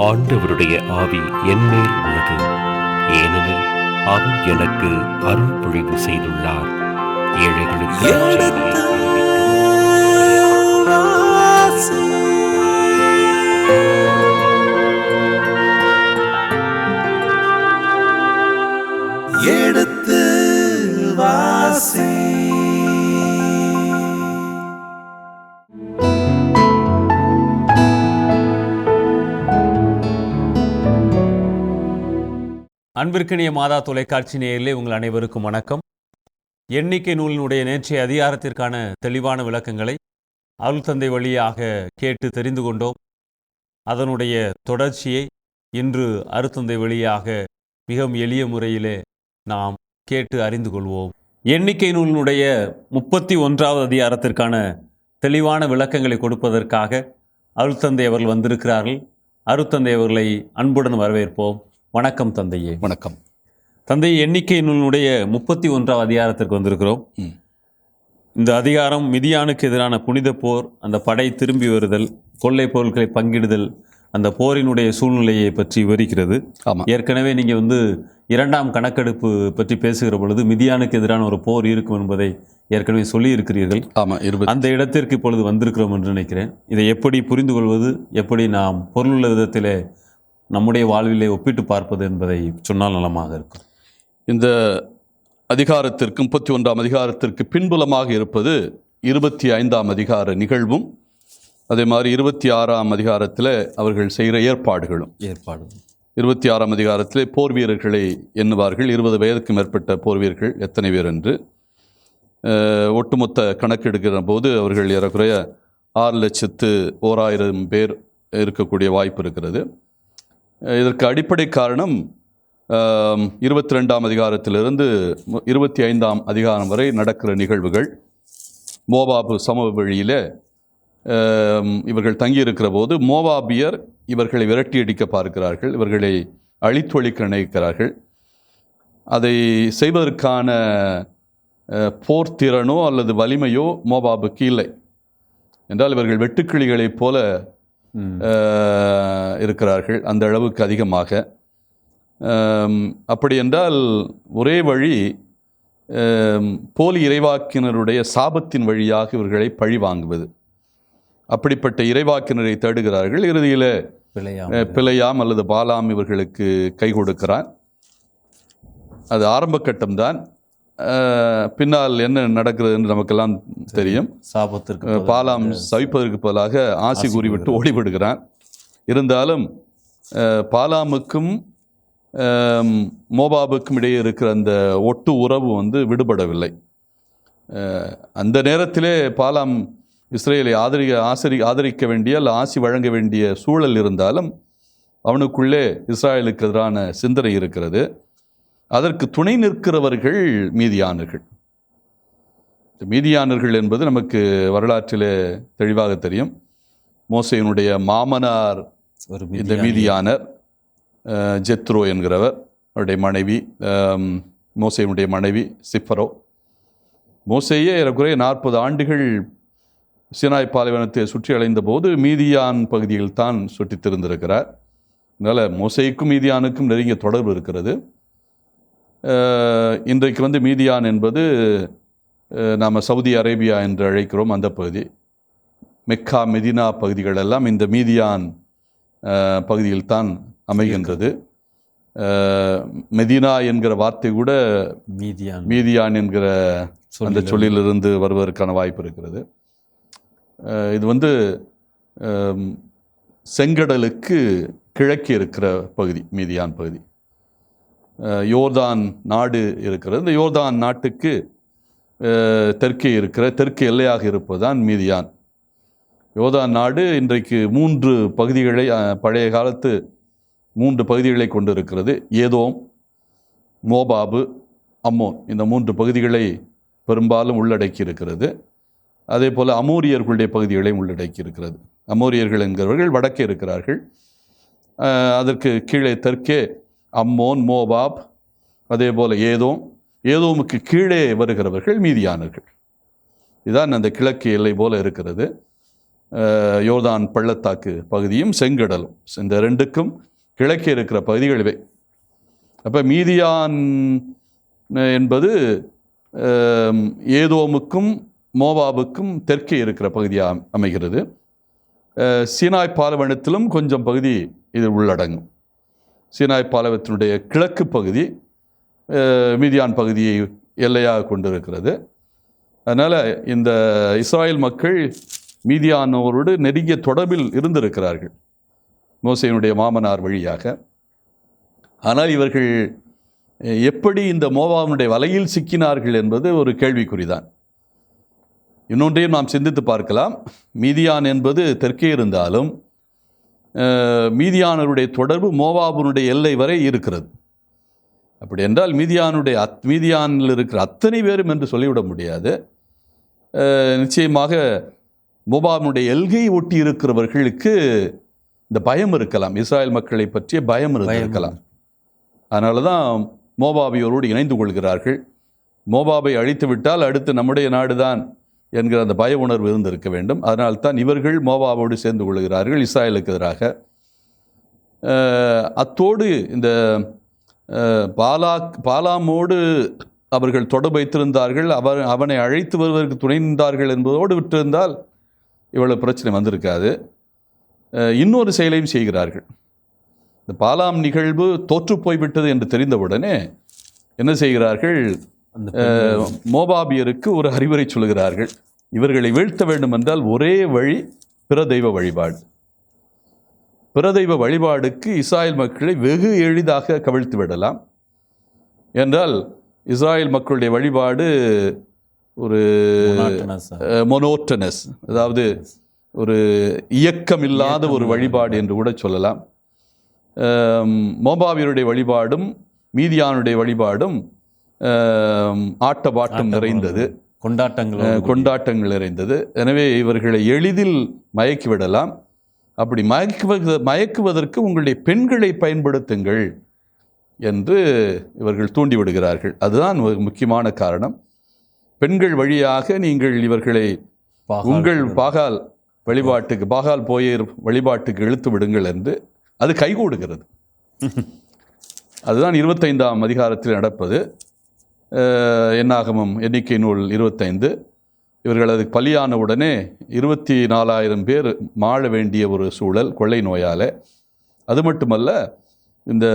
ஆண்டவருடைய ஆவி என்மேல் உள்ளது, ஏனெனில் அவர் எனக்கு அருள் பொழிவு செய்துள்ளார். ஏழைகளுக்கு எடுத்து வாசி. அன்பிற்கினிய மாதா தொலைக்காட்சி நேயர்களே, உங்கள் அனைவருக்கும் வணக்கம். எண்ணிக்கை நூலினுடைய நேற்றைய அதிகாரத்திற்கான தெளிவான விளக்கங்களை அருள் தந்தை வழியாக கேட்டு தெரிந்து கொண்டோம். அதனுடைய தொடர்ச்சியை இன்று அருத்தந்தை வழியாக மிகவும் எளிய முறையிலே நாம் கேட்டு அறிந்து கொள்வோம். எண்ணிக்கை நூலினுடைய 31வது அதிகாரத்திற்கான தெளிவான விளக்கங்களை கொடுப்பதற்காக அருள்தந்தை அவர்கள் வந்திருக்கிறார்கள். அருள்தந்தை அவர்களை அன்புடன் வரவேற்போம். வணக்கம் தந்தையே. வணக்கம் தந்தை. எண்ணிக்கை நூலினுடைய 31வது அதிகாரத்திற்கு வந்திருக்கிறோம். இந்த அதிகாரம் மிதியானுக்கு எதிரான புனித போர், அந்த படை திரும்பி வருதல், கொள்ளை பொருட்களை பங்கிடுதல், அந்த போரினுடைய சூழ்நிலையை பற்றி விவரிக்கிறது. ஏற்கனவே நீங்கள் இரண்டாம் கணக்கெடுப்பு பற்றி பேசுகிற பொழுது மிதியானுக்கு எதிரான ஒரு போர் இருக்கும் என்பதை ஏற்கனவே சொல்லி இருக்கிறீர்கள். அந்த இடத்திற்கு இப்பொழுது வந்திருக்கிறோம் என்று நினைக்கிறேன். இதை எப்படி புரிந்து கொள்வது, எப்படி நாம் பொருளுள்ள விதத்திலே நம்முடைய வாழ்விலே ஒப்பிட்டு பார்ப்பது என்பதை சொன்னால் நலமாக இருக்கும். இந்த அதிகாரத்திற்கு 31ஆம் அதிகாரத்திற்கு பின்புலமாக இருப்பது 25ஆம் அதிகார நிகழ்வும், அதே மாதிரி 26ஆம் அதிகாரத்தில் அவர்கள் செய்கிற ஏற்பாடுகளும். 26ஆம் அதிகாரத்தில் போர் வீரர்களை எண்ணுவார்கள். 20 வயதுக்கு மேற்பட்ட போர் வீரர்கள் எத்தனை பேர் என்று ஒட்டுமொத்த கணக்கெடுக்கிற போது அவர்கள் ஏறக்குறைய 6,01,000 பேர் இருக்கக்கூடிய வாய்ப்பு இருக்கிறது. இதற்கு அடிப்படை காரணம் 22ஆம் அதிகாரத்திலிருந்து 25ஆம் அதிகாரம் வரை நடக்கிற நிகழ்வுகள். மோவாபு சமவெளியில் இவர்கள் தங்கியிருக்கிற போது மோவாபியர் இவர்களை விரட்டியடிக்க பார்க்கிறார்கள், இவர்களை அழித்தொழிக்க நினைக்கிறார்கள். அதை செய்வதற்கான போர்த்திறனோ அல்லது வலிமையோ மோவாபுக்கு இல்லை. என்றால் இவர்கள் வெட்டுக்கிளிகளைப் போல இருக்கிறார்கள், அந்த அளவுக்கு அதிகமாக. அப்படி என்றால் ஒரே வழி போலி இறைவாக்கினருடைய சாபத்தின் வழியாக இவர்களை பழி வாங்குவது. அப்படிப்பட்ட இறைவாக்கினரை தேடுகிறார்கள். இறுதியில் பிழையாம் அல்லது பாலாம் இவர்களுக்கு கை கொடுக்கிறான். அது ஆரம்ப கட்டம்தான். பின்னால் என்ன நடக்கிறது என்று நமக்கெல்லாம் தெரியும். சாபத்திற்கு பாலாம் சவிப்பதற்கு பதிலாக ஆசி கூறிவிட்டு ஓடிவிடுகிறான். இருந்தாலும் பாலாமுக்கும் மோபாபுக்கும் இடையே இருக்கிற அந்த ஒட்டு உறவு விடுபடவில்லை. அந்த நேரத்திலே பாலாம் இஸ்ரேலை ஆதரிக்க வேண்டிய அல்ல ஆசி வழங்க வேண்டிய சூழல் இருந்தாலும் அவனுக்குள்ளே இஸ்ராயலுக்கு எதிரான சிந்தனை இருக்கிறது. அதற்கு துணை நிற்கிறவர்கள் மீதியானர்கள். மீதியானர்கள் என்பது நமக்கு வரலாற்றிலே தெளிவாக தெரியும். மோசேயினுடைய மாமனார் இந்த மீதியானர், ஜெத்ரோ என்கிறவர், அவருடைய மனைவி, மோசேயினுடைய மனைவி சிப்பரோ. மோசேயே ஏறக்குறைய 40 ஆண்டுகள் சீனாய் பாலைவனத்தை சுற்றி அலைந்த போது மீதியான் பகுதியில் தான் சுற்றி திரிந்திருக்கிறார். அதனால் மோசேய்க்கும் மீதியானுக்கும் நெருங்கிய தொடர்பு இருக்கிறது. இன்றைக்கு மீதியான் என்பது நாம் சவுதி அரேபியா என்று அழைக்கிறோம். அந்த பகுதி, மெக்கா மெதினா பகுதிகள் எல்லாம் இந்த மீதியான் பகுதியில் தான் அமைகின்றது. மெதினா என்கிற வார்த்தை கூட மீதியான் என்கிற அந்த சொல்லிலிருந்து வருவதற்கான வாய்ப்பு இருக்கிறது. இது செங்கடலுக்கு கிழக்கே இருக்கிற பகுதி மீதியான் பகுதி. யோர்தான் நாடு இருக்கிறது. இந்த யோர்தான் நாட்டுக்கு தெற்கே எல்லையாக இருப்பதுதான் மீதியான். யோர்தான் நாடு இன்றைக்கு 3 பகுதிகளை, பழைய காலத்து 3 பகுதிகளை கொண்டு இருக்கிறது. ஏதோம், மோபாபு, அம்மோன், இந்த 3 பகுதிகளை பெரும்பாலும் உள்ளடக்கி இருக்கிறது. அதே போல் அமோரியர்களுடைய பகுதிகளையும் உள்ளடக்கி இருக்கிறது. அமோரியர்கள் என்கிறவர்கள் வடக்கே இருக்கிறார்கள். அதற்கு கீழே தெற்கே அம்மோன், மோபாப், அதே போல் ஏதோமுக்கு கீழே வருகிறவர்கள் மீதியானர்கள். இதுதான் அந்த கிழக்கு எல்லை போல இருக்கிறது. யோர்தான் பள்ளத்தாக்கு பகுதியும் செங்கடலும், இந்த ரெண்டுக்கும் கிழக்கே இருக்கிற பகுதிகள் இவை. அப்போ மீதியான் என்பது ஏதோமுக்கும் மோவாபுக்கும் தெற்கே இருக்கிற பகுதியாக அமைகிறது. சீனாய் பாலைவனத்திலும் கொஞ்சம் பகுதி இது உள்ளடங்கும். சீனாய் பாலைவனத்தினுடைய கிழக்கு பகுதி மீதியான் பகுதியை எல்லையாக கொண்டிருக்கிறது. அதனால் இந்த இஸ்ராயல் மக்கள் மீதியானோரோடு நெருங்கிய தொடர்பில் இருந்திருக்கிறார்கள் மோசேயினுடைய மாமனார் வழியாக. ஆனால் இவர்கள் எப்படி இந்த மோவாபினுடைய வலையில் சிக்கினார்கள் என்பது ஒரு கேள்விக்குறிதான். இன்னொன்றையும் நாம் சிந்தித்து பார்க்கலாம். மீதியான் என்பது தெற்கே இருந்தாலும் மீதியானருடைய தொடர்பு மோவாபினுடைய எல்லை வரை இருக்கிறது. அப்படி என்றால் மீதியானில் இருக்கிற அத்தனை பேரும் என்று சொல்லிவிட முடியாது. நிச்சயமாக மோவாபினுடைய எல்கையை ஒட்டி இருக்கிறவர்களுக்கு இந்த பயம் இருக்கலாம், இஸ்ராயல் மக்களை பற்றிய பயம் இருக்கலாம். அதனால தான் மோவாபியோரோடு இணைந்து கொள்கிறார்கள். மோவாபை அழித்து விட்டால் அடுத்து நம்முடைய நாடுதான் என்கிற அந்த பய உணர்வு இருந்திருக்க வேண்டும். அதனால்தான் இவர்கள் மோவாபோடு சேர்ந்து கொள்கிறார்கள் இஸ்ராயலுக்கு எதிராக. அத்தோடு இந்த பாலாமோடு அவர்கள் தொடர்பு வைத்திருந்தார்கள், அவனை அழைத்து வருவதற்கு துணை நின்றார்கள் என்பதோடு விட்டிருந்தால் இவ்வளவு பிரச்சனை வந்திருக்காது. இன்னொரு செயலையும் செய்கிறார்கள். இந்த பாலாம் நிகழ்வு தோற்று போய்விட்டது என்று தெரிந்தவுடனே என்ன செய்கிறார்கள்? மோபாபியருக்கு ஒரு அறிவுரை சொல்கிறார்கள். இவர்களை வீழ்த்த வேண்டும் என்றால் ஒரே வழி பிரதெய்வ வழிபாடு. பிரதெய்வ வழிபாடுக்கு இஸ்ராயல் மக்களை வெகு எளிதாக கவிழ்த்து விடலாம். என்றால் இஸ்ராயல் மக்களுடைய வழிபாடு ஒரு மொனோட்டனஸ், அதாவது ஒரு இயக்கமில்லாத ஒரு வழிபாடு என்று கூட சொல்லலாம். மோபாவியருடைய வழிபாடும் மீதியானுடைய வழிபாடும் ஆட்டபாட்டம் நிறைந்தது, கொண்டாட்டங்கள் நிறைந்தது. எனவே இவர்களை எளிதில் மயக்கிவிடலாம். அப்படி மயக்குவதற்கு உங்களுடைய பெண்களை பயன்படுத்துங்கள் என்று இவர்கள் தூண்டிவிடுகிறார்கள். அதுதான் ஒரு முக்கியமான காரணம். பெண்கள் வழியாக நீங்கள் இவர்களை உங்கள் பாகால் போயர் வழிபாட்டுக்கு இழுத்து விடுங்கள் என்று அது கைகூடுகிறது. அதுதான் 25ஆம் அதிகாரத்தில் நடப்பது. என்னாகமம் எண்ணிக்கை நூல் 25. இவர்கள் அதுக்கு பலியான உடனே 24,000 பேர் மாள வேண்டிய ஒரு சூழல் கொள்ளை நோயால். அது மட்டுமல்ல, இந்த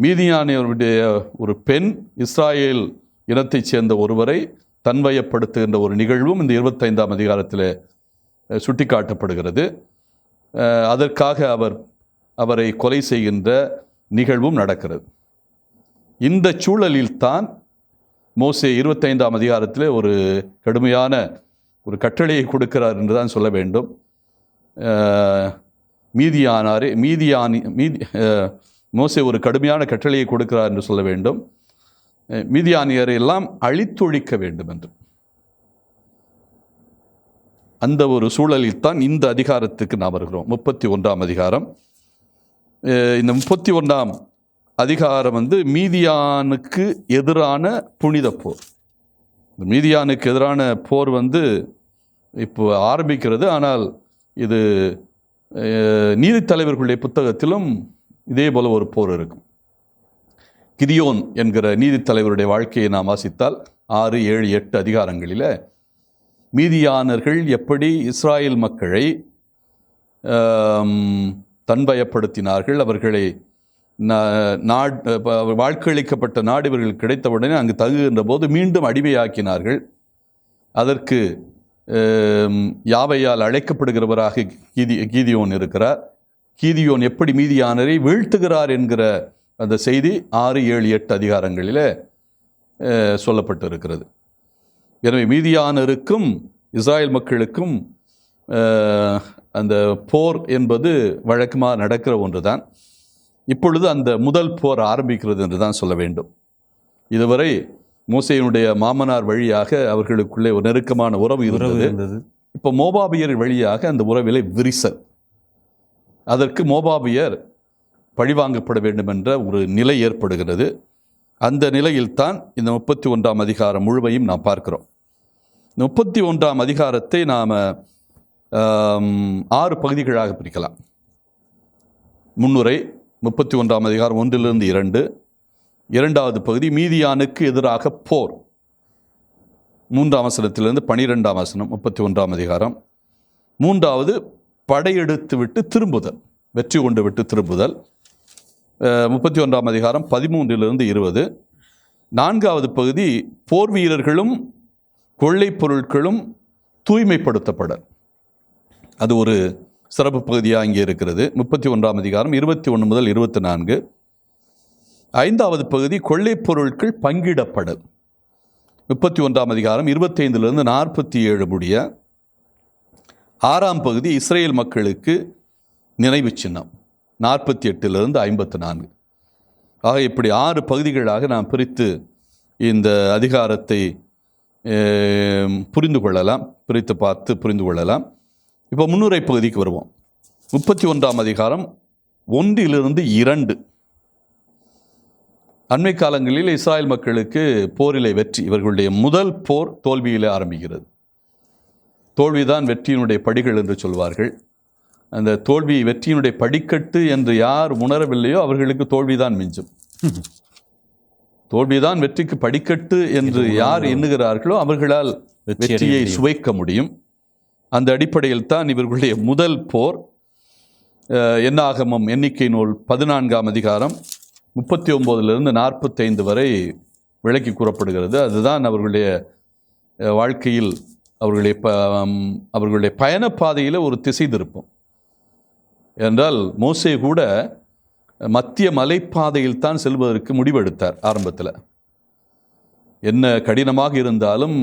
மீதியானியருடைய ஒரு பெண் இஸ்ராயேல் இனத்தைச் சேர்ந்த ஒருவரை தன்வயப்படுத்துகின்ற ஒரு நிகழ்வும் இந்த 25ஆம் அதிகாரத்தில் சுட்டிக்காட்டப்படுகிறது. அதற்காக அவரை கொலை செய்கின்ற நிகழ்வும் நடக்கிறது. இந்த சூழலில்தான் மோசே 25ஆம் அதிகாரத்தில் ஒரு கடுமையான ஒரு கட்டளையை கொடுக்கிறார் என்று தான் சொல்ல வேண்டும். மோசே ஒரு கடுமையான கட்டளையை கொடுக்கிறார் என்று சொல்ல வேண்டும். மீதியானியரை எல்லாம் அழித்தொழிக்க வேண்டும் என்று. அந்த ஒரு சூழலில் தான் இந்த அதிகாரத்துக்கு நாம் வருகிறோம். 31ஆம் அதிகாரம். இந்த 31ஆம் அதிகாரம் மீதியானுக்கு எதிரான புனித போர். மீதியானுக்கு எதிரான போர் இப்போ ஆரம்பிக்கிறது. ஆனால் இது நீதித்தலைவர்களுடைய புத்தகத்திலும் இதே போல ஒரு போர் இருக்கும். கிதியோன் என்கிற நீதித்தலைவருடைய வாழ்க்கையை நாம் வாசித்தால் 6, 7, 8 அதிகாரங்களில் மீதியானர்கள் எப்படி இஸ்ராயல் மக்களை தன்வயப்படுத்தினார்கள், அவர்களை வாழ்க்கையளிக்கப்பட்ட நாடு இவர்கள் கிடைத்தவுடனே அங்கு தங்குகின்ற போது மீண்டும் அடிமையாக்கினார்கள். அதற்கு யாவையால் அழைக்கப்படுகிறவராக கீதியோன் இருக்கிறார். கீதியோன் எப்படி மீதியானரை வீழ்த்துகிறார் என்கிற அந்த செய்தி 6, 7, 8 அதிகாரங்களில் சொல்லப்பட்டு இருக்கிறது. எனவே மீதியானருக்கும் இஸ்ராயல் மக்களுக்கும் அந்த போர் என்பது வழக்கமாக நடக்கிற ஒன்று தான். இப்பொழுது அந்த முதல் போர் ஆரம்பிக்கிறது என்று தான் சொல்ல வேண்டும். இதுவரை மோசேயினுடைய மாமனார் வழியாக அவர்களுக்குள்ளே ஒரு நெருக்கமான உறவு இருந்தது. இப்போ மோபாபியர் வழியாக அந்த உறவிலே விரிசல். அதற்கு மோபாபியர் பழிவாங்கப்பட வேண்டும் என்ற ஒரு நிலை ஏற்படுகிறது. அந்த நிலையில்தான் இந்த 31ஆம் அதிகாரம் முழுமையும் நாம் பார்க்கிறோம். 31ஆம் அதிகாரத்தை நாம் 6 பகுதிகளாக பிரிக்கலாம். முன்னுரை 31ஆம் அதிகாரம் 1-2. 2வது பகுதி மீதியானுக்கு எதிராக போர், 3ஆம் வசனத்திலிருந்து 12ஆம் வசனம் 31ஆம் அதிகாரம். 3வது படையெடுத்து விட்டு திரும்புதல், வெற்றி கொண்டு விட்டு திரும்புதல், 31ஆம் அதிகாரம் 13-20. 4வது பகுதி போர் வீரர்களும் கொள்ளை பொருட்களும் தூய்மைப்படுத்தப்படல், அது ஒரு சிறப்பு பகுதியாக இங்கே இருக்கிறது. 31ஆம் அதிகாரம் 21-24. 5வது பகுதி கொள்ளை பொருட்கள் பங்கிடப்படல், 31ஆம் அதிகாரம் 25-47 முடிய. 6ஆம் பகுதி இஸ்ரேல் மக்களுக்கு நினைவு சின்னம், 48-54. ஆக இப்படி 6 பகுதிகளாக நாம் பிரித்து இந்த அதிகாரத்தை புரிந்து கொள்ளலாம், பிரித்து பார்த்து புரிந்து கொள்ளலாம். இப்போ முன்னுரை பகுதிக்கு வருவோம். 31ஆம் அதிகாரம் 1-2. அண்மை காலங்களில் இஸ்ராயல் மக்களுக்கு போரிலே வெற்றி, இவர்களுடைய முதல் போர் தோல்வியிலே ஆரம்பிக்கிறது. தோல்விதான் வெற்றியினுடைய படிகள் என்று சொல்வார்கள். அந்த தோல்வி வெற்றியினுடைய படிக்கட்டு என்று யார் உணரவில்லையோ அவர்களுக்கு தோல்விதான் மிஞ்சும். தோல்விதான் வெற்றிக்கு படிக்கட்டு என்று யார் எண்ணுகிறார்களோ அவர்களால் வெற்றியை சுவைக்க முடியும். அந்த அடிப்படையில் தான் இவர்களுடைய முதல் போர் என்னாகமம் எண்ணிக்கை நூல் 14ஆம் அதிகாரம் 39-45 வரை விளக்கி கூறப்படுகிறது. அதுதான் அவர்களுடைய வாழ்க்கையில் அவர்களுடைய பயணப்பாதையில் ஒரு திசை திருப்பம். என்றால் மோசே கூட மத்திய மலைப்பாதையில் தான் செல்வதற்கு முடிவெடுத்தார். ஆரம்பத்தில் என்ன கடினமாக இருந்தாலும்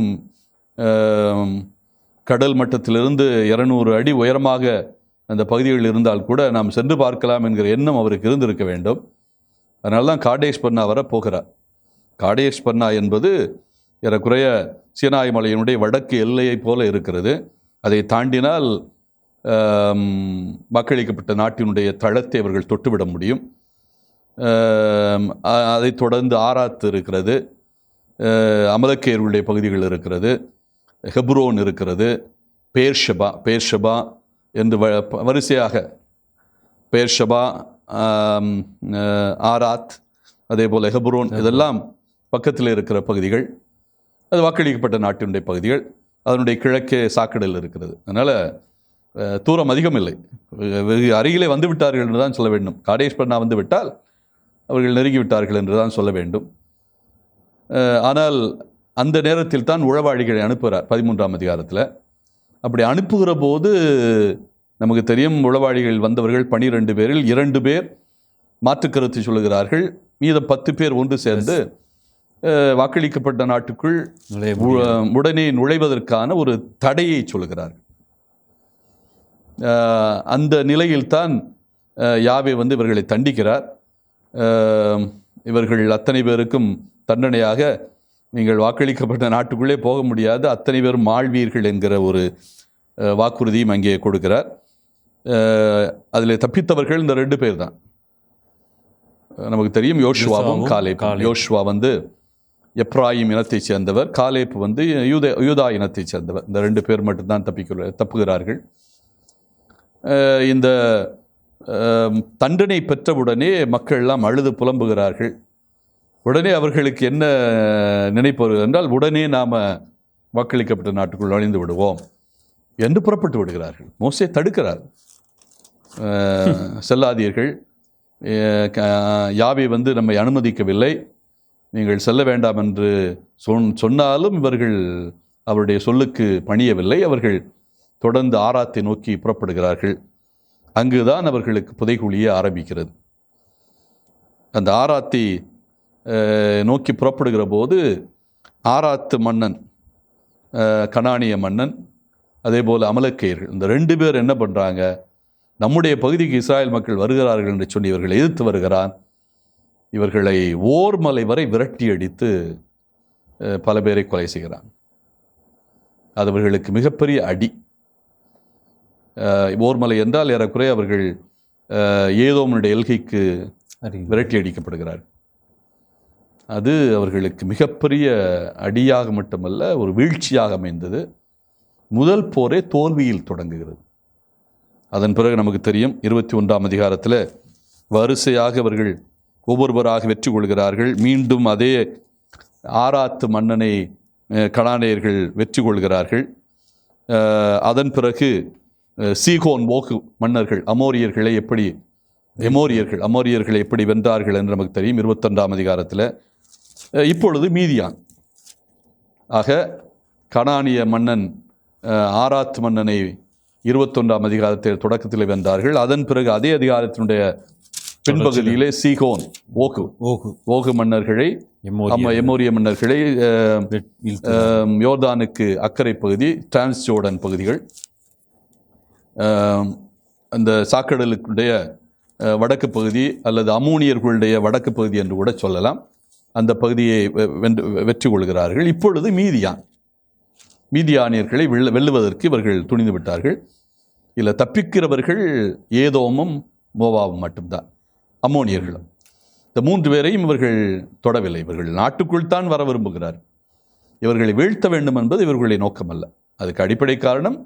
கடல் மட்டத்திலிருந்து 200 அடி உயரமாக அந்த பகுதிகளில் இருந்தால் கூட நாம் சென்று பார்க்கலாம் என்கிற எண்ணம் அவருக்கு இருந்திருக்க வேண்டும். அதனால தான் காடேஷ் பர்னா வர போகிறார். காடேஷ் பர்னா என்பது ஏறக்குறைய சீனாய் மலையினுடைய வடக்கு எல்லையை போல இருக்கிறது. அதை தாண்டினால் வாக்களிக்கப்பட்ட நாட்டினுடைய தளத்தை அவர்கள் தொட்டுவிட முடியும். அதைத் தொடர்ந்து ஆராத் இருக்கிறது, அமலக்கேயர்களுடைய பகுதிகள் இருக்கிறது, ஹெப்ரோன் இருக்கிறது, பேர்ஷபா என்று வரிசையாக பேர்ஷபா, ஆராத், அதே போல் ஹெப்ரோன், இதெல்லாம் பக்கத்தில் இருக்கிற பகுதிகள். அது வாக்களிக்கப்பட்ட நாட்டினுடைய பகுதிகள். அதனுடைய கிழக்கே சாக்கடல் இருக்கிறது. அதனால் தூரம் அதிகம் இல்லை, வெகு அருகிலே வந்து விட்டார்கள் என்று தான் சொல்ல வேண்டும். காடேஷ் பர்னா வந்து விட்டால் அவர்கள் நெருங்கி விட்டார்கள் என்று தான் சொல்ல வேண்டும். ஆனால் அந்த நேரத்தில் தான் உளவாளிகளை அனுப்புகிறார் 13ஆம் அதிகாரத்தில். அப்படி அனுப்புகிற போது நமக்கு தெரியும், உளவாளிகள் வந்தவர்கள் 12 பேரில் 2 பேர் மாற்று கருத்து சொல்லுகிறார்கள். மீதம் 10 பேர் ஒன்று சேர்ந்து வாக்களிக்கப்பட்ட நாட்டுக்குள் உடனே நுழைவதற்கான ஒரு தடையை சொல்லுகிறார்கள். அந்த நிலையில்தான் யாவே வந்து இவர்களை தண்டிக்கிறார். இவர்கள் அத்தனை பேருக்கும் தண்டனையாக, நீங்கள் வாக்களிக்கப்பட்ட நாட்டுக்குள்ளே போக முடியாது, அத்தனை பேரும் மாழ்வீர்கள் என்கிற ஒரு வாக்குறுதியும் அங்கே கொடுக்கிறார். அதில் தப்பித்தவர்கள் இந்த 2 பேர் தான். நமக்கு தெரியும், யோசுவாவும் காலேப். யோசுவா வந்து எப்ராயிம் இனத்தைச் சேர்ந்தவர், காலேப் வந்து யூதா இனத்தைச் சேர்ந்தவர். இந்த 2 பேர் மட்டும்தான் தப்புகிறார்கள். இந்த தண்டனை பெற்றவுடனே மக்கள் எல்லாம் அழுது புலம்புகிறார்கள். உடனே அவர்களுக்கு என்ன நினைப்பு என்றால், உடனே நாம் வாக்களிக்கப்பட்ட நாட்டுக்குள் நுழைந்து விடுவோம் என்று புறப்பட்டு விடுகிறார்கள். மோசே தடுக்கிறார். செல்லாதீர்கள், யாவே வந்து நம்மை அனுமதிக்கவில்லை, நீங்கள் செல்ல வேண்டாம் என்று சொன்னாலும் இவர்கள் அவருடைய சொல்லுக்கு பணியவில்லை. அவர்கள் தொடர்ந்து ஆராத்தை நோக்கி புறப்படுகிறார்கள். அங்குதான் அவர்களுக்கு புதைகுழியே ஆரம்பிக்கிறது. அந்த ஆராத்தை நோக்கி புறப்படுகிற போது ஆராத்து மன்னன், கனானிய மன்னன், அதே போல் அமலக்கேயர்கள், இந்த 2 பேர் என்ன பண்ணுறாங்க, நம்முடைய பகுதிக்கு இஸ்ராயல் மக்கள் வருகிறார்கள் என்று சொல்லி இவர்களை எதிர்த்து வருகிறான். இவர்களை ஓர்மலை வரை விரட்டி அடித்து பல பேரை கொலை செய்கிறான். அது அவர்களுக்கு மிகப்பெரிய அடி. ஓர்மலை என்றால் ஏறக்குறைய அவர்கள் ஏதோமுடைய எல்கைக்கு விரட்டி அடிக்கப்படுகிறார். அது அவர்களுக்கு மிகப்பெரிய அடியாக மட்டுமல்ல, ஒரு வீழ்ச்சியாக அமைந்தது. முதல் போரே தோல்வியில் தொடங்குகிறது. அதன் பிறகு நமக்கு தெரியும் 21ஆம் அதிகாரத்தில் வரிசையாக அவர்கள் ஒவ்வொருவராக வெற்றி கொள்கிறார்கள். மீண்டும் அதே ஆராத்து மன்னனை கனானேயர்கள் வெற்றி கொள்கிறார்கள். அதன் பிறகு சீகோன் ஓகு மன்னர்கள் அமோரியர்களை எப்படி வென்றார்கள் என்று நமக்கு தெரியும் 21ஆம் அதிகாரத்தில். இப்பொழுது மீதியான் ஆக கனானிய மன்னன் ஆராத் மன்னனை 21ஆம் அதிகாரத்தில் தொடக்கத்தில் வென்றார்கள். அதன் பிறகு அதே அதிகாரத்தினுடைய பின்பகுதியிலே சீகோன் ஓகு மன்னர்களை எமோரிய மன்னர்களை யோர்தானுக்கு அக்கறை பகுதி டிரான்ஸ் ஜோர்டன் பகுதிகள் அந்த சாக்கடலுடைய வடக்கு பகுதி அல்லது அமோனியர்களுடைய வடக்கு பகுதி என்று கூட சொல்லலாம், அந்த பகுதியை வெற்றி கொள்கிறார்கள். இப்பொழுது மீதியானியர்களை வெல்லுவதற்கு இவர்கள் துணிந்து விட்டார்கள். இதில் தப்பிக்கிறவர்கள் ஏதோமும் மோவாவும் மட்டும்தான், அம்மோனியர்களும். இந்த 3 பேரையும் இவர்கள் தொடவில்லை. இவர்கள் நாட்டுக்குள் தான் வர விரும்புகிறார். இவர்களை வீழ்த்த வேண்டும் என்பது இவர்களுடைய நோக்கம் அல்ல. அதுக்கு அடிப்படை காரணம்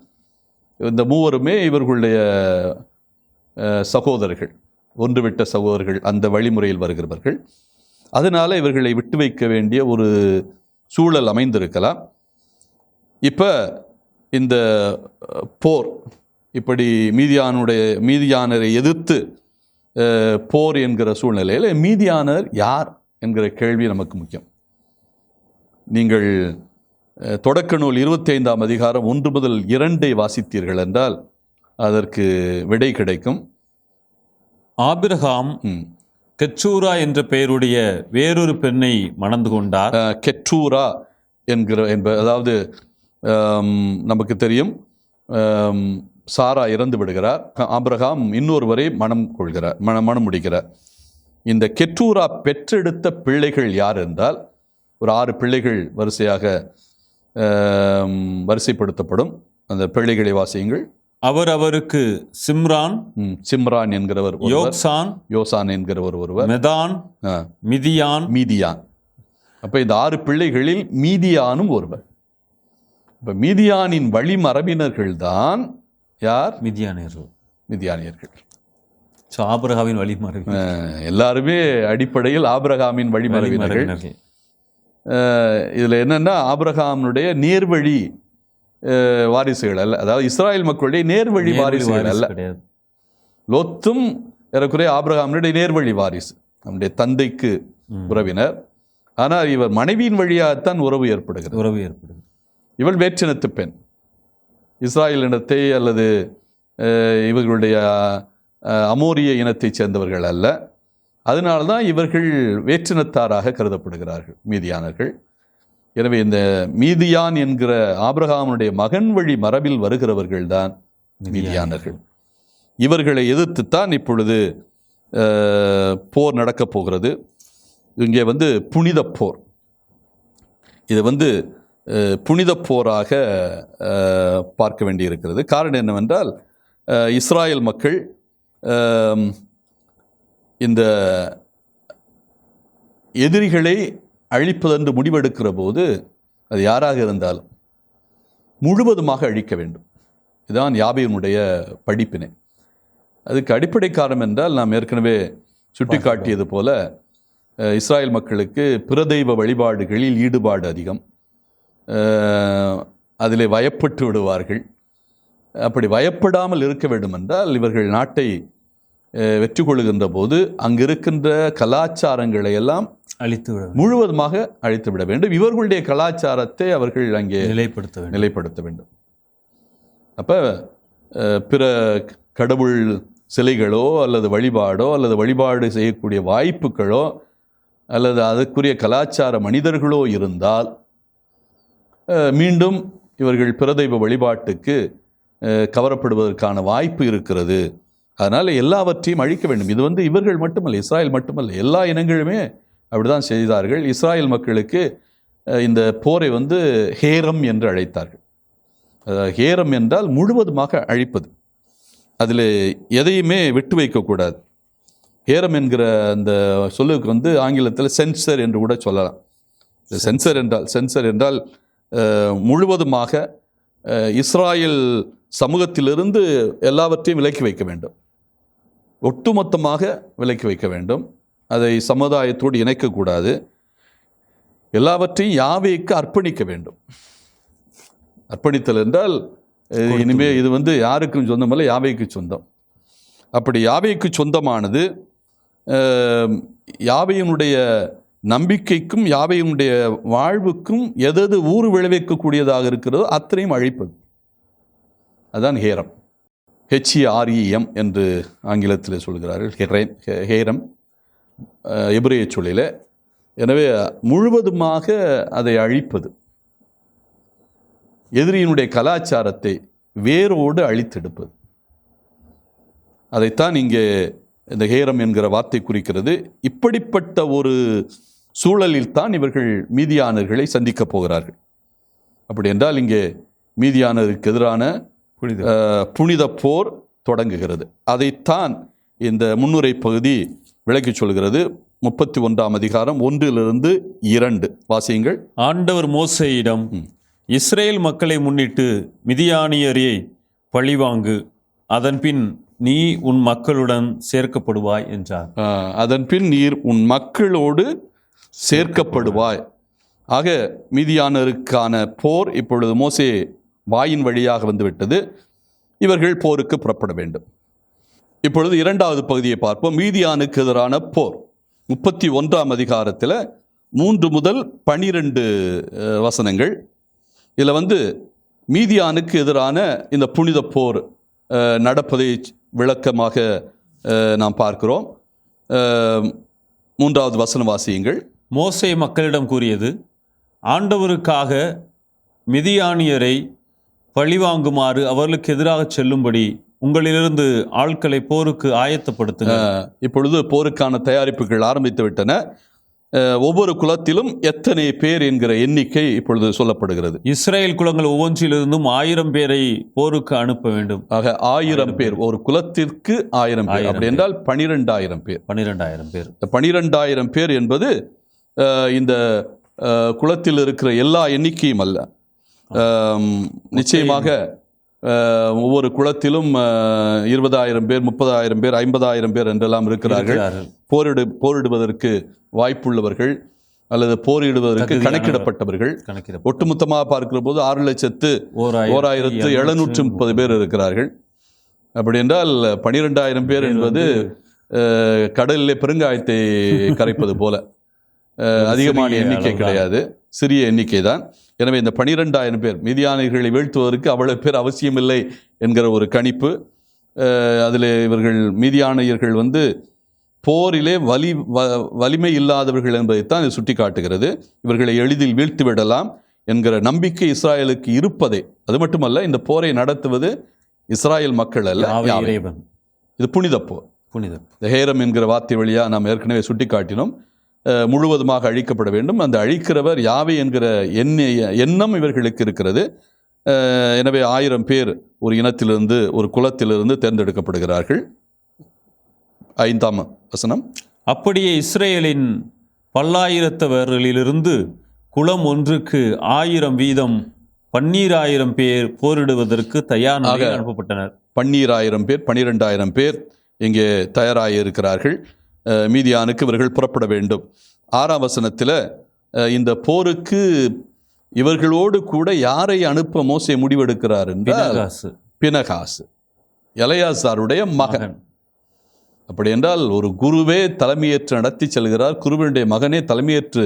இந்த 3 இவர்களுடைய சகோதரர்கள், ஒன்றுவிட்ட சகோதரர்கள், அந்த வழிமுறையில் வருகிறவர்கள். அதனால இவர்களை விட்டு வைக்க வேண்டிய ஒரு சூழல் அமைந்திருக்கலாம். இப்போ இந்த போர் இப்படி மீதியானரை எதிர்த்து போர் என்கிற சூழ்நிலையில் மீதியானர் யார் என்கிற கேள்வி நமக்கு முக்கியம். நீங்கள் தொடக்க நூல் 25ஆம் அதிகாரம் 1 முதல் 2 வாசித்தீர்கள் என்றால் அதற்கு விடை கிடைக்கும். ஆபிரகாம் கெச்சூரா என்ற பெயருடைய வேறொரு பெண்ணை மணந்து கொண்டார். கெச்சூரா அதாவது நமக்கு தெரியும் சாரா இறந்து விடுகிறார். ஆபிரகாம் இன்னொருவரை மனம் முடிக்கிறார். இந்த கெட்டூரா பெற்றெடுத்த பிள்ளைகள் யார் என்றால் ஒரு 6 பிள்ளைகள் வரிசைப்படுத்தப்படும். அந்த பிள்ளைகளை வாசியுங்கள். அவருக்கு சிம்ரான் என்கிறவர், யோசான் என்கிறவர் ஒருவர், மெதான், மீதியான். அப்ப இந்த 6 பிள்ளைகளில் மீதியானும் ஒருவர். இப்ப மீதியானின் வழிமரபினர்கள் தான் யார்? மீதியானியர்கள். ஆபிரகாமின் வழிமரபு எல்லாருமே அடிப்படையில் ஆபிரகாமின் வழிமரபினர்கள். இதுல என்னன்னா ஆபிரகாமுடைய நேர்வழி வாரிசுகள் அல்ல, அதாவது இஸ்ராயல் மக்களுடைய நேர்வழி வாரிசுகள் அல்ல. லோத்தும் ஏறக்குறைய ஆபிரகாமுடைய நேர்வழி வாரிசு, நம்முடைய தந்தைக்கு உறவினர். ஆனால் இவர் மனைவியின் வழியாகத்தான் உறவு ஏற்படுகிறது. இவள் வேற்றினத்து பெண், இஸ்ராயல் இனத்தை அல்லது இவர்களுடைய அமோரிய இனத்தைச் சேர்ந்தவர்கள் அல்ல. அதனால்தான் இவர்கள் வேற்றினத்தாராக கருதப்படுகிறார்கள் மீதியானர்கள். எனவே இந்த மீதியான் என்கிற ஆபிரகாமுடைய மகன் வழி மரபில் வருகிறவர்கள் தான் மீதியானர்கள். இவர்களை எதிர்த்துத்தான் இப்பொழுது போர் நடக்கப் போகிறது. இங்கே புனித போர், இது புனித போராக பார்க்க வேண்டியிருக்கிறது. காரணம் என்னவென்றால் இஸ்ராயல் மக்கள் இந்த எதிரிகளை அழிப்பதென்று முடிவெடுக்கிற போது அது யாராக இருந்தாலும் முழுவதுமாக அழிக்க வேண்டும். இதுதான் யாபேனுடைய படிப்பினை. அதுக்கு அடிப்படை காரணம் என்றால் நாம் ஏற்கனவே சுட்டிக்காட்டியது போல இஸ்ராயல் மக்களுக்கு பிரதெய்வ வழிபாடுகளில் ஈடுபாடு அதிகம். அதிலே வயப்பட்டு விடுவார்கள். அப்படி வயப்படாமல் இருக்க வேண்டும் என்றால் இவர்கள் நாட்டை வெற்றி கொள்ளுகின்ற போது அங்கிருக்கின்ற கலாச்சாரங்களை எல்லாம் முழுவதுமாக அழித்து விட வேண்டும். இவர்களுடைய கலாச்சாரத்தை அவர்கள் அங்கே நிலைப்படுத்த வேண்டும். அப்போ பிற கடவுள் சிலைகளோ அல்லது வழிபாடோ அல்லது வழிபாடு செய்யக்கூடிய வாய்ப்புகளோ அல்லது அதற்குரிய கலாச்சார மனிதர்களோ இருந்தால் மீண்டும் இவர்கள் பிரதெய்வ வழிபாட்டுக்கு கவரப்படுவதற்கான வாய்ப்பு இருக்கிறது. அதனால் எல்லாவற்றையும் அழிக்க வேண்டும். இது இவர்கள் மட்டுமல்ல, இஸ்ராயல் மட்டுமல்ல, எல்லா இனங்களுமே அப்படிதான் செய்தார்கள். இஸ்ராயல் மக்களுக்கு இந்த போரை ஹேரம் என்று அழைத்தார்கள். ஹேரம் என்றால் முழுவதுமாக அழிப்பது, அதில் எதையுமே விட்டு வைக்கக்கூடாது. ஹேரம் என்கிற அந்த சொல்லுக்கு ஆங்கிலத்தில் சென்சர் என்று கூட சொல்லலாம். சென்சர் என்றால் முழுவதுமாக இஸ்ராயல் சமூகத்திலிருந்து எல்லாவற்றையும் விலக்கி வைக்க வேண்டும், ஒட்டுமொத்தமாக விலக்கி வைக்க வேண்டும். அதை சமுதாயத்தோடு இணைக்கக்கூடாது. எல்லாவற்றையும் யாவேக்கு அர்ப்பணிக்க வேண்டும். அர்ப்பணித்தல் என்றால் இனிமேல் இது யாருக்கும் சொந்தமல்ல, யாவேக்கு சொந்தம். அப்படி யாவேக்கு சொந்தமானது யாவையினுடைய நம்பிக்கைக்கும் யாவையினுடைய வாழ்வுக்கும் எதது ஊறு விளைவிக்கக்கூடியதாக இருக்கிறதோ அத்தனையும் அழிப்பது. அதுதான் ஹேரம், HEREM என்று ஆங்கிலத்தில் சொல்கிறார்கள். ஹேரம் எபிரேய சொல்லில். எனவே முழுவதுமாக அதை அழிப்பது, எதிரியினுடைய கலாச்சாரத்தை வேரோடு அழித்தெடுப்பது. அதைத்தான் இங்கே இந்த ஹேரம் என்கிற வார்த்தை குறிக்கிறது. இப்படிப்பட்ட ஒரு சூழலில் தான் இவர்கள் மீதியானர்களை சந்திக்கப் போகிறார்கள். அப்படி என்றால் இங்கே மீதியானருக்கு எதிரான புனித போர் தொடங்குகிறது. அதைத்தான் இந்த முன்னுரை பகுதி விளக்கி சொல்கிறது. 31ஆம் அதிகாரம் 1-2 வாசியுங்கள். ஆண்டவர் மோசேயிடம், இஸ்ரேல் மக்களை முன்னிட்டு மிதியானியரை பழிவாங்கு, அதன்பின் நீ உன் மக்களுடன் சேர்க்கப்படுவாய் என்றார். அதன்பின் நீர் உன் மக்களோடு சேர்க்கப்படுவாய். ஆக மீதியானருக்கான போர் இப்பொழுது மோசே வாயின் வழியாக வந்துவிட்டது. இவர்கள் போருக்கு புறப்பட வேண்டும். இப்பொழுது 2வது பகுதியை பார்ப்போம். மீதியானுக்கு எதிரான போர் 31ஆம் அதிகாரத்தில் 3 முதல் 12 வசனங்கள். இதில் மீதியானுக்கு எதிரான இந்த புனித போர் நடப்பதை விளக்கமாக நாம் பார்க்கிறோம். 3வது வசனம் வாசியுங்கள். மோசே மக்களிடம் கூறியது, ஆண்டவருக்காக மிதியானியரை பழிவாங்குமாறு அவர்களுக்கு எதிராக செல்லும்படி உங்களிலிருந்து ஆட்களை போருக்கு ஆயத்தப்படுத்துங்க. இப்பொழுது போருக்கான தயாரிப்புகள் ஆரம்பித்து விட்டன. ஒவ்வொரு குலத்திலும் எத்தனை பேர் என்கிற எண்ணிக்கை இப்பொழுது சொல்லப்படுகிறது. இஸ்ரேல் குலங்கள் ஒவ்வொன்றிலிருந்தும் 1000 பேரை போருக்கு அனுப்ப வேண்டும். ஆக 1000 பேர், ஒரு குலத்திற்கு 1000 பேர். அப்படி என்றால் 12000 பேர். 12000 பேர். 12000 பேர் என்பது இந்த குலத்தில் இருக்கிற எல்லா எண்ணிக்கையும் அல்ல. நிச்சயமாக ஒவ்வொரு குலத்திலும் 20,000 பேர், 30,000 பேர், 50,000 பேர் என்றெல்லாம் இருக்கிறார்கள். போரிடுவதற்கு வாய்ப்புள்ளவர்கள் அல்லது போரிடுவதற்கு கணக்கிடப்பட்டவர்கள். ஒட்டுமொத்தமாக பார்க்கிற போது 6,01,730 பேர் இருக்கிறார்கள். அப்படி என்றால் 12,000 பேர் என்பது கடலிலே பெருங்காயத்தை கரைப்பது போல அதிகமான எண்ணிக்கை கிடையாது, சிறிய எண்ணிக்கை தான். எனவே இந்த 12,000 பேர் மீதியானியர்களை வீழ்த்துவதற்கு அவ்வளவு பேர் அவசியமில்லை என்கிற ஒரு கணிப்பு. அதில் இவர்கள் மீதியானியர்கள் போரிலே வலிமை இல்லாதவர்கள் என்பதைத்தான் இது சுட்டி காட்டுகிறது. இவர்களை எளிதில் வீழ்த்தி விடலாம் என்கிற நம்பிக்கை இஸ்ராயலுக்கு இருப்பதை, அது மட்டுமல்ல இந்த போரை நடத்துவது இஸ்ராயல் மக்கள் அல்ல, இது புனித போர். இந்த ஹேரம் என்கிற வார்த்தை வழியாக நாம் ஏற்கனவே சுட்டி காட்டினோம். முழுவதுமாக அழிக்கப்பட வேண்டும். அந்த அழிக்கிறவர் யாவே என்கிற எண்ணம் இவர்களுக்கு இருக்கிறது. எனவே 1000 பேர் ஒரு இனத்திலிருந்து, ஒரு குலத்திலிருந்து தேர்ந்தெடுக்கப்படுகிறார்கள். 5ஆம் வசனம். அப்படியே இஸ்ரேலின் பல்லாயிரத்தவர்களிலிருந்து குலம் ஒன்றுக்கு 1000 வீதம் 12,000 பேர் போரிடுவதற்கு தயார் நிலையில் அனுப்பப்பட்டனர். 12,000 பேர், 12,000 பேர் இங்கே தயாராக இருக்கிறார்கள். மீதியானுக்கு இவர்கள் புறப்பட வேண்டும். 6ஆம் வசனத்தில் இந்த போருக்கு இவர்களோடு கூட யாரை அனுப்ப மோசே முடிவெடுக்கிறார் என்றால் பினகாசு, எலெயாசாருடைய மகன். அப்படி என்றால் ஒரு குருவே தலைமையேற்று நடத்தி செல்கிறார், குருவினுடைய மகனே தலைமையேற்று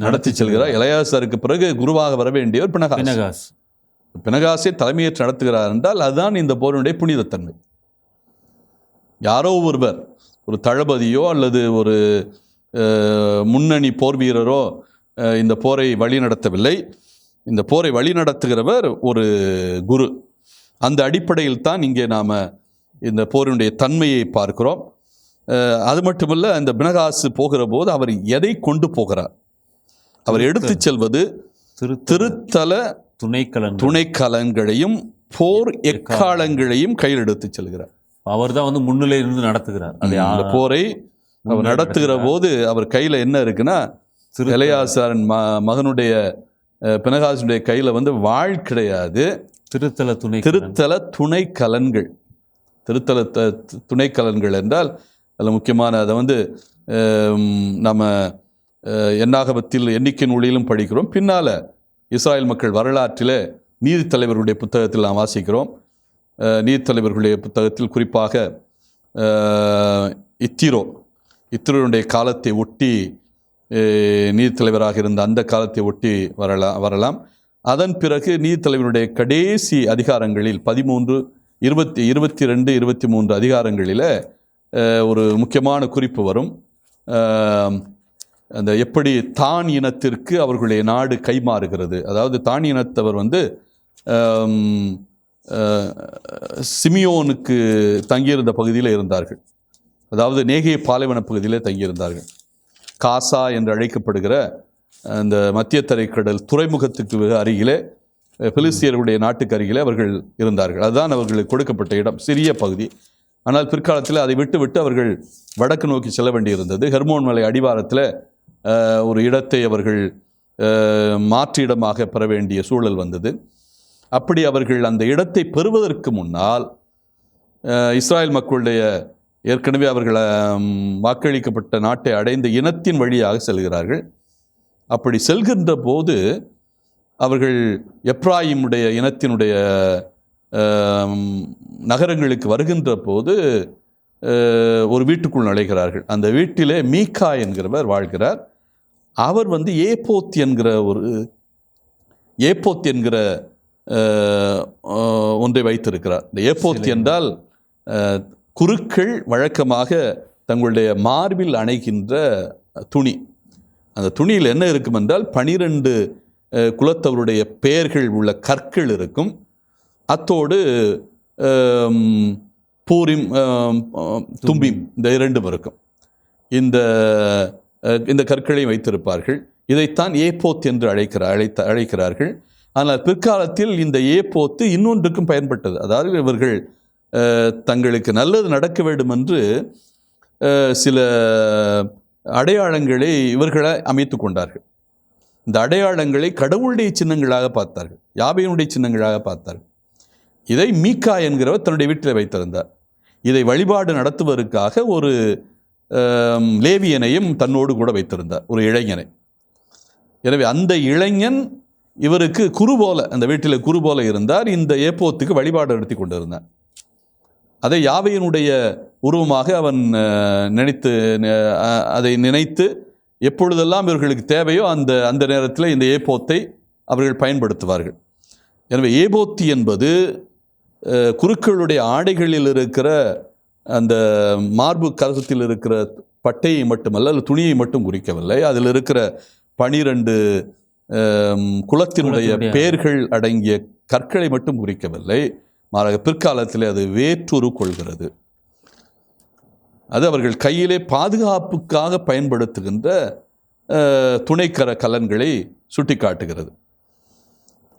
நடத்தி செல்கிறார். எலெயாசாருக்கு பிறகு குருவாக வர வேண்டியவர் பினகாஸ். பினகாசை தலைமையேற்று நடத்துகிறார் என்றால் அதுதான் இந்த போரினுடைய புனிதத்தன்மை. யாரோ ஒருவர், ஒரு தளபதியோ அல்லது ஒரு முன்னணி போர் வீரரோ இந்த போரை வழி நடத்தவில்லை. இந்த போரை வழி நடத்துகிறவர் ஒரு குரு. அந்த அடிப்படையில் தான் இங்கே நாம் இந்த போரினுடைய தன்மையை பார்க்கிறோம். அது மட்டுமல்ல, இந்த பினகாசு போகிற போது அவர் எதை கொண்டு போகிறார்? அவர் எடுத்து செல்வது திருத்தல துணைக்கலங்களையும் போர் எக்காலங்களையும் கையில் எடுத்து செல்கிறார். அவர் தான் முன்னிலையில் இருந்து நடத்துகிறார். அந்த போரை அவர் நடத்துகிற போது அவர் கையில் என்ன இருக்குன்னா, எலெயாசாரின் மகனுடைய பினகாசினுடைய கையில் வந்து வாள் கிடையாது, திருத்தல துணை கலன்கள். திருத்தல துணை கலன்கள் என்றால் அதில் முக்கியமான அதை வந்து நம்ம என்னாகமத்தில் எண்ணிக்கை நூலிலும் படிக்கிறோம். பின்னால் இஸ்ராயல் மக்கள் வரலாற்றில் நீதித்தலைவர்களுடைய புத்தகத்தில் நாம் வாசிக்கிறோம். நீதித்தலைவர்களுடைய புத்தகத்தில் குறிப்பாக இத்திரோனுடைய காலத்தை ஒட்டி நீதித்தலைவராக இருந்த அந்த காலத்தை ஒட்டி வரலாம். அதன் பிறகு நீதித்தலைவருடைய கடைசி அதிகாரங்களில் 13, 20, 22, 23 அதிகாரங்களில் ஒரு முக்கியமான குறிப்பு வரும். அந்த எப்படி தான் இனத்திற்கு அவர்களுடைய நாடு கைமாறுகிறது. அதாவது தான் இனத்தவர் வந்து சிமியோனுக்கு தங்கியிருந்த பகுதியில் இருந்தார்கள். அதாவது நேகே பாலைவன பகுதியிலே தங்கியிருந்தார்கள். காசா என்று அழைக்கப்படுகிற அந்த மத்திய தரைக்கடல் துறைமுகத்துக்கு அருகிலே, பிலிஸ்தியர்களுடைய நாட்டுக்கு அருகிலே அவர்கள் இருந்தார்கள். அதுதான் அவர்களுக்கு கொடுக்கப்பட்ட இடம், சிறிய பகுதி. ஆனால் பிற்காலத்தில் அதை விட்டு அவர்கள் வடக்கு நோக்கி செல்ல வேண்டியிருந்தது. ஹெர்மோன் மலை அடிவாரத்தில் ஒரு இடத்தை அவர்கள் மாற்று இடமாக பெற வேண்டிய சூழல் வந்தது. அப்படி அவர்கள் அந்த இடத்தை பெறுவதற்கு முன்னால் இஸ்ராயல் மக்களுடைய ஏற்கனவே அவர்கள் வாக்களிக்கப்பட்ட நாட்டை அடைந்த இனத்தின் வழியாக செல்கிறார்கள். அப்படி செல்கின்ற போது அவர்கள் எப்ராயிமுடைய இனத்தினுடைய நகரங்களுக்கு வருகின்ற போது ஒரு வீட்டுக்குள் நுழைகிறார்கள். அந்த வீட்டிலே மீகா என்கிறவர் வாழ்கிறார். அவர் வந்து ஏபோத் என்கிற ஒன்றை வைத்திருக்கிறார். இந்த ஏபோத் என்றால் குருக்கள் வழக்கமாக தங்களுடைய மார்பில் அணைகின்ற துணி. அந்த துணியில் என்ன இருக்கும் என்றால் 12 குலத்தவருடைய பெயர்கள் உள்ள கற்கள் இருக்கும். அத்தோடு பூரிம், தும்பிம் இந்த 2 இருக்கும். இந்த கற்களையும் வைத்திருப்பார்கள். இதைத்தான் ஏபோத் என்று அழைக்கிறார்கள். ஆனால் பிற்காலத்தில் இந்த ஏபோத்து இன்னொன்றுக்கும் பயன்பட்டது. அதாவது இவர்கள் தங்களுக்கு நல்லது நடக்க வேண்டும் என்று சில அடையாளங்களை இவர்களை அமைத்து கொண்டார்கள். இந்த அடையாளங்களை கடவுளுடைய சின்னங்களாக பார்த்தார்கள், யாவேனுடைய சின்னங்களாக பார்த்தார்கள். இதை மீகா என்கிறவர் தன்னுடைய வீட்டில் வைத்திருந்தார். இதை வழிபாடு நடத்துவதற்காக ஒரு லேவியனையும் தன்னோடு கூட வைத்திருந்தார், ஒரு இளைஞனை. எனவே அந்த இளைஞன் இவருக்கு குரு போல, அந்த வீட்டில் குரு போல இருந்தார். இந்த ஏப்போத்துக்கு வழிபாடு நடத்தி கொண்டிருந்தார். அதை யாவையினுடைய உருவமாக அவன் அதை நினைத்து எப்பொழுதெல்லாம் இவர்களுக்கு தேவையோ அந்த நேரத்தில் இந்த ஏபோத்தை அவர்கள் பயன்படுத்துவார்கள். எனவே ஏபோத்தி என்பது குருக்களுடைய ஆடைகளில் இருக்கிற அந்த மார்பு கவசத்தில் இருக்கிற பட்டையை மட்டுமல்ல, அல்லது துணியை மட்டும் குறிக்கவில்லை. அதில் இருக்கிற 12 குலத்தினுடைய பெயர்கள் அடங்கிய கற்களை மட்டும் குறிக்கவில்லை. மாறாக பிற்காலத்தில் அது வேற்றுரு கொள்கிறது. அது அவர்கள் கையிலே பாதுகாப்புக்காக பயன்படுத்துகின்ற துணைக்கர கலன்களை சுட்டி காட்டுகிறது.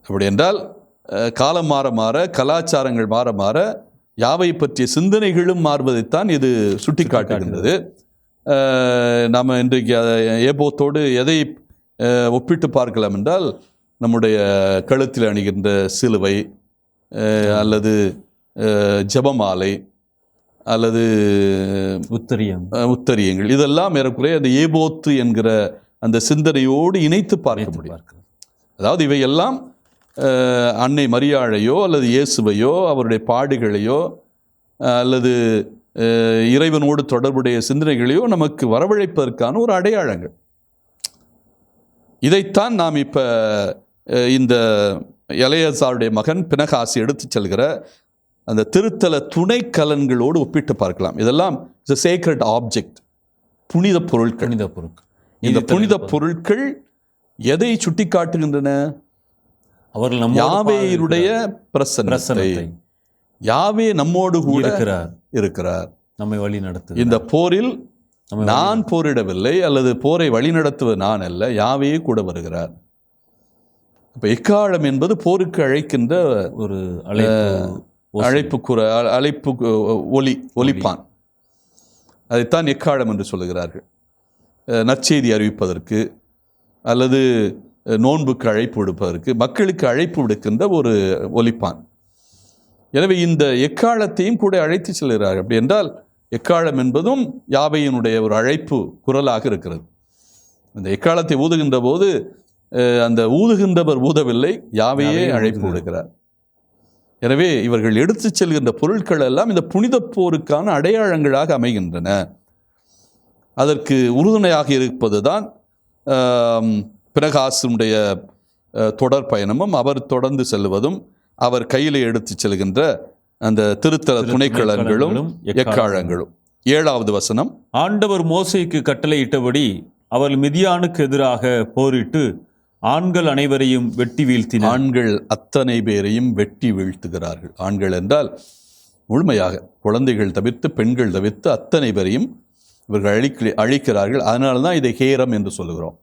அப்படி என்றால் காலம் மாற மாற, கலாச்சாரங்கள் மாற மாற, யாவை பற்றிய சிந்தனைகளும் மாறுவதைத்தான் இது சுட்டி காட்டுகின்றது. நாம் இன்றைக்கு ஏபோத்தோடு எதை ஒப்பிட்டு பார்க்கலாம் என்றால், நம்முடைய கழுத்தில் அணிகின்ற சிலுவை அல்லது ஜெபமாலை அல்லது உத்தரியங்கள், இதெல்லாம் ஏறக்குறைய அந்த ஏபோத்து என்கிற அந்த சிந்தனையோடு இணைத்து பார்க்க முடியும். அதாவது இவையெல்லாம் அன்னை மரியாளையோ அல்லது இயேசுவையோ அவருடைய பாடுகளையோ அல்லது இறைவனோடு தொடர்புடைய சிந்தனைகளையோ நமக்கு வரவழைப்பதற்கான ஒரு அடையாளங்கள். இதைத்தான் நாம் இப்போ இந்த எலெயாசாருடைய மகன் பினகாசி எடுத்து செல்கிற அந்த திருத்தல துணை கலன்களோடு ஒப்பிட்டு பார்க்கலாம். இதெல்லாம் இட்ஸ் a sacred object, புனித பொருட்கள். இந்த புனித பொருட்கள் எதை சுட்டி காட்டுகின்றன? அவர்கள் யாவேயுடைய பிரசன்னத்தை. யாவே நம்மோடு கூட இருக்கிறார், நம்மை வழி நடத்து. இந்த போரில் நான் போரிடவில்லை அல்லது போரை வழி நடத்துவது நான் அல்ல, யாவே கூட வருகிறார். இப்போ எக்காலம் என்பது போருக்கு அழைக்கின்ற ஒரு அழைப்பு ஒலிப்பான். அதைத்தான் எக்காலம் என்று சொல்லுகிறார்கள். நற்செய்தி அறிவிப்பதற்கு அல்லது நோன்புக்கு அழைப்பு விடுப்பதற்கு, மக்களுக்கு அழைப்பு விடுக்கின்ற ஒரு ஒலிப்பான். எனவே இந்த எக்காலத்தையும் கூட அழைத்து செல்கிறார். அப்படி என்றால் எக்காலம் என்பதும் யாவையினுடைய ஒரு அழைப்பு குரலாக இருக்கிறது. அந்த எக்காலத்தை ஊதுகின்ற போது அந்த ஊதுகின்றவர் ஊதவில்லை, யாவையே அழைப்பு விடுகிறார். எனவே இவர்கள் எடுத்து செல்கின்ற பொருட்கள் எல்லாம் இந்த புனித போருக்கான அடையாளங்களாக அமைகின்றன. அதற்கு உறுதுணையாக இருப்பது தான் பிரகாசனுடைய தொடர் பயணமும், அவர் தொடர்ந்து செல்வதும், அவர் கையில் எடுத்து செல்கின்ற அந்த திருத்தல துணைக்களங்களும் எக்காலங்களும். 7வது வசனம், ஆண்டவர் மோசேக்கு கட்டளையிட்டபடி அவர் மிதியானுக்கு எதிராக போரிட்டு ஆண்கள் அனைவரையும் வெட்டி வீழ்த்தினார். ஆண்கள் அத்தனை பேரையும் வெட்டி வீழ்த்துகிறார்கள். ஆண்கள் என்றால் முழுமையாக, குழந்தைகள் தவிர்த்து பெண்கள் தவிர்த்து அத்தனை பேரையும் இவர்கள் அழிக்கிறார்கள். அதனால தான் இதை ஹேரம் என்று சொல்லுகிறோம்.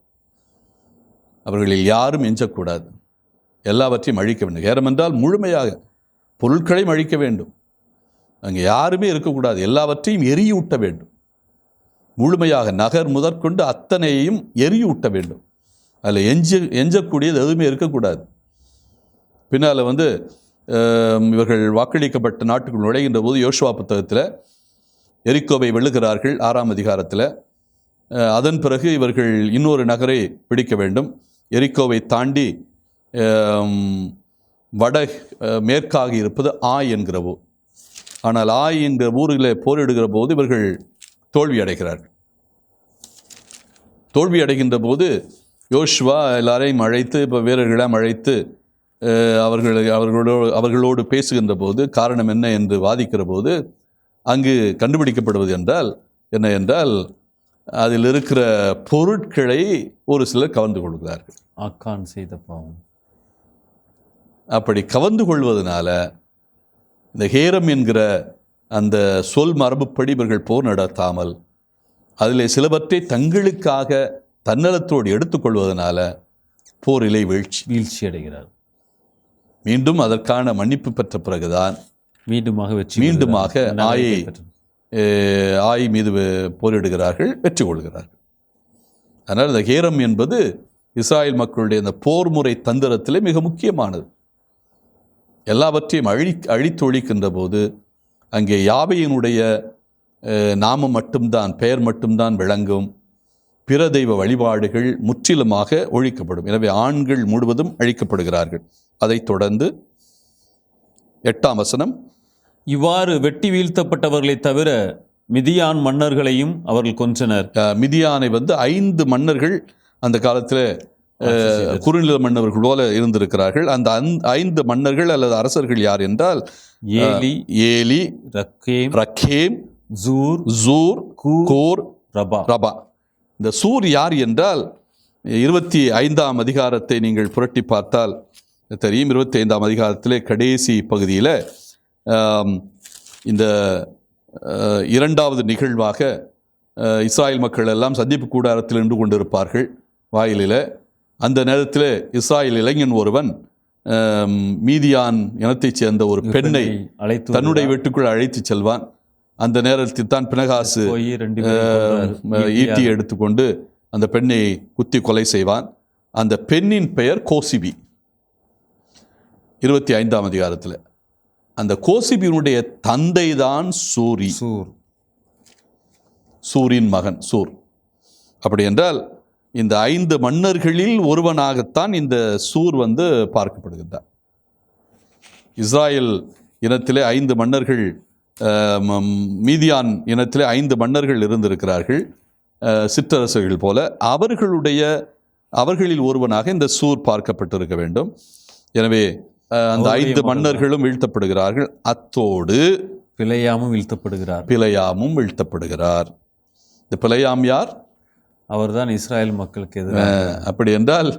அவர்களில் யாரும் எஞ்சக்கூடாது, எல்லாவற்றையும் அழிக்க வேண்டும். ஹேரம் என்றால் முழுமையாக பொருட்களையும் அழிக்க வேண்டும். அங்கே யாருமே இருக்கக்கூடாது, எல்லாவற்றையும் எரியூட்ட வேண்டும். முழுமையாக நகர் முதற்கொண்டு அத்தனையையும் எரியூட்ட வேண்டும். அதில் எஞ்சக்கூடியது எதுவுமே இருக்கக்கூடாது. பின்னால் இவர்கள் வாக்களிக்கப்பட்ட நாட்டுக்குள் நுழைகின்ற போது யோசுவா புத்தகத்தில் எரிக்கோவை வெல்லுகிறார்கள் 6ஆம் அதிகாரத்தில். அதன் பிறகு இவர்கள் இன்னொரு நகரை பிடிக்க வேண்டும். எரிக்கோவை தாண்டி மேற்காக இருப்பது ஆய் என்கிற ஊர். ஆனால் ஆய் என்கிற ஊரில் போரிடுகிற போது இவர்கள் தோல்வி அடைகிறார்கள். தோல்வி அடைகின்ற போது யோசுவா எல்லாரையும் அழைத்து, இப்போ வீரர்களெல்லாம் அழைத்து அவர்களோடு பேசுகின்ற போது காரணம் என்ன என்று வாதிக்கிற போது அங்கு கண்டுபிடிக்கப்படுவது என்ன என்றால் அதில் இருக்கிற பொருட்களை ஒரு சிலர் கவர்ந்து கொள்கிறார்கள். ஆக்கான் செய்த பாவம். அப்படி கவர்ந்து கொள்வதனால இந்த ஹேரம் என்கிற அந்த சொல் மரபுப்படி இவர்கள் போர் நடத்தாமல் அதில் சிலவற்றை தங்களுக்காக தன்னலத்தோடு எடுத்துக்கொள்வதனால போரிலே வீழ்ச்சி அடைகிறார். மீண்டும் அதற்கான மன்னிப்பு பெற்ற பிறகுதான் மீண்டுமாக ஆய் மீது போரிடுகிறார்கள், வெற்றி கொள்கிறார்கள். அதனால் இந்த ஹேரம் என்பது இஸ்ராயல் மக்களுடைய அந்த போர் முறை தந்திரத்திலே மிக முக்கியமானது. எல்லாவற்றையும் அழித்தொழிக்கின்ற போது அங்கே யாவையினுடைய நாமம் மட்டும்தான், பெயர் மட்டும்தான் விளங்கும். பிற தெய்வ வழிபாடுகள் முற்றிலுமாக ஒழிக்கப்படும். எனவே ஆண்கள் முழுவதும் அழிக்கப்படுகிறார்கள். அதைத் தொடர்ந்து 8ஆம் வசனம், இவ்வாறு வெட்டி வீழ்த்தப்பட்டவர்களை தவிர மிதியான் மன்னர்களையும் அவர்கள் கொன்றனர். மிதியானை 5 மன்னர்கள் அந்த காலத்தில் குறுநில மன்னர்கள் போல இருந்திருக்கிறார்கள். அந்த 5 மன்னர்கள் அல்லது அரசர்கள் யார் என்றால் ஏலி, ரக்கேம், ஜூர், கோர், ரபா. இந்த சூர் யார் என்றால் 25ஆம் அதிகாரத்தை நீங்கள் புரட்டி பார்த்தால் தெரியும். 25ஆம் அதிகாரத்திலே கடைசி பகுதியில் இந்த 2வது நிகழ்வாக இஸ்ராயல் மக்கள் எல்லாம் சந்திப்பு கூடாரத்தில் நின்று கொண்டிருப்பார்கள் வாயிலில். அந்த நேரத்தில் இஸ்ராயல் இளைஞன் ஒருவன் மீதியான் இனத்தைச் சேர்ந்த ஒரு பெண்ணை தன்னுடைய வீட்டுக்குள் அழைத்து செல்வான். அந்த நேரத்தில் தான் பினகாசு ஈட்டி எடுத்துக்கொண்டு அந்த பெண்ணை குத்தி கொலை செய்வான். அந்த பெண்ணின் பெயர் கோசிபி. 25ஆம் அதிகாரத்தில் அந்த கோசிபியினுடைய தந்தை தான் சூரின் மகன் சூர். அப்படி என்றால் இந்த 5 மன்னர்களில் ஒருவனாகத்தான் இந்த சூர் பார்க்கப்படுகின்றார். இஸ்ராயல் இனத்திலே 5 மன்னர்கள், மீதியான் இனத்திலே 5 மன்னர்கள் இருந்திருக்கிறார்கள், சிற்றரசர்கள் போல. அவர்களில் ஒருவனாக இந்த சூர் பார்க்கப்பட்டிருக்க வேண்டும். எனவே அந்த 5 மன்னர்களும் வீழ்த்தப்படுகிறார்கள். அத்தோடு பிலேயாமும் வீழ்த்தப்படுகிறார். இந்த பிலேயாம் யார்? அவர்தான் இஸ்ராயல் மக்களுக்கு எதிராக. அப்படி என்றால்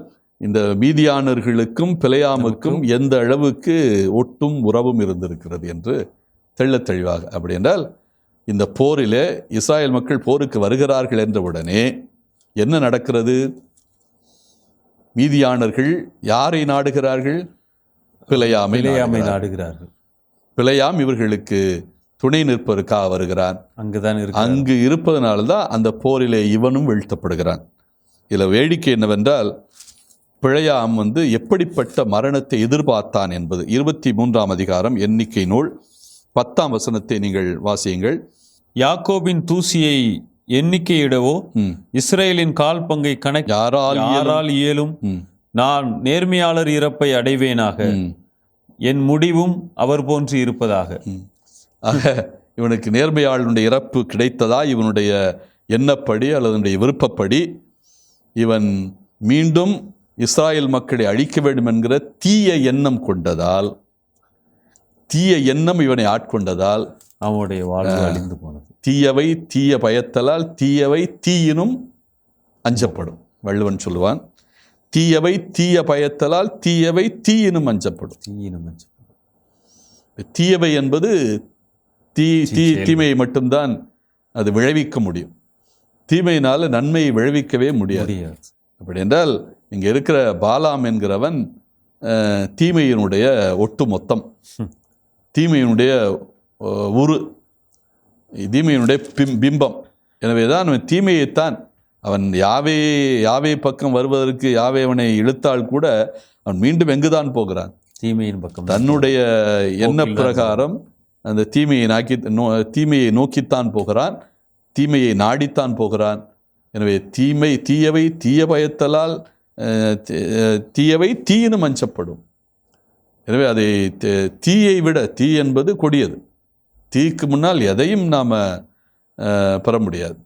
இந்த மீதியானர்களுக்கும் பிலேயாமுக்கும் எந்த அளவுக்கு ஒட்டும் உறவும் இருந்திருக்கிறது என்று தெள்ளத் தெளிவாக. அப்படி என்றால் இந்த போரிலே இஸ்ராயல் மக்கள் போருக்கு வருகிறார்கள் என்றவுடனே என்ன நடக்கிறது? மீதியானர்கள் யாரை நாடுகிறார்கள்? பிலேயாமை நாடுகிறார்கள். பிலேயாம் இவர்களுக்கு துணை நிற்பதற்காக வருகிறான். அங்கு இருப்பதனால்தான் அந்த போரிலே இவனும் வீழ்த்தப்படுகிறான். இதில் வேடிக்கை என்னவென்றால் பிழையாம் எப்படிப்பட்ட மரணத்தை எதிர்பார்த்தான் என்பது 23ஆம் அதிகாரம் எண்ணிக்கை நூல் 10ஆம் வசனத்தை நீங்கள் வாசியுங்கள். யாக்கோபின் தூசியை எண்ணிக்கையிடவோ இஸ்ரேலின் கால் பங்கை யாரால் இயலும். நான் நேர்மையாளர் இறப்பை அடைவேனாக, என் முடிவும் அவர் போன்று இருப்பதாக. ஆக இவனுக்கு நேர்மையாளனுடைய இறப்பு கிடைத்ததா இவனுடைய எண்ணப்படி அல்லது விருப்பப்படி இவன் மீண்டும் இஸ்ராயல் மக்களை அழிக்க வேண்டும் என்கிற தீய எண்ணம் கொண்டதால், தீய எண்ணம் இவனை ஆட்கொண்டதால் அவனுடைய வாழ்வு அழிந்து போனது. தீயவை தீய பயத்தலால் தீயவை தீயினும் அஞ்சப்படும். வள்ளுவன் சொல்லுவான், தீயவை தீய பயத்தலால் தீயவை தீயினும் அஞ்சப்படும். தீயவை என்பது தீமையை மட்டும்தான் அது விளைவிக்க முடியும். தீமையினால் நன்மையை விளைவிக்கவே முடியாது. அப்படி என்றால் இங்கே இருக்கிற பாலாம் என்கிறவன் தீமையினுடைய ஒட்டு மொத்தம், தீமையினுடைய தீமையினுடைய பிம்பம். எனவே தான் அவன் தீமையைத்தான், அவன் யாவே பக்கம் வருவதற்கு யாவே அவனை இழுத்தால் கூட அவன் மீண்டும் எங்குதான் போகிறான்? தீமையின் பக்கம். தன்னுடைய எண்ண பிரகாரம் அந்த தீமையை நோக்கித்தான் போகிறான், தீமையை நாடித்தான் போகிறான். எனவே தீயவை தீய பயத்தலால் தீயவை தீயினும் அஞ்சப்படும். எனவே அதை தீயை விட, தீ என்பது கொடியது, தீக்கு முன்னால் எதையும் நாம் பெற முடியாது.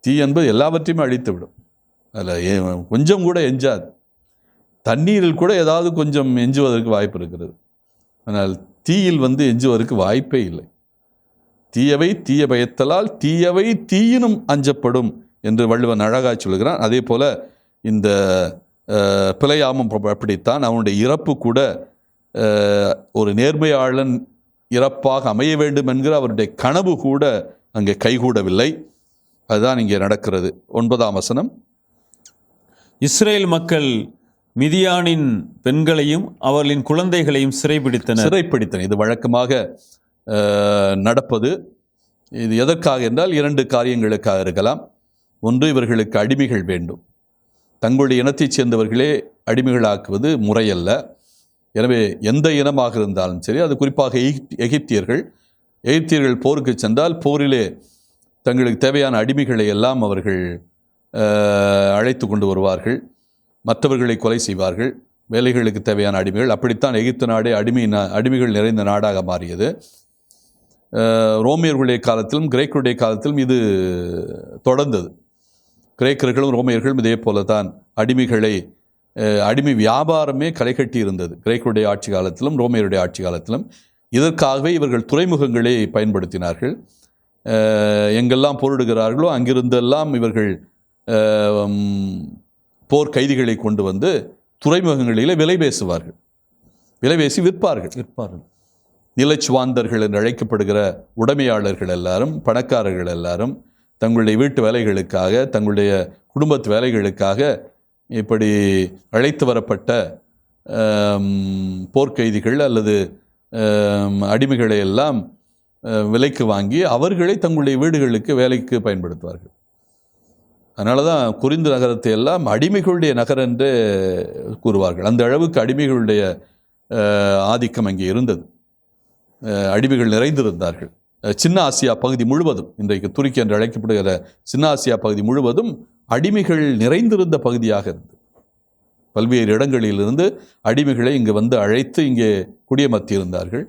தீ என்பது எல்லாவற்றையுமே அழித்து விடும். அதில் கொஞ்சம் கூட எஞ்சாது. தண்ணீரில் கூட ஏதாவது கொஞ்சம் எஞ்சுவதற்கு வாய்ப்பு இருக்கிறது. ஆனால் தீயில் எஞ்சுவதற்கு வாய்ப்பே இல்லை. தீயவை தீய பயத்தலால் தீயவை தீயினும் அஞ்சப்படும் என்று வள்ளுவன் அழகாய் சொல்கிறான். அதே போல இந்த பிழையாமும் அப்படித்தான். அவனுடைய இறப்பு கூட ஒரு நேர்மையாளன் இறப்பாக அமைய வேண்டும் என்கிற அவருடைய கனவு கூட அங்கே கைகூடவில்லை. அதுதான் இங்கே நடக்கிறது. 9ஆம் வசனம், இஸ்ரேல் மக்கள் மிதியானின் பெண்களையும் அவர்களின் குழந்தைகளையும் சிறைப்பிடித்தனர். இது வழக்கமாக நடப்பது. இது எதற்காக என்றால் 2 காரியங்களுக்காக இருக்கலாம். ஒன்று, இவர்களுக்கு அடிமைகள் வேண்டும். தங்களுடைய இனத்தைச் சேர்ந்தவர்களே அடிமைகளாக்குவது முறையல்ல. எனவே எந்த இனமாக இருந்தாலும் சரி, அது குறிப்பாக எகிப்தியர்கள் போருக்கு சென்றால் போரிலே தங்களுக்கு தேவையான அடிமைகளை எல்லாம் அவர்கள் அழைத்து கொண்டு வருவார்கள். மற்றவர்களை கொலை செய்வார்கள். வேலைகளுக்கு தேவையான அடிமைகள். அப்படித்தான் எகிப்து நாடே அடிமைகள் நிறைந்த நாடாக மாறியது. ரோமியர்களுடைய காலத்திலும் கிரேக்கருடைய காலத்திலும் இது தொடர்ந்தது. கிரேக்கர்களும் ரோமியர்களும் இதே போல தான் அடிமை வியாபாரமே களைகட்டி இருந்தது. கிரேக்கருடைய ஆட்சி காலத்திலும் ரோமியருடைய ஆட்சி காலத்திலும் இதற்காகவே இவர்கள் துறைமுகங்களை பயன்படுத்தினார்கள். எங்கெல்லாம் போரிடுகிறார்களோ அங்கிருந்தெல்லாம் இவர்கள் போர் கைதிகளை கொண்டு வந்து துறைமுகங்களிலே விலை பேசி விற்பார்கள். நிலச்சுவாந்தர்கள் என்று அழைக்கப்படுகிற உடைமையாளர்கள் எல்லாரும், பணக்காரர்கள் எல்லாரும் தங்களுடைய வீட்டு வேலைகளுக்காக, தங்களுடைய குடும்பத்து வேலைகளுக்காக இப்படி அழைத்து வரப்பட்ட போர்க்கைதிகள் அல்லது அடிமைகளை எல்லாம் விலைக்கு வாங்கி அவர்களை தங்களுடைய வீடுகளுக்கு வேலைக்கு பயன்படுத்துவார்கள். அதனால தான் கொரிந்து நகரத்தை எல்லாம் அடிமைகளுடைய நகரம் என்று கூறுவார்கள். அந்த அளவுக்கு அடிமைகளுடைய ஆதிக்கம் அங்கே இருந்தது. அடிமைகள் நிறைந்திருந்தார்கள். சின்ன ஆசியா பகுதி முழுவதும், இன்றைக்கு துருக்கி என்று அழைக்கப்படுகிற சின்ன ஆசியா பகுதி முழுவதும் அடிமைகள் நிறைந்திருந்த பகுதியாக இருந்தது. பல்வேறு இடங்களிலிருந்து அடிமைகளை இங்கு அழைத்து இங்கே குடியமர்த்தி இருந்தார்கள்.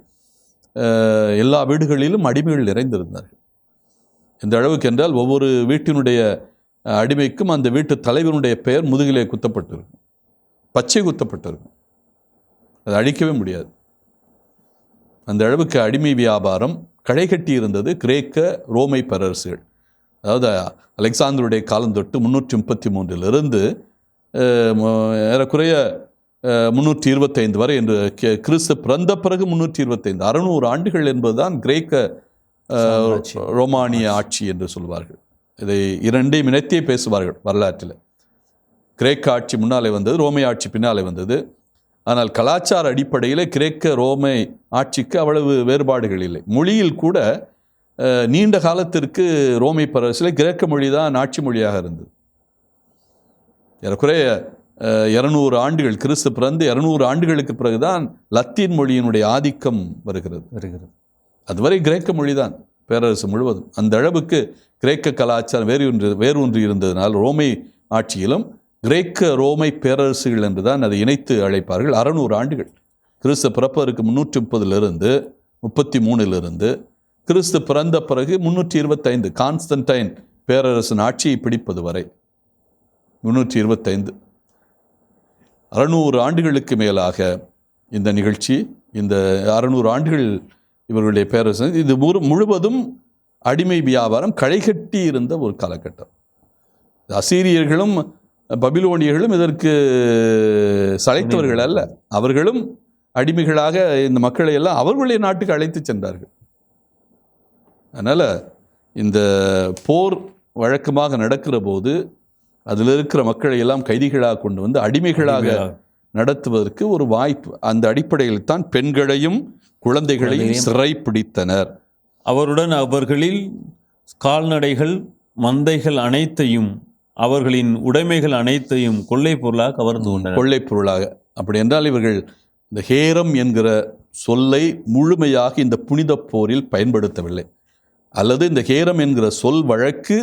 எல்லா வீடுகளிலும் அடிமைகள் நிறைந்திருந்தார்கள். இந்த அளவுக்கு என்றால் ஒவ்வொரு வீட்டினுடைய அடிமைக்கும் அந்த வீட்டு தலைவனுடைய பெயர் முதுகிலே குத்தப்பட்டிருக்கும், பச்சை குத்தப்பட்டிருக்கும். அதை அழிக்கவே முடியாது. அந்த அளவுக்கு அடிமை வியாபாரம் களைகட்டி இருந்தது கிரேக்க ரோமை பேரரசுகள். அதாவது அலெக்சாந்தருடைய காலம் தொட்டு 333 ஏறக்குறைய 325 வரை என்று கிறிஸ்து பிறந்த பிறகு 325 600 ஆண்டுகள் என்பதுதான் கிரேக்க ரோமானிய ஆட்சி என்று சொல்வார்கள். இதை இரண்டையும் இணைத்தே பேசுவார்கள் வரலாற்றில். கிரேக்க ஆட்சி முன்னாலே வந்தது, ரோமை ஆட்சி பின்னாலே வந்தது. ஆனால் கலாச்சார அடிப்படையில் கிரேக்க ரோமை ஆட்சிக்கு அவ்வளவு வேறுபாடுகள் இல்லை. மொழியில் கூட நீண்ட காலத்திற்கு ரோமை பேரரசில் கிரேக்க மொழி தான் ஆட்சி மொழியாக இருந்தது. ஏறக்குறைய 200 ஆண்டுகள், கிறிஸ்து பிறந்து 200 ஆண்டுகளுக்கு பிறகுதான் லத்தீன் மொழியினுடைய ஆதிக்கம் வருகிறது. அதுவரை கிரேக்க மொழிதான் பேரரசு முழுவதும். அந்த அளவுக்கு கிரேக்க கலாச்சாரம் வேரூன்றி இருந்ததனால் ரோமை ஆட்சியிலும் கிரேக்க ரோமை பேரரசுகள் என்று தான் அதை இணைத்து அழைப்பார்கள். 600 ஆண்டுகள், கிறிஸ்து பிறப்பதற்கு 330 33 கிறிஸ்து பிறந்த பிறகு 325 கான்ஸ்டன்டைன் பேரரசன் ஆட்சியை பிடிப்பது வரை 325 600 ஆண்டுகளுக்கு மேலாக இந்த நிகழ்ச்சி, இந்த 600 ஆண்டுகள் இவர்களுடைய பேரரசு, இது முழுவதும் அடிமை வியாபாரம் களைகட்டி இருந்த ஒரு காலகட்டம். அசீரியர்களும் பபிலோனியர்களும் இதற்கு சளைத்தவர்கள் அல்ல. அவர்களும் அடிமைகளாக இந்த மக்களை எல்லாம் அவர்களுடைய நாட்டுக்கு அழைத்து சென்றார்கள். அதனால் இந்த போர் வழக்கமாக நடக்கிற போது அதில் இருக்கிற மக்களை எல்லாம் கைதிகளாக கொண்டு வந்து அடிமைகளாக நடத்துவதற்கு ஒரு வாய்ப்பு. அந்த அடிப்படையில் தான் பெண்களையும் குழந்தைகளையும் சிறை பிடித்தனர். அவருடன் அவர்களில் கால்நடைகள், மந்தைகள் அனைத்தையும், அவர்களின் உடைமைகள் அனைத்தையும் கொள்ளை பொருளாக கவர்ந்து கொண்டனர். கொள்ளை பொருளாக. அப்படி என்றால் இவர்கள் இந்த ஹேரம் என்கிற சொல்லை முழுமையாக இந்த புனித போரில் பயன்படுத்தவில்லை. அல்லது இந்த ஹேரம் என்கிற சொல் வழக்கு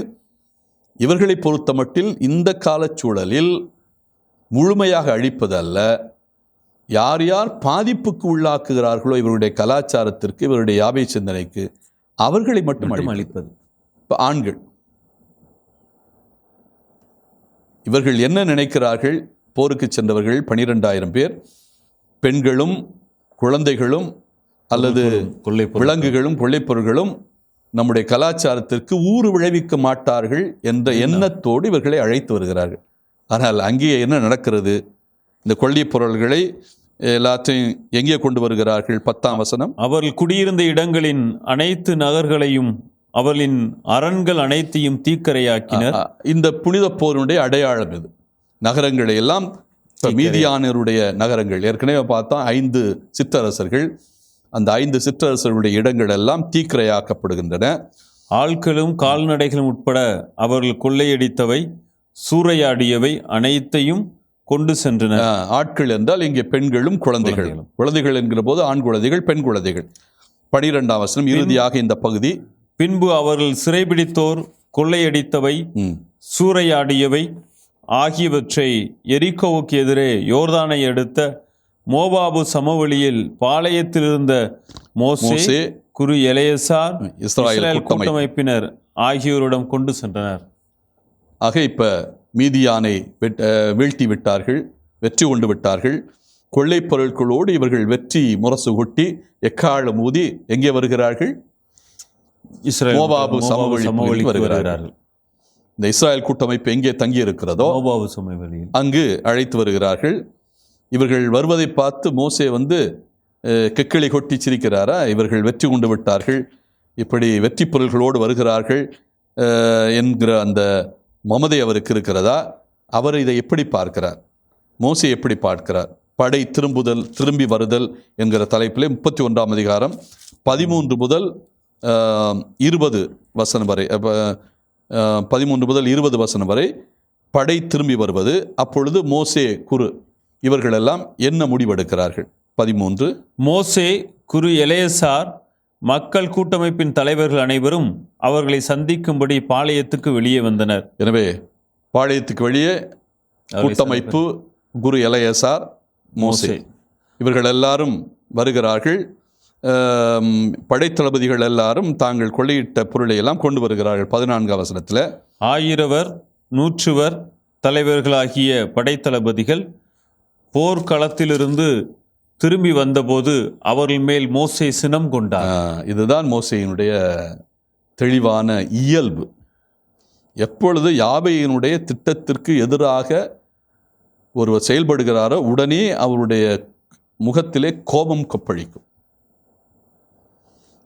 இவர்களை பொறுத்த மட்டில் இந்த காலச்சூழலில் முழுமையாக அழிப்பது அல்ல. யார் யார் பாதிப்புக்கு உள்ளாக்குகிறார்களோ இவருடைய கலாச்சாரத்திற்கு, இவருடைய யாவை சிந்தனைக்கு, அவர்களை மட்டும் அழிப்பது. இப்போ ஆண்கள் இவர்கள் என்ன நினைக்கிறார்கள்? போருக்கு சென்றவர்கள் 12,000 பேர், பெண்களும் குழந்தைகளும் அல்லது விலங்குகளும் கொள்ளைப்பொருள்களும் நம்முடைய கலாச்சாரத்திற்கு ஊறு விளைவிக்க மாட்டார்கள் என்ற எண்ணத்தோடு இவர்களை அழைத்து வருகிறார்கள். ஆனால் அங்கே என்ன நடக்கிறது? இந்த கொள்ளைப் பொருள்களை எல்லாத்தையும் எங்கே கொண்டு வருகிறார்கள்? 10ஆம் வசனம். அவர்கள் குடியிருந்த இடங்களின் அனைத்து நகர்களையும் அவர்களின் அரண்கள் அனைத்தையும் தீக்கரையாக்கினர். இந்த புனித போருடைய அடையாளம் இது. நகரங்களை எல்லாம், மீதியானருடைய நகரங்கள் ஏற்கனவே பார்த்தா 5 சிற்றரசர்கள், அந்த 5 சிற்றரசர்களுடைய இடங்கள் எல்லாம் தீக்கிரையாக்கப்படுகின்றன. ஆட்களும் கால்நடைகளும் உட்பட அவர்கள் கொள்ளையடித்தவை, சூறையாடியவை அனைத்தையும் கொண்டு சென்றனர். ஆட்கள் என்றால் இங்கே பெண்களும் குழந்தைகள். குழந்தைகள் என்கிற போது ஆண் குழந்தைகள், பெண் குழந்தைகள். 12ஆம் வசனம் இறுதியாக இந்த பகுதி. பின்பு அவர்கள் சிறைபிடித்தோர் கொள்ளையடித்தவை, சூறையாடியவை ஆகியவற்றை எரிகோவுக்கு எதிரே யோர்தானை அடுத்த மோவாபு சமவெளியில் பாளையத்தில் இருந்த மோசே, குரு எலெயாசார், இஸ்ரவேல் கூட்டமைப்பினர் ஆகியோரிடம் கொண்டு சென்றனர். ஆக இப்ப மீதியானை வீழ்த்தி விட்டார்கள், வெற்றி கொண்டு விட்டார்கள். கொள்ளைப் பொருட்களோடு இவர்கள் வெற்றி முரசு கொட்டி எக்காலம் ஊதி எங்கே வருகிறார்கள்? மோவாபு சமவெளிக்கு வருகிறார்கள். இந்த இஸ்ரவேல் கூட்டமைப்பு எங்கே தங்கி இருக்கிறதோ மோவாபு சமவெளியில் அங்கு அழைத்து வருகிறார்கள். இவர்கள் வருவதை பார்த்து மோசே கெக்கிளி கொட்டி சிரிக்கிறாரா? இவர்கள் வெற்றி கொண்டு விட்டார்கள், இப்படி வெற்றி பொருள்களோடு வருகிறார்கள் என்கிற அந்த மமதை அவருக்கு இருக்கிறதா? அவர் இதை எப்படி பார்க்கிறார்? மோசே எப்படி பார்க்கிறார்? படை திரும்பி வருதல் என்கிற தலைப்பிலே 31ஆம் அதிகாரம் 13 முதல் 20 வசனம் வரை, 13 முதல் 20 வசனம் வரை படை திரும்பி வருவது. அப்பொழுது மோசே, குரு இவர்களெல்லாம் என்ன முடிவெடுக்கிறார்கள்? 13. மோசே, குரு எலெயாசார், மக்கள் கூட்டமைப்பின் தலைவர்கள் அனைவரும் அவர்களை சந்திக்கும்படி பாளையத்துக்கு வெளியே வந்தனர். எனவே பாளையத்துக்கு வெளியே கூட்டமைப்பு, குரு எலெயாசார், மோசே இவர்கள் எல்லாரும் வருகிறார்கள். படைத்தளபதிகள் எல்லாரும் தாங்கள் கொள்ளையிட்ட பொருளை எல்லாம் கொண்டு வருகிறார்கள். 14ஆம் வசனத்தில் 1000 100 தலைவர்களாகிய படைத்தளபதிகள் போர்க்களத்திலிருந்து திரும்பி வந்தபோது அவர்கள் மேல் மோசே சினம் கொண்டார். இதுதான் மோசேயினுடைய தெளிவான இயல்பு. எப்பொழுது யாவேயினுடைய திட்டத்திற்கு எதிராக ஒருவர் செயல்படுகிறாரோ உடனே அவருடைய முகத்திலே கோபம் கொப்பளிக்கும்.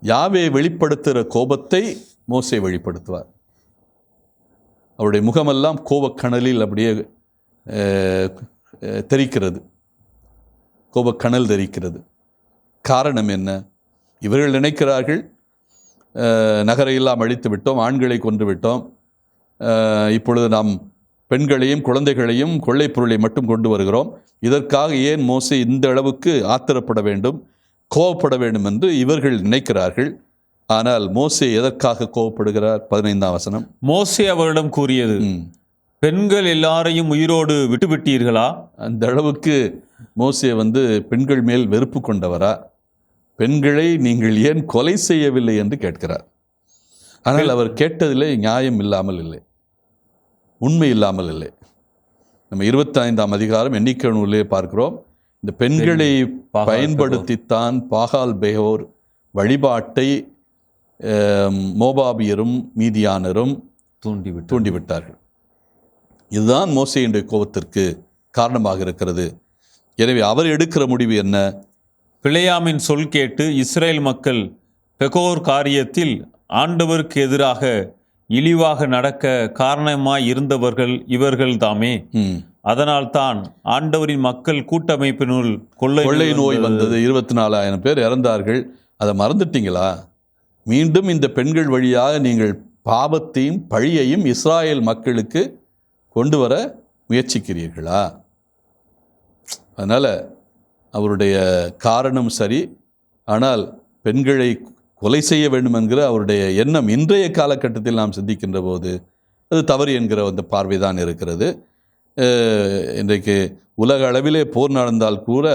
யாவே வெளிப்படுத்துகிற கோபத்தை மோசே வெளிப்படுத்துவார். அவருடைய முகமெல்லாம் கோபக்கணலில் அப்படியே தெரிக்கிறது, கோபக்கணல் தெரிக்கிறது. காரணம் என்ன? இவர்கள் நினைக்கிறார்கள், நகரையெல்லாம் அழித்து விட்டோம், ஆண்களை கொன்று விட்டோம், இப்பொழுது நாம் பெண்களையும் குழந்தைகளையும் கொள்ளைப் பொருளை மட்டும் கொண்டு வருகிறோம், இதற்காக ஏன் மோசே இந்த அளவுக்கு ஆத்திரப்பட வேண்டும், கோபப்பட வேண்டும் என்று இவர்கள் நினைக்கிறார்கள். ஆனால் மோசே எதற்காக கோபப்படுகிறார்? 15ஆம் வசனம். மோசே அவரிடம் கூறியது, பெண்கள் எல்லாரையும் உயிரோடு விட்டுவிட்டீர்களா? அந்த அளவுக்கு மோசே பெண்கள் மேல் வெறுப்பு கொண்டவரா? பெண்களை நீங்கள் ஏன் கொலை செய்யவில்லை என்று கேட்கிறார். ஆனால் அவர் கேட்டதிலே நியாயம் இல்லாமல் இல்லை, உண்மை இல்லாமல் இல்லை. நம்ம 25ஆம் அதிகாரம் எண்ணிக்கை நூலிலே பார்க்கிறோம். இந்த பெண்களை பயன்படுத்தித்தான் பாகால் பெயோர் வழிபாட்டை மோபாபியரும் மீதியானரும் தூண்டிவிட்டார்கள். இதுதான் மோசேயுடைய கோபத்திற்கு காரணமாக இருக்கிறது. எனவே அவர் எடுக்கிற முடிவு என்ன? பிலேயாமின் சொல் கேட்டு இஸ்ரேல் மக்கள் பெகோர் காரியத்தில் ஆண்டவருக்கு எதிராக இழிவாக நடக்க காரணமாய் இருந்தவர்கள் இவர்கள் தாமே. அதனால் தான் ஆண்டவரின் மக்கள் கூட்டமைப்பினுள் கொள்ளை நோய் வந்தது. 24,000 பேர் இறந்தார்கள். அதை மறந்துட்டீங்களா? மீண்டும் இந்த பெண்கள் வழியாக நீங்கள் பாவத்தையும் பழியையும் இஸ்ராயேல் மக்களுக்கு கொண்டு வர முயற்சிக்கிறீர்களா? அதனால் அவருடைய காரணம் சரி, ஆனால் பெண்களை கொலை செய்ய வேண்டும் என்கிற அவருடைய எண்ணம் இன்றைய காலகட்டத்தில் நாம் சிந்திக்கின்ற போது அது தவறு என்கிற அந்த பார்வைதான் இருக்கிறது. இன்றைக்கு உலக அளவிலே போர் நடந்தால் கூட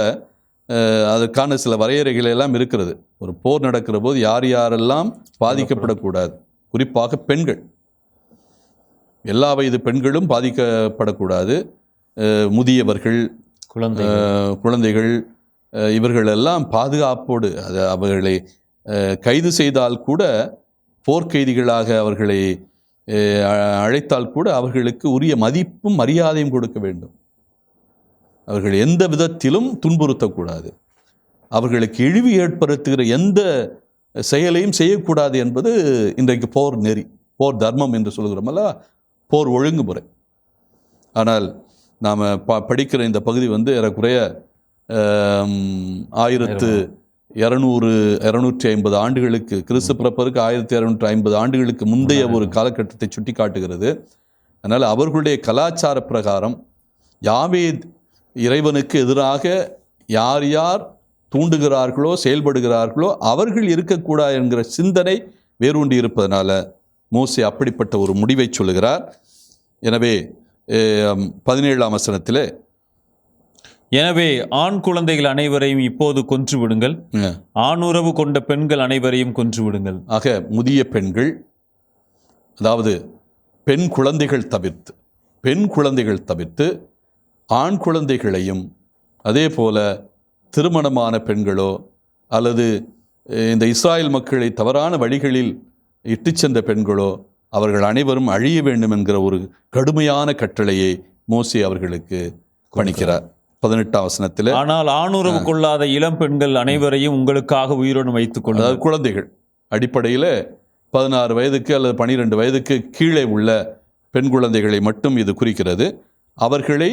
அதற்கான சில வரையறைகள் எல்லாம் இருக்கிறது. ஒரு போர் நடக்கிற போது யார் யாரெல்லாம் பாதிக்கப்படக்கூடாது, குறிப்பாக பெண்கள், எல்லா வயது பெண்களும் பாதிக்கப்படக்கூடாது, முதியவர்கள், குழந்தைகள், இவர்களெல்லாம் பாதுகாப்போடு அவர்களை கைது செய்தால் கூட, போர்க்கைதிகளாக அவர்களை அழைத்தால் கூட அவர்களுக்கு உரிய மதிப்பும் மரியாதையும் கொடுக்க வேண்டும். அவர்கள் எந்த விதத்திலும் துன்புறுத்தக்கூடாது, அவர்களுக்கு இழிவு ஏற்படுத்துகிற எந்த செயலையும் செய்யக்கூடாது என்பது இன்றைக்கு போர் நெறி, போர் தர்மம் என்று சொல்கிறோமல்ல, போர் ஒழுங்குமுறை. ஆனால் நாம் படிக்கிற இந்த பகுதி ஏறக்குறைய 1250 ஆண்டுகளுக்கு, கிறிஸ்து பிறப்பதற்கு 1250 ஆண்டுகளுக்கு முந்தைய ஒரு காலகட்டத்தை சுட்டி காட்டுகிறது. அதனால் அவர்களுடைய கலாச்சார பிரகாரம் யாவே இறைவனுக்கு எதிராக யார் யார் தூண்டுகிறார்களோ செயல்படுகிறார்களோ அவர்கள் இருக்கக்கூடாது என்கிற சிந்தனை வேரூண்டி இருப்பதனால மோசே அப்படிப்பட்ட ஒரு முடிவை சொல்லுகிறார். எனவே 17ஆம் வசனத்திலே, எனவே ஆண் குழந்தைகள் அனைவரையும் இப்போது கொன்று விடுங்கள், ஆணுறவு கொண்ட பெண்கள் அனைவரையும் கொன்று விடுங்கள். ஆக முதிய பெண்கள், அதாவது பெண் குழந்தைகள் தவிர்த்து ஆண் குழந்தைகளையும், அதே போல திருமணமான பெண்களோ அல்லது இந்த இஸ்ராயல் மக்களை தவறான வழிகளில் இட்டு சென்ற பெண்களோ அவர்கள் அனைவரும் அழிய வேண்டும் என்கிற ஒரு கடுமையான கட்டளையை மோசே அவர்களுக்கு பணிக்கிறார். 18ஆம் வசனத்தில், ஆனால் ஆணுறவு கொள்ளாத இளம் பெண்கள் அனைவரையும் உங்களுக்காக உயிரோடு வைத்துக் கொள்ள, அதாவது குழந்தைகள் அடிப்படையில் 16 வயதுக்கு அல்லது 12 வயதுக்கு கீழே உள்ள பெண் குழந்தைகளை மட்டும் இது குறிக்கிறது. அவர்களை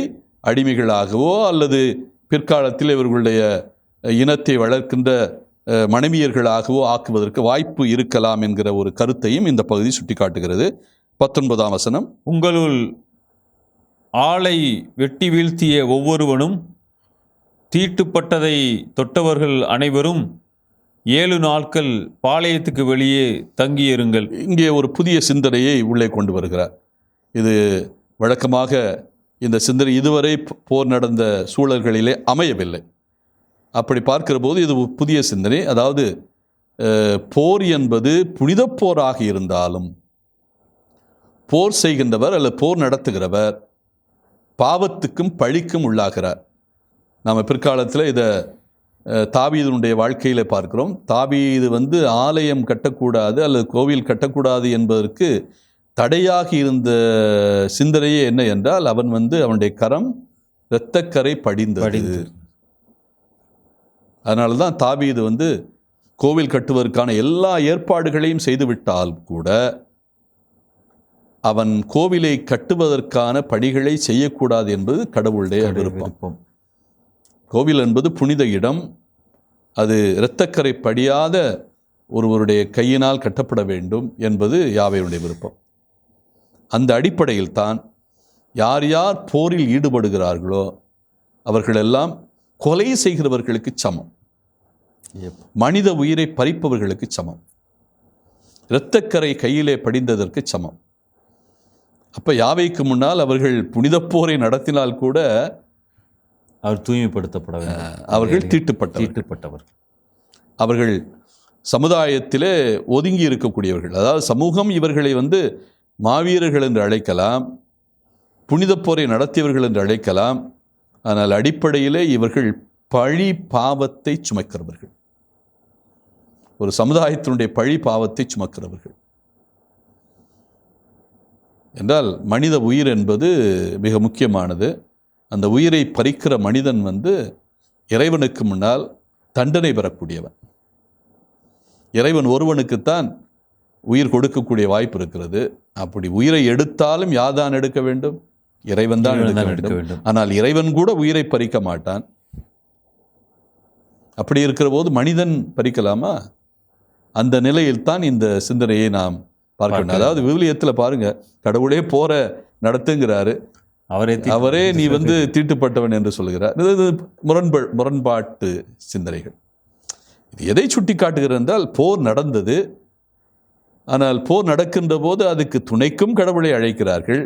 அடிமைகளாகவோ அல்லது பிற்காலத்தில் இவர்களுடைய இனத்தை வளர்க்கின்ற மனைவியர்களாகவோ ஆக்குவதற்கு வாய்ப்பு இருக்கலாம் என்கிற ஒரு கருத்தையும் இந்த பகுதி சுட்டி காட்டுகிறது. 19ஆம் வசனம், உங்களுள் ஆளை வெட்டி வீழ்த்திய ஒவ்வொருவனும் தீட்டுப்பட்டதை தொட்டவர்கள் அனைவரும் 7 நாட்கள் பாளையத்துக்கு வெளியே தங்கியிருங்கள். இங்கே ஒரு புதிய சிந்தனையை உள்ளே கொண்டு வருகிறார். இது வழக்கமாக இந்த சிந்தனை இதுவரை போர் நடந்த சூழல்களிலே அமையவில்லை. அப்படி பார்க்கிற போது இது புதிய சிந்தனை. அதாவது போர் என்பது புனித போராக இருந்தாலும் போர் செய்கின்றவர் அல்லது போர் நடத்துகிறவர் பாவத்துக்கும் பழிக்கும் உள்ளாகிறார். நாம் பிற்காலத்தில் இதை தாவீதுனுடைய வாழ்க்கையில் பார்க்கிறோம். தாவீது ஆலயம் கட்டக்கூடாது அல்லது கோவில் கட்டக்கூடாது என்பதற்கு தடையாக இருந்த சிந்தனையே என்ன என்றால், அவன் அவனுடைய கரம் இரத்தக்கரை படிந்தது. அதனால தான் தாவீது கோவில் கட்டுவதற்கான எல்லா ஏற்பாடுகளையும் செய்துவிட்டால் கூட அவன் கோவிலை கட்டுவதற்கான பணிகளை செய்யக்கூடாது என்பது கடவுளுடைய விருப்பம். கோவில் என்பது புனித இடம், அது இரத்தக்கரை படியாத ஒருவருடைய கையினால் கட்டப்பட வேண்டும் என்பது யாவேயுடைய விருப்பம். அந்த அடிப்படையில் தான் யார் யார் போரில் ஈடுபடுகிறார்களோ அவர்களெல்லாம் கொலை செய்கிறவர்களுக்கு சமம், மனித உயிரை பறிப்பவர்களுக்கு சமம், இரத்தக்கரை கையிலே படிந்ததற்கு சமம். அப்போ யாவைக்கு முன்னால் அவர்கள் புனித போரை நடத்தினால் கூட அவர் தூய்மைப்படுத்தப்பட வேண்டும். அவர்கள் தீட்டுப்பட்டவர். அவர்கள் சமுதாயத்திலே ஒதுங்கி இருக்கக்கூடியவர்கள். அதாவது சமூகம் இவர்களை மாவீரர்கள் என்று அழைக்கலாம், புனித போரை நடத்தியவர்கள் என்று அழைக்கலாம். ஆனால் அடிப்படையிலே இவர்கள் பழி பாவத்தை சுமக்கிறவர்கள், ஒரு சமுதாயத்தினுடைய பழி பாவத்தை சுமக்கிறவர்கள். என்றால் மனித உயிர் என்பது மிக முக்கியமானது. அந்த உயிரை பறிக்கிற மனிதன் இறைவனுக்கு முன்னால் தண்டனை பெறக்கூடியவன். இறைவன் ஒருவனுக்குத்தான் உயிர் கொடுக்கக்கூடிய வாய்ப்பு இருக்கிறது. அப்படி உயிரை எடுத்தாலும் யார்தான் எடுக்க வேண்டும்? இறைவன் தான் எடுக்க வேண்டும். ஆனால் இறைவன் கூட உயிரை பறிக்க மாட்டான். அப்படி இருக்கிற போது மனிதன் பறிக்கலாமா? அந்த நிலையில் தான் இந்த சிந்தனையை நாம் பார்க்கணும். அதாவது விவிலியத்தில் பாருங்க, கடவுளே போற நடத்துங்கிறாரு, அவரே நீ தீட்டுப்பட்டவன் என்று சொல்கிறார். இது முரண்பாட்டு சிந்தனைகள். இது எதை சுட்டி காட்டுகிறது என்றால், போர் நடந்தது. ஆனால் போர் நடக்கின்ற போது அதுக்கு துணைக்கும் கடவுளை அழைக்கிறார்கள்.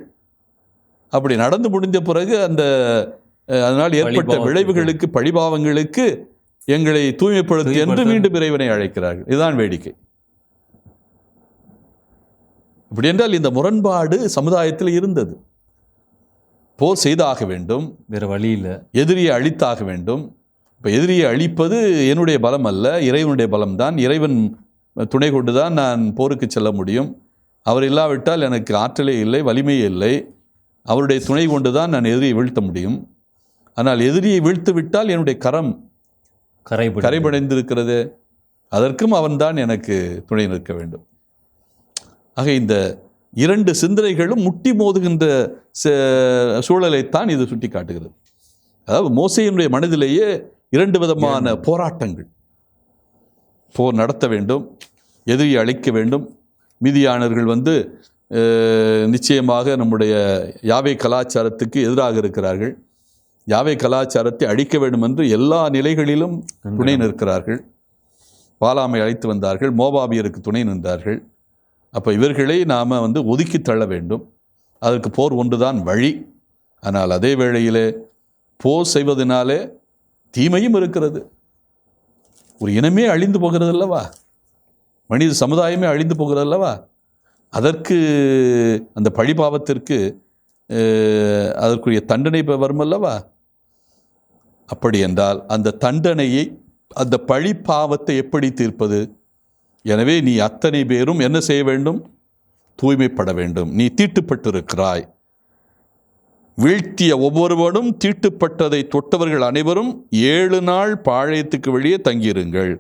அப்படி நடந்து முடிந்த பிறகு அதனால் ஏற்பட்ட விளைவுகளுக்கு, பழிபாவங்களுக்கு எங்களை தூய்மைப்படுத்தி என்று மீண்டும் இறைவனை அழைக்கிறார்கள். இதுதான் வேடிக்கை. அப்படி என்றால் இந்த முரண்பாடு சமுதாயத்தில் இருந்தது. போர் செய்தாக வேண்டும், வேறு வழி இல்லை. எதிரியை அழித்தாக வேண்டும். இப்போ எதிரியை அழிப்பது என்னுடைய பலம் அல்ல, இறைவனுடைய பலம்தான். இறைவன் துணை கொண்டுதான் நான் போருக்கு செல்ல முடியும். அவர் இல்லாவிட்டால் எனக்கு ஆற்றலே இல்லை, வலிமையே இல்லை. அவருடைய துணை கொண்டுதான் நான் எதிரியை வீழ்த்த முடியும். ஆனால் எதிரியை வீழ்த்து விட்டால் என்னுடைய கரம் கரைபடைந்திருக்கிறது, அதற்கும் அவன்தான் எனக்கு துணை நிற்க வேண்டும். ஆக இந்த இரண்டு சிந்தனைகளும் முட்டி மோதுகின்ற சூழலைத்தான் இது சுட்டி காட்டுகிறது. அதாவது மோசேயினுடைய மனதிலேயே இரண்டு விதமான போராட்டங்கள். போர் நடத்த வேண்டும், எதிரியை அழிக்க வேண்டும். மீதியானவர்கள் நிச்சயமாக நம்முடைய யாவே கலாச்சாரத்துக்கு எதிராக இருக்கிறார்கள். யாவே கலாச்சாரத்தை அழிக்க வேண்டும் என்று எல்லா நிலைகளிலும் துணை நிற்கிறார்கள். பாலாமை அழைத்து வந்தார்கள், மோபாபியருக்கு துணை நின்றார்கள். அப்போ இவர்களை நாம் ஒதுக்கி தள்ள வேண்டும். அதற்கு போர் ஒன்றுதான் வழி. ஆனால் அதே வேளையிலே போர் செய்வதனாலே தீமையும் இருக்கிறது. ஒரு இனமே அழிந்து போகிறது அல்லவா, மனித சமுதாயமே அழிந்து போகிறது அல்லவா. அதற்கு அந்த பழிபாவத்திற்கு அதற்குரிய தண்டனை வரும் அல்லவா. அப்படி என்றால் அந்த தண்டனையை, அந்த பழிபாவத்தை எப்படி தீர்ப்பது? எனவே நீ அத்தனை பேரும் என்ன செய்ய வேண்டும்? தூய்மைப்பட வேண்டும். நீ தீட்டுப்பட்டிருக்கிறாய். வீழ்த்திய ஒவ்வொருவனும் தீட்டுப்பட்டதை தொட்டவர்கள் அனைவரும் 7 நாள் பாளையத்துக்கு வெளியே தங்கியிருங்கள்.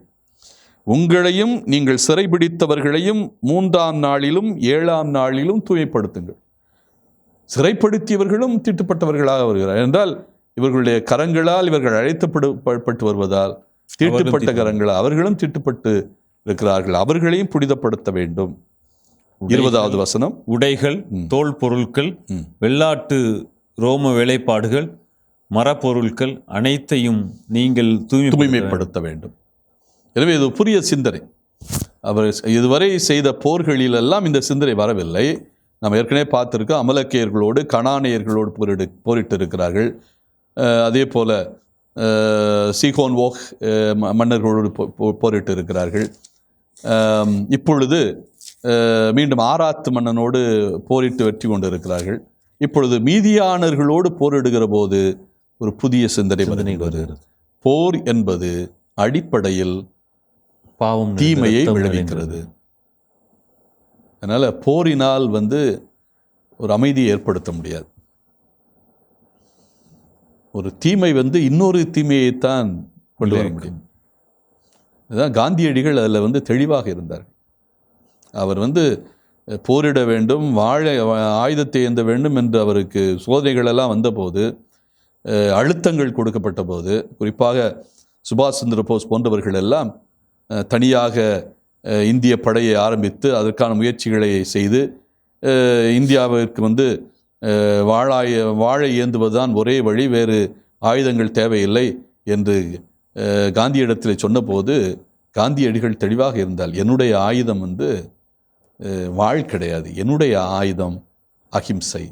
உங்களையும் நீங்கள் சிறைபிடித்தவர்களையும் 3ஆம் நாளிலும் 7ஆம் நாளிலும் தூய்மைப்படுத்துங்கள். சிறைப்படுத்தியவர்களும் தீட்டுப்பட்டவர்களாக வருகிறார் என்றால் இவர்களுடைய கரங்களால் இவர்கள் அழைத்தப்பட்டு வருவதால் தீட்டுப்பட்ட கரங்களால் அவர்களும் தீட்டுப்பட்டு இருக்கிறார்கள். அவர்களையும் புனிதப்படுத்த வேண்டும். 20வது வசனம், உடைகள், தோல் பொருட்கள், வெள்ளாட்டு ரோம வேலைப்பாடுகள், மரப்பொருட்கள் அனைத்தையும் நீங்கள் தூய்மைப்படுத்த வேண்டும். எனவே இது புதிய சிந்தனை. அவர் இதுவரை செய்த போர்களிலெல்லாம் இந்த சிந்தனை வரவில்லை. நாம் ஏற்கனவே பார்த்துருக்கோம், அமலக்கியர்களோடு கனானியர்களோடு போரிட்டு இருக்கிறார்கள். அதே போல சீகோன் ஓக் மன்னர்களோடு போரிட்டு இருக்கிறார்கள். இப்பொழுது மீண்டும் ஆராத்து மன்னனோடு போரிட்டு வெற்றி கொண்டு இருக்கிறார்கள். இப்பொழுது மீதியானர்களோடு போரிடுகிற போது ஒரு புதிய சிந்தனை வருகிறது. போர் என்பது அடிப்படையில் பாவம், தீமையை விளைவிக்கிறது. அதனால் போரினால் ஒரு அமைதியை ஏற்படுத்த முடியாது. ஒரு தீமை இன்னொரு தீமையைத்தான் கொண்டு வர முடியும். அதுதான் காந்தியடிகள் அதில் தெளிவாக இருந்தார். அவர் போரிட வேண்டும், ஆயுதத்தை ஏந்த வேண்டும் என்று அவருக்கு சோதனைகளெல்லாம் வந்தபோது, அழுத்தங்கள் கொடுக்கப்பட்ட போது, குறிப்பாக சுபாஷ் சந்திர போஸ் போன்றவர்கள் எல்லாம் தனியாக இந்திய படையை ஆரம்பித்து அதற்கான முயற்சிகளை செய்து இந்தியாவிற்கு வாழை ஏந்துவதுதான் ஒரே வழி, வேறு ஆயுதங்கள் தேவையில்லை என்று காந்தியிடத்தில் சொன்னபோது காந்தியடிகள் தெளிவாக இருந்தால், என்னுடைய ஆயுதம் வாழ் கிடையாது, என்னுடைய ஆயுதம் அகிம்சை.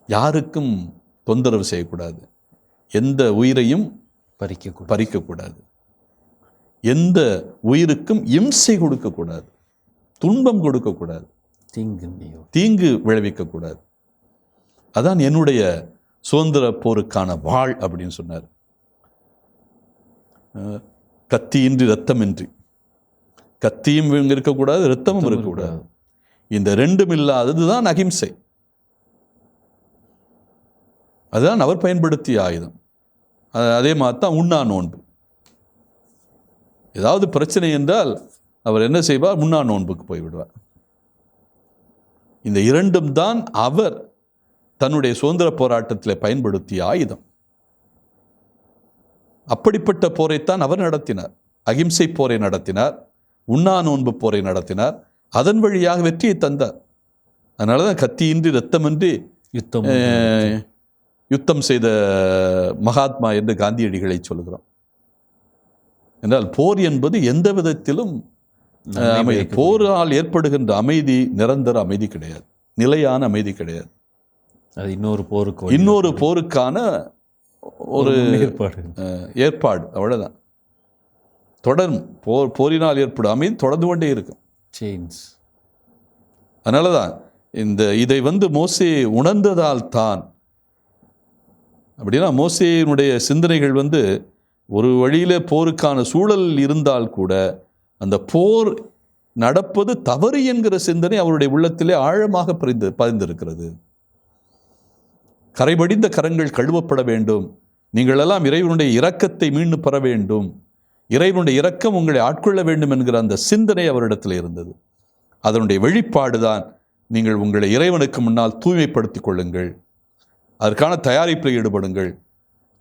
யாருக்கும் தொந்தரவு செய்யக்கூடாது, எந்த உயிரையும் பறிக்கக்கூடாது, எந்த உயிருக்கும் இம்சை கொடுக்கக்கூடாது, துன்பம் கொடுக்கக்கூடாது, தீங்கு விளைவிக்கக்கூடாது. அதான் என்னுடைய சுதந்திர போருக்கான வாழ் அப்படின்னு சொன்னார். கத்தியின்றி இரத்தமின்றி, கத்தியும் இருக்கக்கூடாது, இரத்தமும் இருக்கக்கூடாது. இந்த ரெண்டும் இல்லாததுதான் அகிம்சை. அதுதான் அவர் பயன்படுத்திய ஆயுதம். அதே மாதிரி தான் உண்ணா நோன்பு. ஏதாவது பிரச்சனை என்றால் அவர் என்ன செய்வார்? உண்ணா நோன்புக்கு போய்விடுவார். இந்த இரண்டும் தான் அவர் தன்னுடைய சுதந்திர போராட்டத்தில் பயன்படுத்திய ஆயுதம். அப்படிப்பட்ட போரைத்தான் அவர் நடத்தினார். அகிம்சை போரை நடத்தினார், உண்ணா நோன்பு போரை நடத்தினார், அதன் வழியாக வெற்றியை தந்தார். அதனால தான் கத்தியின்றி இரத்தமின்றி யுத்தம் செய்த மகாத்மா என்று காந்தியடிகளை சொல்கிறோம். என்றால் போர் என்பது எந்த விதத்திலும் அமைதி, போரால் ஏற்படுகின்ற அமைதி நிரந்தர அமைதி கிடையாது, நிலையான அமைதி கிடையாது. அது இன்னொரு போருக்கான ஒரு ஏற்பாடு, அவ்வளவுதான். தொடரும் போரினால் ஏற்படும் அமைதி தொடர்ந்து கொண்டே இருக்கும். அதனாலதான் இதை மோசே உணர்ந்ததால் தான். அப்படின்னா மோசேயினுடைய சிந்தனைகள் ஒரு வழியில போருக்கான சூழல் இருந்தால் கூட அந்த போர் நடப்பது தவறு என்கிற சிந்தனை அவருடைய உள்ளத்திலே ஆழமாக பதிந்திருக்கிறது. கரைபடிந்த கரங்கள் கழுவப்பட வேண்டும், நீங்கள் எல்லாம் இறைவனுடைய இரக்கத்தை மீண்டும் பெற வேண்டும், இறைவனுடைய இரக்கம் உங்களை ஆட்கொள்ள வேண்டும் என்கிற அந்த சிந்தனை அவரிடத்தில் இருந்தது. அதனுடைய வெளிப்பாடுதான் நீங்கள் உங்களை இறைவனுக்கு முன்னால் தூய்மைப்படுத்திக் கொள்ளுங்கள், அதற்கான தயாரிப்பில் ஈடுபடுங்கள்.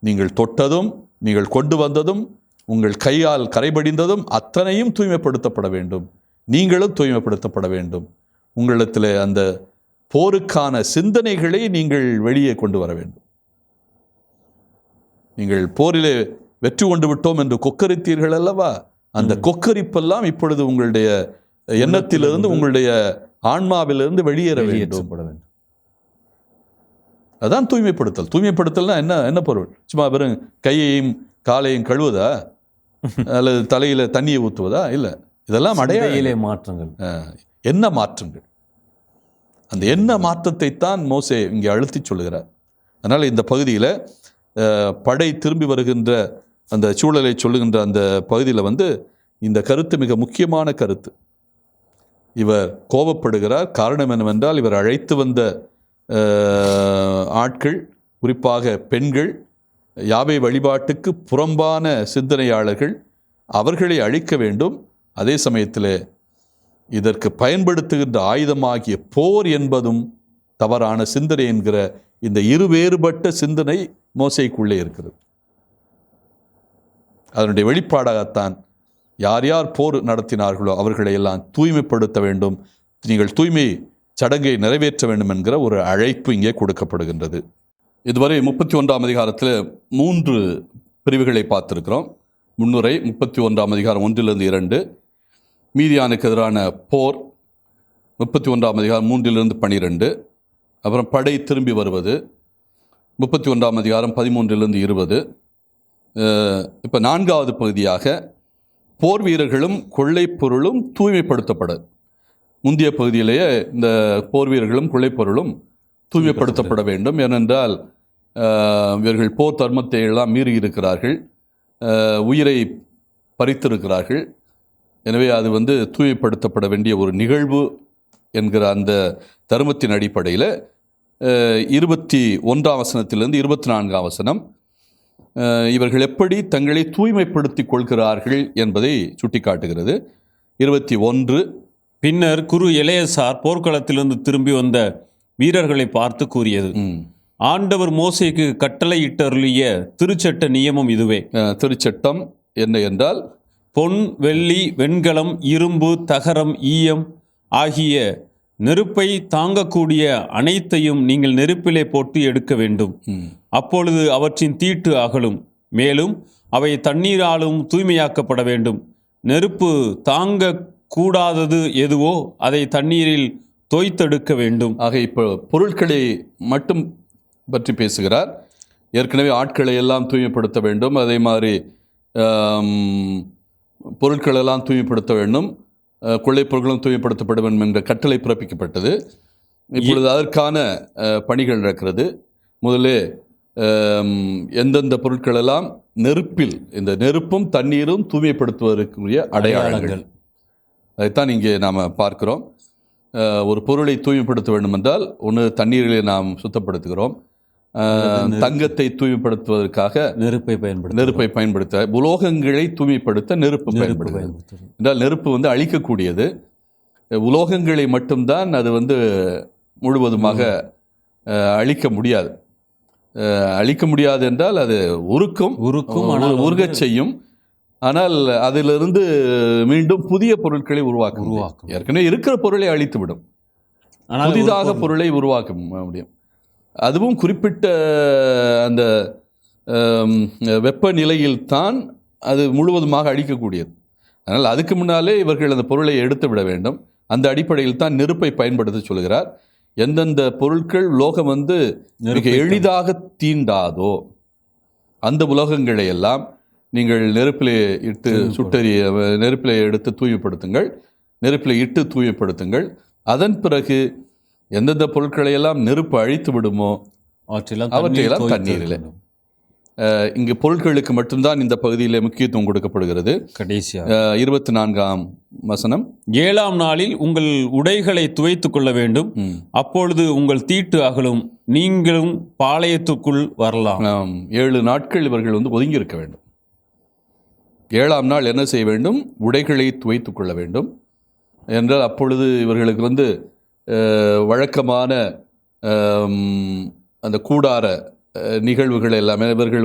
நீங்கள் தொட்டதும் நீங்கள் கொண்டு வந்ததும் உங்கள் கையால் கரைபடிந்ததும் அத்தனையும் தூய்மைப்படுத்தப்பட வேண்டும், நீங்களும் தூய்மைப்படுத்தப்பட வேண்டும். உங்களிடத்தில் அந்த போருக்கான சிந்தனைகளை நீங்கள் வெளியே கொண்டு வர வேண்டும். நீங்கள் போரிலே வெற்றி கொண்டு விட்டோம் என்று கொக்கரித்தீர்கள் அல்லவா, அந்த கொக்கரிப்பெல்லாம் இப்பொழுது உங்களுடைய எண்ணத்திலிருந்து உங்களுடைய ஆன்மாவிலிருந்து வெளியேற வேண்டும். அதான் தூய்மைப்படுத்தல். தூய்மைப்படுத்தல்னா என்ன பொருள்? சும்மா வெறும் கையையும் காலையும் கழுவுதா அல்லது தலையில தண்ணியை ஊற்றுவதா? இல்லை, இதெல்லாம் அடையாள மாற்றங்கள். என்ன மாற்றங்கள்? அந்த என்ன மாற்றத்தை தான் மோசே இங்கே அழுத்தி சொல்லுகிறார். அதனால் இந்த பகுதியில் படை திரும்பி வருகின்ற அந்த சூழலை சொல்லுகின்ற அந்த பகுதியில் இந்த கருத்து மிக முக்கியமான கருத்து. இவர் கோபப்படுகிறார். காரணம் என்னவென்றால் இவர் அழைத்து வந்த ஆட்கள், குறிப்பாக பெண்கள், யாவை வழிபாட்டுக்கு புறம்பான சிந்தனையாளர்கள், அவர்களை அழிக்க வேண்டும். அதே சமயத்தில் இதற்கு பயன்படுத்துகின்ற ஆயுதமாகிய போர் என்பதும் தவறான சிந்தனை என்கிற இந்த இருவேறுபட்ட சிந்தனை மோசேக்குள்ளே இருக்கிறது. அதனுடைய வெளிப்பாடாகத்தான் யார் யார் போர் நடத்தினார்களோ அவர்களை எல்லாம் தூய்மைப்படுத்த வேண்டும், நீங்கள் தூய்மை சடங்கை நிறைவேற்ற வேண்டும் என்கிற ஒரு அழைப்பு இங்கே கொடுக்கப்படுகின்றது. இதுவரை 31ஆம் அதிகாரத்தில் 3 பிரிவுகளை பார்த்திருக்கிறோம். முன்னுரை 31ஆம் அதிகாரம் 1-2, மீதியானுக்கு எதிரான போர் 31ஆம் அதிகாரம் 3-12, அப்புறம் படை திரும்பி வருவது 31ஆம் அதிகாரம் 13-20. இப்போ 4வது பகுதியாக போர் வீரர்களும் கொள்ளை பொருளும் தூய்மைப்படுத்தப்பட. முந்தைய பகுதியிலேயே இந்த போர் வீரர்களும் கொள்ளை பொருளும் தூய்மைப்படுத்தப்பட வேண்டும். ஏனென்றால் இவர்கள் போர் தர்மத்தை எல்லாம் மீறி இருக்கிறார்கள், உயிரை பறித்திருக்கிறார்கள். எனவே அது தூய்மைப்படுத்தப்பட வேண்டிய ஒரு நிகழ்வு என்கிற அந்த தர்மத்தின் அடிப்படையில் 21ஆம் வசனத்திலிருந்து 24ஆம் வசனம் இவர்கள் எப்படி தங்களை தூய்மைப்படுத்திக் கொள்கிறார்கள் என்பதை சுட்டிக்காட்டுகிறது. 21, பின்னர் குரு எலெயாசார் போர்க்களத்திலிருந்து திரும்பி வந்த வீரர்களை பார்த்து கூறியது, ஆண்டவர் மோசேக்கு கட்டளையிட்டருளிய திருச்சட்ட நியமம் இதுவே. திருச்சட்டம் என்ன என்றால், பொன், வெள்ளி, வெண்கலம், இரும்பு, தகரம், ஈயம் ஆகிய நெருப்பை தாங்கக்கூடிய அனைத்தையும் நீங்கள் நெருப்பிலே போட்டு எடுக்க வேண்டும். அப்பொழுது அவற்றின் தீட்டு அகலும். மேலும் அவை தண்ணீராலும் தூய்மையாக்கப்பட வேண்டும். நெருப்பு தாங்க கூடாதது எதுவோ அதை தண்ணீரில் தோய்த்தெடுக்க வேண்டும். ஆக இப்போ பொருட்களை மட்டும் பற்றி பேசுகிறார். ஏற்கனவே ஆட்களை எல்லாம் தூய்மைப்படுத்த வேண்டும். அதே மாதிரி பொருட்களெல்லாம் தூய்மைப்படுத்த வேண்டும். கொள்ளைப் பொருட்களும் தூய்மைப்படுத்தப்பட வேண்டும் என்ற கட்டளை பிறப்பிக்கப்பட்டது. இப்பொழுது அதற்கான பணிகள் நடக்கிறது. முதலே எந்தெந்த பொருட்களெல்லாம் நெருப்பில், இந்த நெருப்பும் தண்ணீரும் தூய்மைப்படுத்துவதற்குரிய அடையாளங்கள், அதைத்தான் இங்கே நாம் பார்க்கிறோம். ஒரு பொருளை தூய்மைப்படுத்த வேண்டும் என்றால் ஒன்று தண்ணீரிலே நாம் சுத்தப்படுத்துகிறோம். தங்கத்தை தூய்மைப்படுத்துவதற்காக நெருப்பை பயன்படுத்த, உலோகங்களை தூய்மைப்படுத்த நெருப்பு பயன்படுத்துகிறது என்றால் நெருப்பு அழிக்கக்கூடியது. உலோகங்களை மட்டும்தான் அது முழுவதுமாக அழிக்க முடியாது. அழிக்க முடியாது என்றால் அது உருகச் செய்யும். ஆனால் அதிலிருந்து மீண்டும் புதிய பொருட்களை உருவாக்கும். ஏற்கனவே இருக்கிற பொருளை அழித்துவிடும், புதிதாக பொருளை உருவாக்க முடியும். அதுவும் குறிப்பிட்ட அந்த வெப்பநிலையில் தான் அது முழுவதுமாக அழிக்கக்கூடியது. அதனால் அதுக்கு முன்னாலே இவர்கள் அந்த பொருளை எடுத்து விட வேண்டும். அந்த அடிப்படையில் தான் நெருப்பை பயன்படுத்த சொல்கிறார். எந்தெந்த பொருட்கள் உலோகம் மிக எளிதாக தீண்டாதோ அந்த உலோகங்களை எல்லாம் நீங்கள் நெருப்பிலே இட்டு நெருப்பிலே எடுத்து தூய்மைப்படுத்துங்கள், நெருப்பிலே இட்டு தூய்மைப்படுத்துங்கள். அதன் பிறகு எந்தெந்த பொருட்களை எல்லாம் நெருப்பு அழித்து விடுமோ அவற்றையெல்லாம் தண்ணீரில். இங்கு பொருட்களுக்கு மட்டும்தான் இந்த பகுதியில் முக்கியத்துவம் கொடுக்கப்படுகிறது. கடைசியா 24ஆம் வசனம், 7ஆம் நாளில் உங்கள் உடைகளை துவைத்துக் கொள்ள வேண்டும். அப்பொழுது உங்கள் தீட்டு அகலும், நீங்களும் பாளையத்துக்குள் வரலாம். 7 நாட்கள் இவர்கள் ஒதுங்கி இருக்க வேண்டும். 7ஆம் நாள் என்ன செய்ய வேண்டும்? உடைகளை துவைத்துக் கொள்ள வேண்டும் என்றால் அப்பொழுது இவர்களுக்கு வழக்கமான அந்த கூடார நிகழ்வுகள் எல்லாமே இவர்கள்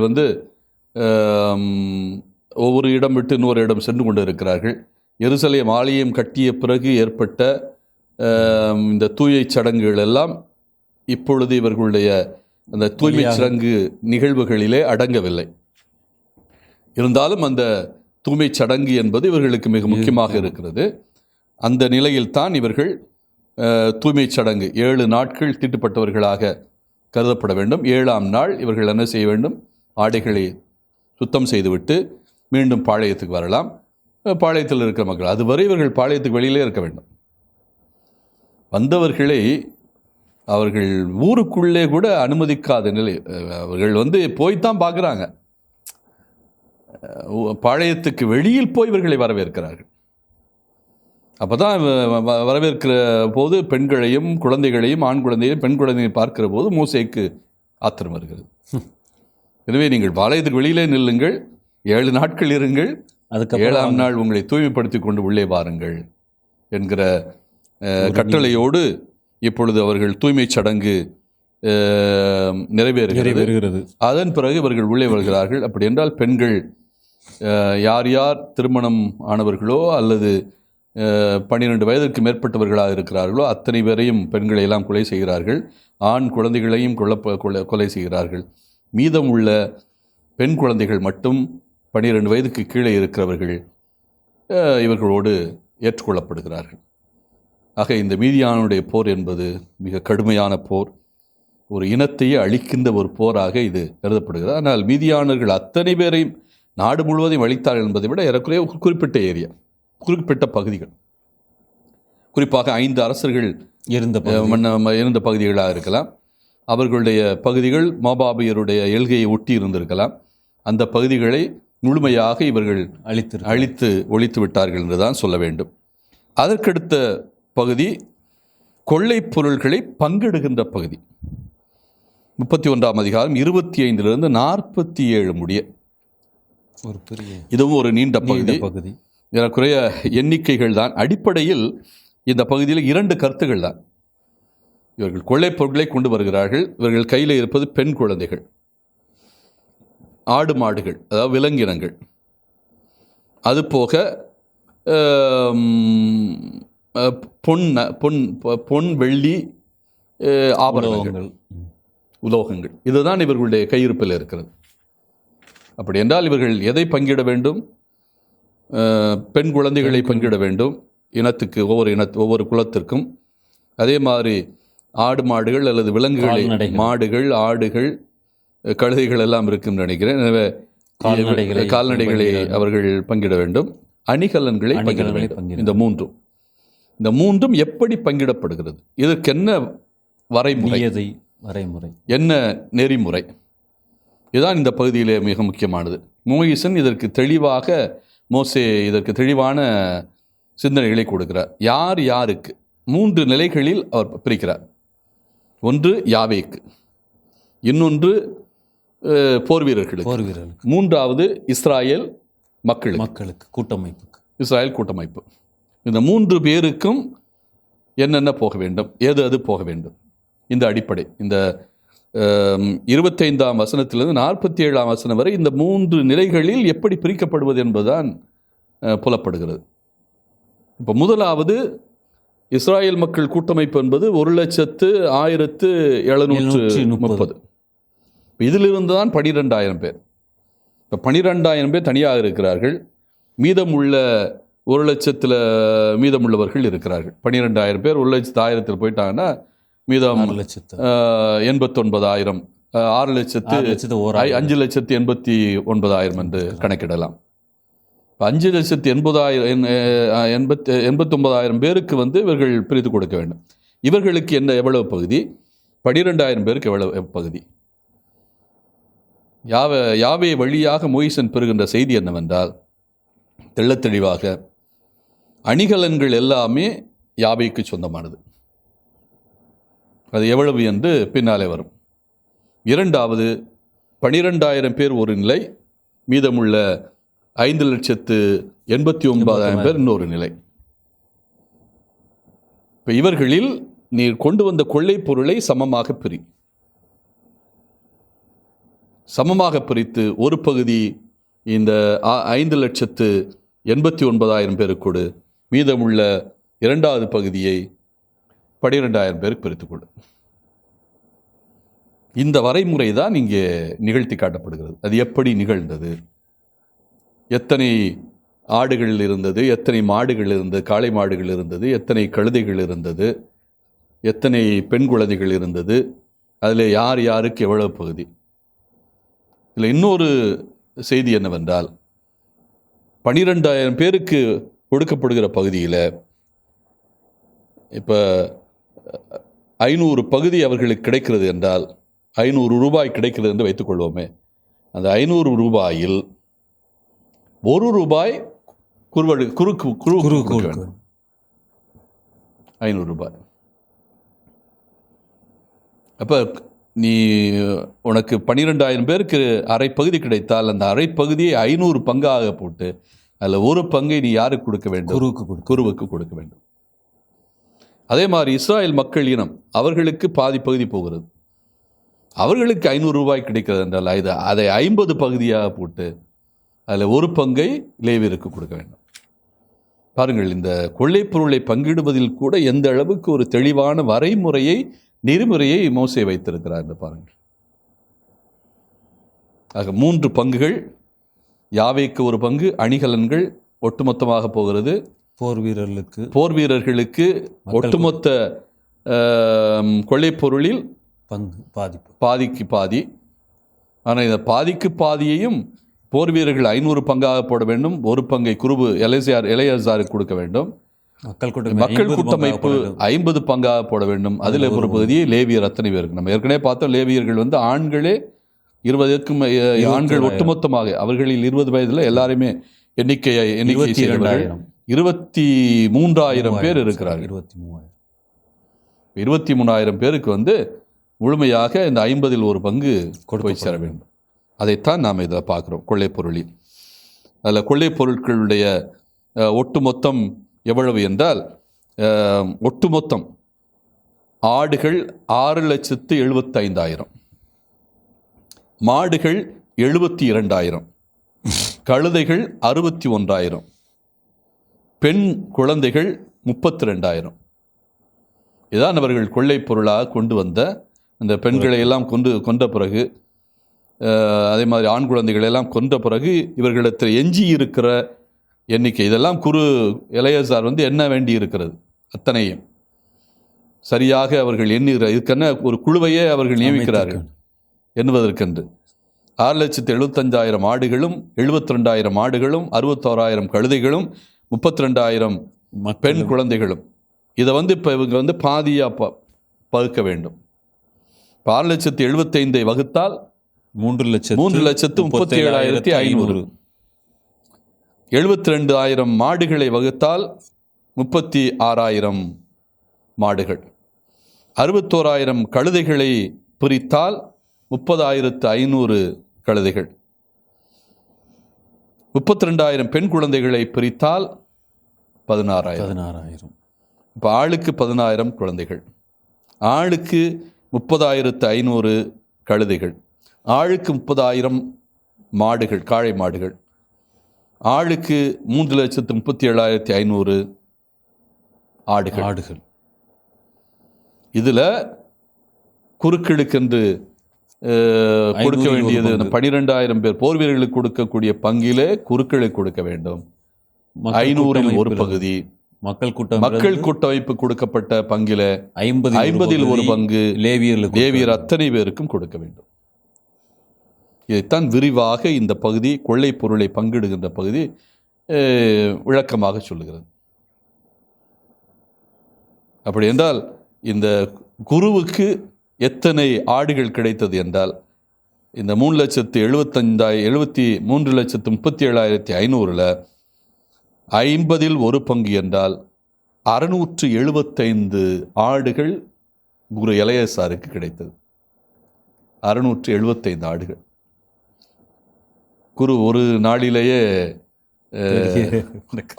ஒவ்வொரு இடம் விட்டு இன்னொரு இடம் சென்று கொண்டு இருக்கிறார்கள். எருசலேம் ஆலயம் கட்டிய பிறகு ஏற்பட்ட இந்த தூய்மை சடங்குகள் எல்லாம் இப்பொழுது இவர்களுடைய அந்த தூய்மை சடங்கு நிகழ்வுகளிலே அடங்கவில்லை. இருந்தாலும் அந்த தூய்மை சடங்கு என்பது இவர்களுக்கு மிக முக்கியமாக இருக்கிறது. அந்த நிலையில்தான் இவர்கள் தூய்மை சடங்கு 7 நாட்கள் தீட்டுப்பட்டவர்களாக கருதப்பட வேண்டும். 7ஆம் நாள் இவர்கள் என்ன செய்ய வேண்டும்? ஆடைகளை சுத்தம் செய்துவிட்டு மீண்டும் பாளையத்துக்கு வரலாம். பாளையத்தில் இருக்கிற மக்கள் அதுவரை இவர்கள் பாளையத்துக்கு வெளியிலே இருக்க வேண்டும். வந்தவர்களை அவர்கள் ஊருக்குள்ளே கூட அனுமதிக்காத நிலை. அவர்கள் போய்த்தான் பார்க்குறாங்க. பாளையத்துக்கு வெளியில் போய் இவர்களை வரவேற்கிறார்கள். அப்போ தான் வரவேற்கிற போது பெண்களையும் குழந்தைகளையும், ஆண் குழந்தையும் பெண் குழந்தையும் பார்க்கிற போது மோசேக்கு ஆத்திரம் வருகிறது. எனவே நீங்கள் பாளையத்துக்கு வெளியிலே நில்லுங்கள், 7 நாட்கள் இருங்கள், அதுக்கு 7ஆம் நாள் உங்களை தூய்மைப்படுத்தி கொண்டு உள்ளே வாருங்கள் என்கிற கட்டளையோடு இப்பொழுது அவர்கள் தூய்மை சடங்கு நிறைவேறுகிறது. அதன் பிறகு இவர்கள் உள்ளே வருகிறார்கள். அப்படி என்றால் பெண்கள் யார் யார் திருமணம் ஆனவர்களோ அல்லது 12 வயதிற்கு மேற்பட்டவர்களாக இருக்கிறார்களோ அத்தனை பேரையும் பெண்களை எல்லாம் கொலை செய்கிறார்கள். ஆண் குழந்தைகளையும் கொலை செய்கிறார்கள். மீதம் உள்ள பெண் குழந்தைகள் மட்டும் 12 வயதுக்கு கீழே இருக்கிறவர்கள் இவர்களோடு ஏற்றுக்கொள்ளப்படுகிறார்கள். ஆக இந்த மீதியானுடைய போர் என்பது மிக கடுமையான போர், ஒரு இனத்தையே அழிக்கின்ற ஒரு போராக இது கருதப்படுகிறது. ஆனால் மீதியானர்கள் அத்தனை பேரையும் நாடு முழுவதையும் அழித்தார்கள் என்பதை விட ஏறக்குறைய குறிப்பிட்ட ஏரியா, குறிப்பிட்ட பகுதிகள், குறிப்பாக 5 அரசர்கள் இருந்த பகுதிகளாக இருக்கலாம். அவர்களுடைய பகுதிகள் மோபாபியருடைய எல்கையை ஒட்டி இருந்திருக்கலாம். அந்த பகுதிகளை முழுமையாக இவர்கள் அழித்து ஒழித்து விட்டார்கள் என்றுதான் சொல்ல வேண்டும். அதற்கடுத்த பகுதி கொள்ளை பொருள்களை பங்கிடுகின்ற பகுதி. 31ஆம் அதிகாரம் 25 47 முடிய ஒரு பெரிய, இதுவும் ஒரு நீண்ட பகுதி. ஏறக்குறைய எண்ணிக்கைகள் தான். அடிப்படையில் இந்த பகுதியில் 2 கருத்துகள் தான். இவர்கள் கொள்ளைப் பொருட்களை கொண்டு வருகிறார்கள். இவர்கள் கையில் இருப்பது பெண் குழந்தைகள், ஆடு மாடுகள், அதாவது விலங்கினங்கள். அதுபோக பொன் பொன் பொன் வெள்ளி ஆபரணங்கள், உலோகங்கள், இதுதான் இவர்களுடைய கையிருப்பில் இருக்கிறது. அப்படி என்றால் இவர்கள் எதை பங்கிட வேண்டும்? பெண் குழந்தைகளை பங்கிட வேண்டும், இனத்துக்கு ஒவ்வொரு குலத்திற்கும். அதே மாதிரி ஆடு மாடுகள் அல்லது விலங்குகளை, மாடுகள், ஆடுகள், கழுதைகள் எல்லாம் இருக்குன்னு நினைக்கிறேன். எனவே கால்நடைகளை அவர்கள் பங்கிட வேண்டும், அணிகலன்களை பங்கிட வேண்டும். இந்த மூன்றும் எப்படி பங்கிடப்படுகிறது? இதற்கு என்ன வரைமுறை, என்ன நெறிமுறை? இதுதான் இந்த பகுதியிலே மிக முக்கியமானது. மோயிசன் இதற்கு தெளிவான சிந்தனைகளை கொடுக்கிறார். யார் யாருக்கு 3 நிலைகளில் அவர் பிரிக்கிறார். ஒன்று யாவேக்கு, இன்னொன்று போர் வீரர்களுக்கு, மூன்றாவது இஸ்ராயேல் மக்களுக்கு, கூட்டமைப்புக்கு, இஸ்ராயேல் கூட்டமைப்பு. இந்த 3 பேருக்கும் என்னென்ன போக வேண்டும், எது போக வேண்டும்? இந்த அடிப்படை, இந்த 25ஆம் வசனத்திலிருந்து 47ஆம் வசனம் வரை இந்த 3 நிலைகளில் எப்படி பிரிக்கப்படுவது என்பதுதான் புலப்படுகிறது. இப்போ முதலாவது இஸ்ராயேல் மக்கள் கூட்டமைப்பு என்பது 1,1730. இதிலிருந்து தான் 12,000 பேர். இப்போ 12,000 பேர் தனியாக இருக்கிறார்கள். மீதமுள்ள 1,00,000 மீதமுள்ளவர்கள் இருக்கிறார்கள். 12,000 பேர் 1,00,000 போயிட்டாங்கன்னா மீதம் 89,000, 5,89,000 என்று கணக்கிடலாம். 5,89,000 பேருக்கு இவர்கள் பிரித்து கொடுக்க வேண்டும். இவர்களுக்கு எவ்வளவு பகுதி? 12,000 பேருக்கு எவ்வளவு பகுதி? யாவே வழியாக மோயிசன் பெறுகின்ற செய்தி என்னவென்றால், தெள்ளத்தெளிவாக அணிகலன்கள் எல்லாமே யாவேக்கு சொந்தமானது. அது எவ்வளவு என்று பின்னாலே வரும். இரண்டாவது 12,000 பேர் ஒரு நிலை, மீதமுள்ள 5,89,000 பேர் இன்னொரு நிலை. இப்போ இவர்களில் நீ கொண்டு வந்த கொள்ளை பொருளை சமமாக பிரித்து ஒரு பகுதி இந்த 5,89,000 பேருக்கு கொடு, மீதமுள்ள இரண்டாவது பகுதியை 12,000 பேருக்கு பிரித்து கொடு. இந்த வரைமுறை தான் இங்கே நிகழ்த்தி காட்டப்படுகிறது. அது எப்படி நிகழ்ந்தது? எத்தனை ஆடுகள் இருந்தது, எத்தனை மாடுகள் இருந்தது, காளை மாடுகள் இருந்தது, எத்தனை கழுதைகள் இருந்தது, எத்தனை பெண் குழந்தைகள் இருந்தது, அதில் யார் யாருக்கு எவ்வளவு பகுதி? இதில் இன்னொரு செய்தி என்னவென்றால், 12,000 பேருக்கு கொடுக்கப்படுகிற பகுதியில் இப்போ 500 பகுதி அவர்களுக்கு கிடைக்கிறது என்றால், 500 ரூபாய் கிடைக்கிறது என்று வைத்துக்கொள்வோமே. அந்த 500 ரூபாயில் 1 ரூபாய் குறுக்கு 500 ரூபாய். அப்போ உனக்கு 12,000 பேருக்கு அரை பகுதி கிடைத்தால், அந்த அரை பகுதியை 500 பங்காக போட்டு அதில் ஒரு பங்கை நீ யாருக்கு கொடுக்க வேண்டும்? குருவுக்கு கொடுக்க வேண்டும். அதே மாதிரி இஸ்ராயேல் மக்கள் இனம், அவர்களுக்கு பாதி பகுதி போகிறது. அவர்களுக்கு 500 ரூபாய் கிடைக்கிறது என்றால் அதை 50 பகுதியாக போட்டு அதில் ஒரு பங்கை லேவியருக்கு கொடுக்க வேண்டும். பாருங்கள், இந்த கொள்ளைப் பொருளை பங்கிடுவதில் கூட எந்த அளவுக்கு ஒரு தெளிவான வரைமுறையை, நெறிமுறையை மோசே வைத்திருக்கிறார் என்று பாருங்கள். ஆக 3 பங்குகள், யாவேக்கு ஒரு பங்கு, அணிகலன்கள் ஒட்டுமொத்தமாக போகிறது. போர் வீரர்களுக்கு ஒட்டுமொத்த கொள்ளைப் பொருளில் பாதிக்கு பாதி. ஆனால் இந்த பாதிக்கு பாதியையும் போர் வீரர்கள் 500 பங்காக போட வேண்டும். ஒரு பங்கை குருபு எலையாசாருக்கு கொடுக்க வேண்டும். மக்கள் கூட்டமைப்பு 50 பங்காக போட வேண்டும். அதில் ஒரு பகுதியை லேவியர் அத்தனை பேருக்கு. நம்ம ஏற்கனவே பார்த்தோம், லேவியர்கள் ஆண்களே 20க்கும் ஆண்கள் ஒட்டுமொத்தமாக அவர்களில் 20 வயதில் எல்லாருமே எண்ணிக்கை 23,000 பேர் இருக்கிறார்கள். 23,000 பேருக்கு முழுமையாக இந்த 50ல் ஒரு பங்கு போய் சேர வேண்டும். அதைத்தான் நாம் இதில் பார்க்குறோம். கொள்ளைப் பொருளில் அதில் கொள்ளைப் பொருட்களுடைய ஒட்டுமொத்தம் எவ்வளவு என்றால், ஒட்டுமொத்தம் ஆடுகள் 6,75,000, மாடுகள் 72,000, கழுதைகள் 61,000, பெண் குழந்தைகள் 32,000. இதான் அவர்கள் கொள்ளை பொருளாக கொண்டு வந்த அந்த பெண்களை எல்லாம் கொன்ற பிறகு, அதே மாதிரி ஆண் குழந்தைகளை எல்லாம் கொன்ற பிறகு இவர்களிடத்தில் எஞ்சி இருக்கிற எண்ணிக்கை, இதெல்லாம் குரு எலையசார் என்ன வேண்டி இருக்கிறது அத்தனையும் சரியாக அவர்கள் எண்ணுகிற இதுக்கென்ன ஒரு குழுவையே அவர்கள் நியமிக்கிறார்கள் எண்ணுவதற்கென்று. 6,75,000 ஆடுகளும் 72,000 ஆடுகளும் 61,000 கழுதைகளும் 32,000 பெண் குழந்தைகளும். இதை இப்போ இவங்க பாதியாக பகுக்க வேண்டும். இப்போ 6,75,000 வகுத்தால் 3,37,500. 72,000 மாடுகளை வகுத்தால் 36,000 மாடுகள். 61,000 கழுதைகளை பிரித்தால் 30,500 கழுதைகள். 32,000 பெண் குழந்தைகளை பிரித்தால் 16,000. இப்போ ஆளுக்கு 16,000 குழந்தைகள், ஆளுக்கு 30,500 கழுதைகள், ஆளுக்கு 30,000 மாடுகள், காளை மாடுகள், ஆளுக்கு 3,37,500 ஆடுகள். இதில் குறுக்களுக்கென்று கொடுக்க வேண்டியது 12,000 பேர் போர் வீரர்களுக்கு கொடுக்கக்கூடிய பங்கிலே குறுக்களுக்கு கொடுக்க வேண்டும். 500 ஒரு பகுதி மக்கள் கூட்டமைப்பு கொடுக்கப்பட்ட பங்கில 50 ஒரு பங்கு லேவியர் அத்தனை பேருக்கும் கொடுக்க வேண்டும். இதைத்தான் விரிவாக இந்த பகுதி கொள்ளை பொருளை பங்கிடுகின்ற பகுதி விளக்கமாக சொல்லுகிறது. அப்படி என்றால் இந்த குருவுக்கு எத்தனை ஆடுகள் கிடைத்தது என்றால், இந்த 3,33,37,500 50 ஒரு பங்கு என்றால் 675 ஆடுகள் குரு எலையசாருக்கு கிடைத்தது. 675 ஆடுகள். குரு ஒரு நாளிலேயே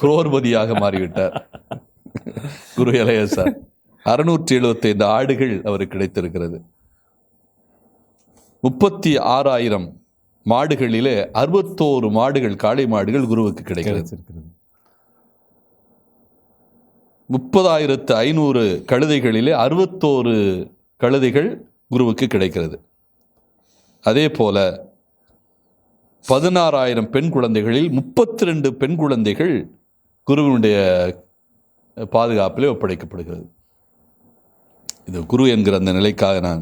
குரோர்பதியாக மாறிவிட்டார். குரு எலையசார் 675 ஆடுகள் அவருக்கு கிடைத்திருக்கிறது. 36,000 மாடுகளிலே 61 மாடுகள், காளை மாடுகள் குருவுக்கு கிடைக்கிறது. 30,500 கழுதைகளிலே 61 கழுதைகள் குருவுக்கு கிடைக்கிறது. அதே போல 16,000 பெண் குழந்தைகளில் 32 பெண் குழந்தைகள் குருவினுடைய பாதுகாப்பிலே ஒப்படைக்கப்படுகிறது. இது குரு என்கிற அந்த நிலைக்காக நான்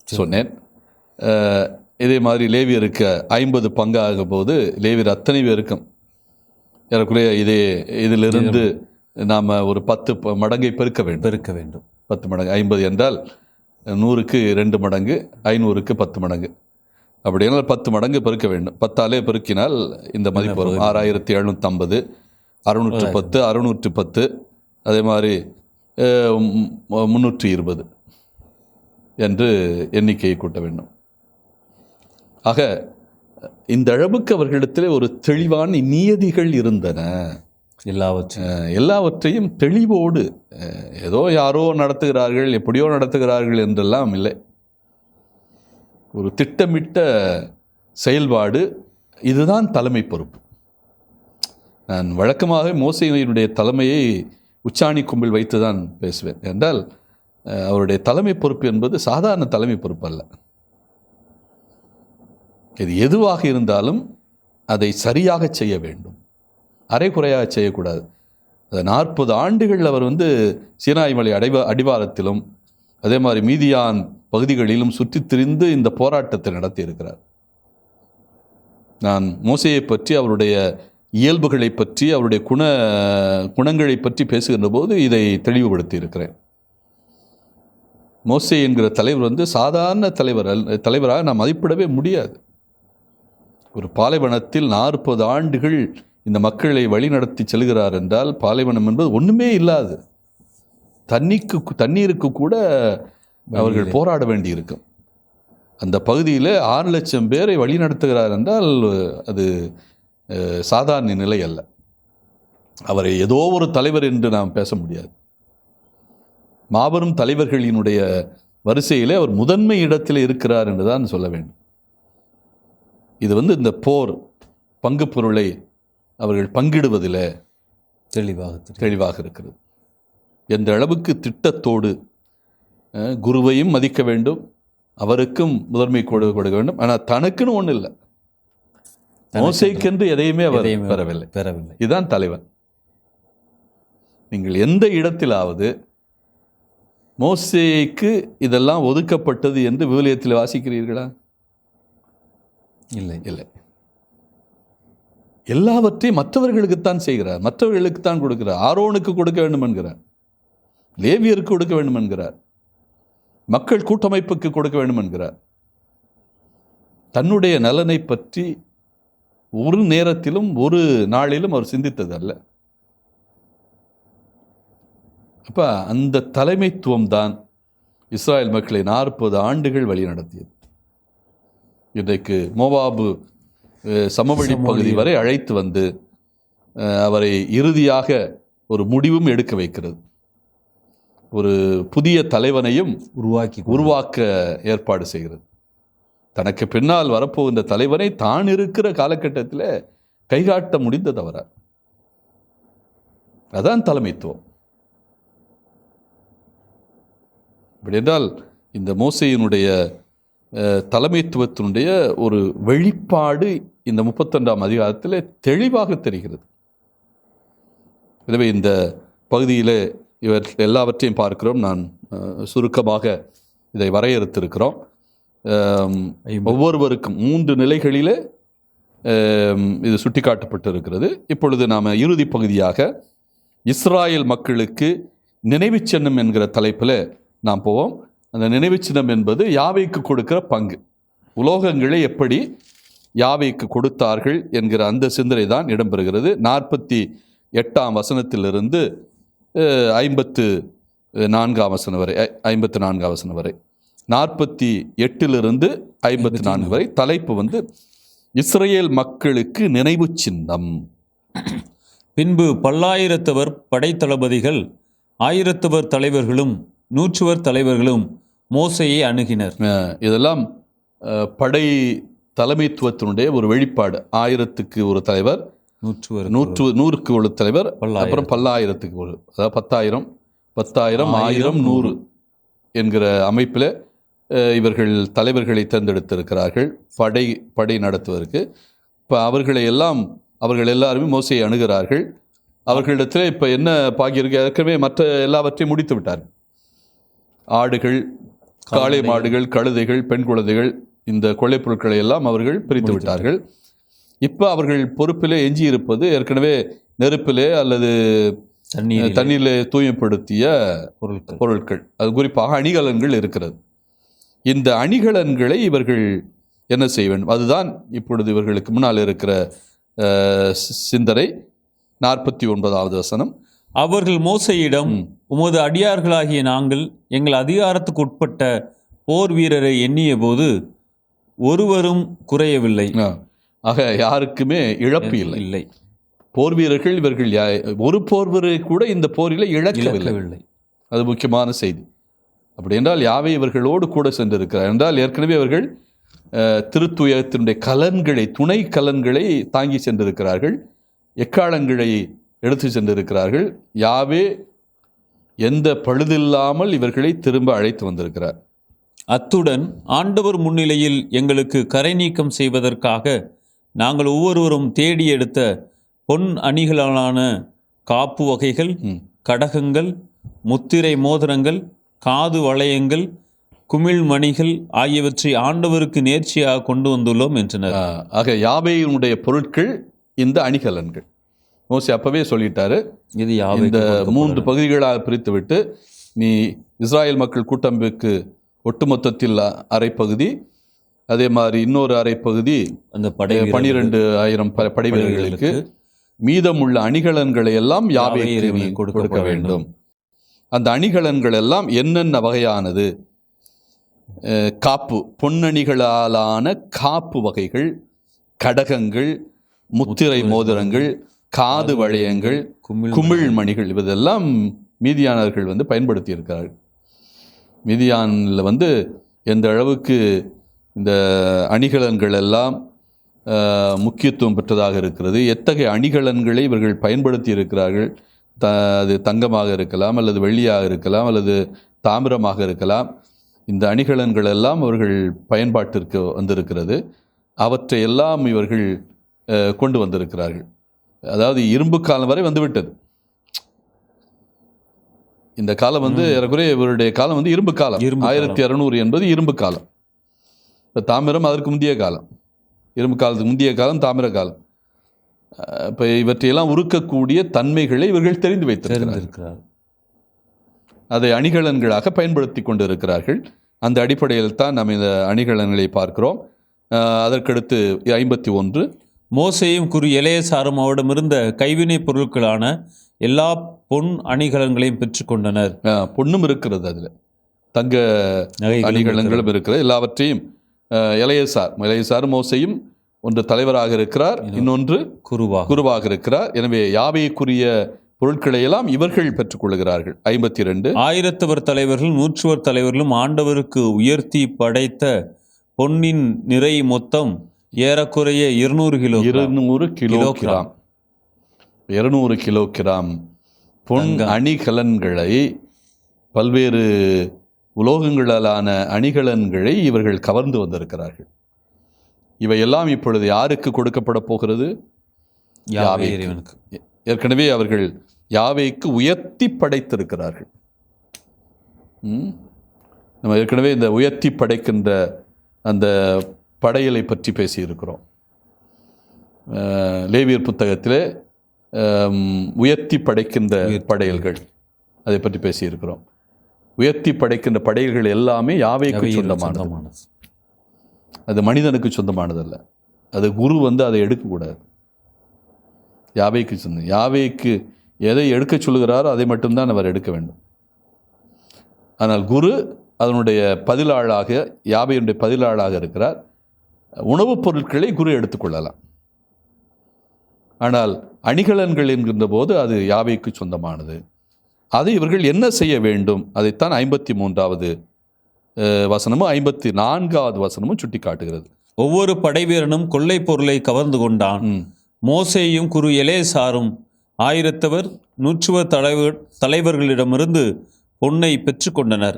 சொன்னேன். இதே மாதிரி லேவியருக்கு 50 பங்காக போது லேவியர் அத்தனை பேருக்கும் ஏறக்குறைய இதிலிருந்து நாம் ஒரு 10 மடங்கை பெருக்க வேண்டும். 10 மடங்கு 50 என்றால் 100க்கு 2 மடங்கு, 500க்கு 10 மடங்கு. அப்படினால் 10 மடங்கு பெருக்க வேண்டும். 10ஆலே பெருக்கினால் இந்த மதிப்பு வரும். 6,750, 610, 610, அதே மாதிரி 320 என்று எண்ணிக்கையை கூட்ட வேண்டும். ஆக இந்த அளவுக்கு அவர்களிடத்தில் ஒரு தெளிவான நியதிகள் இருந்தன. எல்லாவற்றையும் தெளிவோடு, ஏதோ யாரோ நடத்துகிறார்கள், எப்படியோ நடத்துகிறார்கள் என்றெல்லாம் இல்லை. ஒரு திட்டமிட்ட செயல்பாடு. இதுதான் தலைமை பொறுப்பு. நான் வழக்கமாக மோசேயினுடைய தலைமையை உச்சாணி கொம்பில் வைத்து தான் பேசுவேன். என்றால் அவருடைய தலைமை பொறுப்பு என்பது சாதாரண தலைமை பொறுப்பு அல்ல. இது எதுவாக இருந்தாலும் அதை சரியாக செய்ய வேண்டும், அரைகுறையாக செய்யக்கூடாது. 40 ஆண்டுகள் அவர் சீனாய் மலை அடிவாரத்திலும் அதே மாதிரி மீதியான் பகுதிகளிலும் சுற்றித் திரிந்து இந்த போராட்டத்தை நடத்தி இருக்கிறார். நான் மோசேயை பற்றி, அவருடைய இயல்புகளை பற்றி, அவருடைய குணங்களை பற்றி பேசுகின்ற போது இதை தெளிவுபடுத்தி இருக்கிறேன். மோசே என்கிற தலைவர் சாதாரண தலைவராக நாம் மதிப்பிடவே முடியாது. ஒரு பாலைவனத்தில் 40 ஆண்டுகள் இந்த மக்களை வழிநடத்தி செல்கிறார் என்றால், பாலைவனம் என்பது ஒன்றுமே இல்லாது. தண்ணீருக்கு கூட அவர்கள் போராட வேண்டி இருக்கும். அந்த பகுதியில் 6 லட்சம் பேரை வழிநடத்துகிறார் என்றால் அது சாதாரண நிலை அல்ல. அவரை ஏதோ ஒரு தலைவர் என்று நாம் பேச முடியாது. மாபெரும் தலைவர்களினுடைய வரிசையிலே அவர் முதன்மை இடத்தில் இருக்கிறார் என்று தான் சொல்ல வேண்டும். இது இந்த போர் பங்கு பொருளை அவர்கள் பங்கிடுவதில் தெளிவாக இருக்கிறது. எந்த அளவுக்கு திட்டத்தோடு குருவையும் மதிக்க வேண்டும், அவருக்கும் முதன்மை கொடுக்க வேண்டும். ஆனால் தனக்குன்னு ஒன்றும் இல்லை, மோசேக்கென்று எதையுமே அவர் பெறவில்லை. இதுதான் தலைவன். நீங்கள் எந்த இடத்திலாவது மோசேக்கு இதெல்லாம் ஒதுக்கப்பட்டது என்று விவிலியத்தில் வாசிக்கிறீர்களா? இல்லை. எல்லாவற்றையும் மற்றவர்களுக்குத்தான் செய்கிறார், மற்றவர்களுக்குத்தான் கொடுக்கிறார். ஆரோனுக்கு கொடுக்க வேண்டும் என்கிறார், லேவியருக்கு கொடுக்க வேண்டும் என்கிறார், மக்கள் கூட்டமைப்புக்கு கொடுக்க வேண்டும் என்கிறார். தன்னுடைய நலனை பற்றி ஒரு நேரத்திலும் ஒரு நாளிலும் அவர் சிந்தித்தது அல்ல. அப்ப அந்த தலைமைத்துவம் தான் இஸ்ராயல் மக்களை 40 ஆண்டுகள் வழி நடத்தியது. இன்றைக்கு மோவாபு சமவெளி பகுதி வரை அழைத்து வந்து அவரை இறுதியாக ஒரு முடிவும் எடுக்க வைக்கிறது. ஒரு புதிய தலைவனையும் உருவாக்க ஏற்பாடு செய்கிறது. தனக்கு பின்னால் வரப்போகின்ற தலைவனை தான் இருக்கிற காலகட்டத்தில் கைகாட்ட முடிந்தது அவரால். அதான் தலைமைத்துவம். அப்படி என்றால் இந்த மோசேயினுடைய தலைமைத்துவத்தினுடைய ஒரு வெளிப்பாடு இந்த 32ஆம் அதிகாரத்தில் தெளிவாக தெரிகிறது. எனவே இந்த பகுதியில் இவர் எல்லாவற்றையும் பார்க்கிறோம். நான் சுருக்கமாக இதை வரையறுத்திருக்கிறோம். ஒவ்வொருவருக்கும் 3 நிலைகளிலே இது சுட்டிக்காட்டப்பட்டிருக்கிறது. இப்பொழுது நாம் இறுதி பகுதியாக இஸ்ராயல் மக்களுக்கு நினைவு சின்னம் என்கிற தலைப்பில் நாம் போவோம். அந்த நினைவு சின்னம் என்பது யாவைக்கு கொடுக்கிற பங்கு. உலோகங்களை எப்படி யாவைக்கு கொடுத்தார்கள் என்கிற அந்த சிந்தனை தான் இடம்பெறுகிறது. 48ஆம் வசனத்திலிருந்து 54ஆம் வசனம் வரை, 54ஆம் வசனம் வரை, 48லிருந்து 54 வரை. தலைப்பு இஸ்ரேல் மக்களுக்கு நினைவு சின்னம். பின்பு 10,000 படைத்தளபதிகள் 1000 தலைவர்களும் 100 தலைவர்களும் மோசேயை அணுகினர். இதெல்லாம் படை தலைமைத்துவத்தினுடைய ஒரு வெளிப்பாடு. 1000க்கு ஒரு தலைவர், 100க்கு ஒரு தலைவர், அப்புறம் 10,000க்கு ஒரு, அதாவது 10,000, 10,000, 100 என்கிற அமைப்பில் இவர்கள் தலைவர்களை தேர்ந்தெடுத்திருக்கிறார்கள் படை நடத்துவதற்கு. இப்போ அவர்கள் எல்லாருமே மோசேயை அணுகிறார்கள். அவர்களிடத்தில் இப்போ என்ன பாக்கியிருக்கு? ஏற்கனவே மற்ற எல்லாவற்றையும் முடித்து விட்டார். ஆடுகள், காளை மாடுகள், கழுதைகள், பெண் குழந்தைகள், இந்த கொள்ளைப் பொருட்களை எல்லாம் அவர்கள் பிரித்து விட்டார்கள். இப்போ அவர்கள் பொறுப்பிலே எஞ்சி இருப்பது ஏற்கனவே நெருப்பிலே அல்லது தண்ணீரிலே தூய்மைப்படுத்திய பொருட்கள். அது குறிப்பாக அணிகலன்கள் இருக்கிறது. இந்த அணிகலன்களை இவர்கள் என்ன செய்ய வேண்டும்? அதுதான் இப்பொழுது இவர்களுக்கு முன்னால் இருக்கிற சிந்தனை. 49வது வசனம். அவர்கள் மோசேயிடம், உமது அடியார்களாகிய நாங்கள் எங்கள் அதிகாரத்துக்கு உட்பட்ட போர் வீரரை எண்ணிய போது ஒருவரும் குறையவில்லை. ஆக யாருக்குமே இழப்பு இல்லை. போர் வீரர்கள் இவர்கள் ஒரு போர் வீரரை கூட இந்த போரில் இழக்கவில்லை. அது முக்கியமான செய்தி. அப்படி என்றால் யாவை இவர்களோடு கூட சென்றிருக்கிறார் என்றால் ஏற்கனவே அவர்கள் திருத்துயத்தினுடைய கலன்களை, துணை கலன்களை தாங்கி சென்றிருக்கிறார்கள், எக்காலங்களை எடுத்து சென்றிருக்கிறார்கள். யாவே எந்த பழுதில்லாமல் இவர்களை திரும்ப அழைத்து வந்திருக்கிறார். அத்துடன் ஆண்டவர் முன்னிலையில் எங்களுக்கு கரை நீக்கம் செய்வதற்காக நாங்கள் ஒவ்வொருவரும் தேடி எடுத்த பொன் அணிகளான காப்பு வகைகள், கடகங்கள், முத்திரை மோதிரங்கள், காது வளையங்கள், குமிழ் மணிகள் ஆகியவற்றை ஆண்டவருக்கு நேர்ச்சியாக கொண்டு வந்துள்ளோம் என்றனர். ஆக யாவேயினுடைய பொருட்கள் இந்த அணிகலன்கள். மோசே அப்பவே சொல்லிட்டாரு, இது இந்த 3 பகுதிகளாக பிரித்து விட்டு நீ இஸ்ராயல் மக்கள் கூட்டமைப்புக்கு ஒட்டுமொத்தத்தில் அரை பகுதி, அதே மாதிரி இன்னொரு அரை பகுதி அந்த 12,000 படை வீரர்களுக்கு, மீதமுள்ள அணிகலன்களை எல்லாம் யாவேக்கு கொடுக்க வேண்டும். அந்த அணிகலன்கள் எல்லாம் என்னென்ன வகையானது? காப்பு, பொன்னணிகளாலான காப்பு வகைகள், கடகங்கள், முத்திரை மோதிரங்கள், காது வளையங்கள், குமிழ் மணிகள், இவதெல்லாம் மீதியானர்கள் பயன்படுத்தி இருக்கிறார்கள். மீதியானில் எந்த அளவுக்கு இந்த அணிகலன்கள் எல்லாம் முக்கியத்துவம் பெற்றதாக இருக்கிறது, எத்தகைய அணிகலன்களை இவர்கள் பயன்படுத்தி இருக்கிறார்கள், அது தங்கமாக இருக்கலாம், அல்லது வெள்ளியாக இருக்கலாம், அல்லது தாமிரமாக இருக்கலாம். இந்த அணிகலன்கள் எல்லாம் அவர்கள் பயன்பாட்டிற்கு வந்திருக்கிறது. அவற்றை எல்லாம் இவர்கள் கொண்டு வந்திருக்கிறார்கள். அதாவது இரும்பு காலம் வரை வந்துவிட்டது. இந்த காலம் ஏறக்குறைய இவருடைய காலம் இரும்பு காலம். 1600 என்பது இரும்பு காலம். இப்போ தாமிரம் அதற்கு முந்தைய காலம், இரும்பு காலத்துக்கு முந்தைய காலம் தாமிர காலம். இப்போ இவற்றையெல்லாம் உருக்கக்கூடிய தன்மைகளை இவர்கள் தெரிந்து வைத்திருக்கிறார்கள். அதை அணிகலன்களாக பயன்படுத்தி கொண்டு இருக்கிறார்கள். அந்த அடிப்படையில் தான் நாம் இந்த அணிகலன்களை பார்க்கிறோம். அதற்கடுத்து 51, மோசேயும் குரு எலேசாரும் அவரிடமிருந்த கைவினை பொருட்களான எல்லா பொன் அணிகலன்களையும் பெற்றுக்கொண்டனர். பொன்னும் இருக்கிறது, அதில் தங்க அணிகலன்களும் இருக்கிறது. எல்லாவற்றையும் எலேசார் மோசேயும் ஒன்று தலைவராக இருக்கிறார், இன்னொன்று குருவாக இருக்கிறார். எனவே யாவேக்குரிய பொருட்களை எல்லாம் இவர்கள் பெற்றுக்கொள்கிறார்கள். 52, 1000 தலைவர்கள் 100 தலைவர்களும் ஆண்டவருக்கு உயர்த்தி படைத்த பொன்னின் நிறை மொத்தம் ஏறக்குறைய 200 கிலோகிராம் பொன் அணிகலன்களை, பல்வேறு உலோகங்களாலான அணிகலன்களை இவர்கள் கவர்ந்து வந்திருக்கிறார்கள். இவையெல்லாம் இப்பொழுது யாருக்கு கொடுக்கப்பட போகிறது? யாவேக்கு. ஏற்கனவே அவர்கள் யாவேக்கு உயர்த்தி படைத்திருக்கிறார்கள். நம்ம ஏற்கனவே இந்த உயர்த்தி படைக்கின்ற அந்த படையலை பற்றி பேசியிருக்கிறோம். லேவியர் புத்தகத்திலே உயர்த்தி படைக்கின்ற படையல்கள், அதை பற்றி பேசியிருக்கிறோம். உயர்த்தி படைக்கின்ற படையல்கள் எல்லாமே யாவேக்கு சொந்தமானது. அது மனிதனுக்கு சொந்தமானதல்ல. அது குரு அதை எடுக்கக்கூடாது. யாவேக்கு சொந்தம். யாவேக்கு எதை எடுக்க சொல்கிறாரோ அதை மட்டும்தான் அவர் எடுக்க வேண்டும். ஆனால் குரு அதனுடைய பதிலாளாக, யாவேயுடைய பதிலாளாக இருக்கிறார். உணவுப் பொருட்களை குரு எடுத்துக்கொள்ளலாம். ஆனால் அணிகலன்கள் என்கின்ற போது அது யாவேக்கு சொந்தமானது. அதை இவர்கள் என்ன செய்ய வேண்டும்? அதைத்தான் 53வது வசனமும் 54வது வசனமும் சுட்டி காட்டுகிறது. ஒவ்வொரு படைவீரனும் கொள்ளை பொருளை கவர்ந்து கொண்டான். மோசேயும் குரு எலேசாரும் 1000 100 தலைவர்களிடமிருந்து பொன்னை பெற்றுக்கொண்டனர்.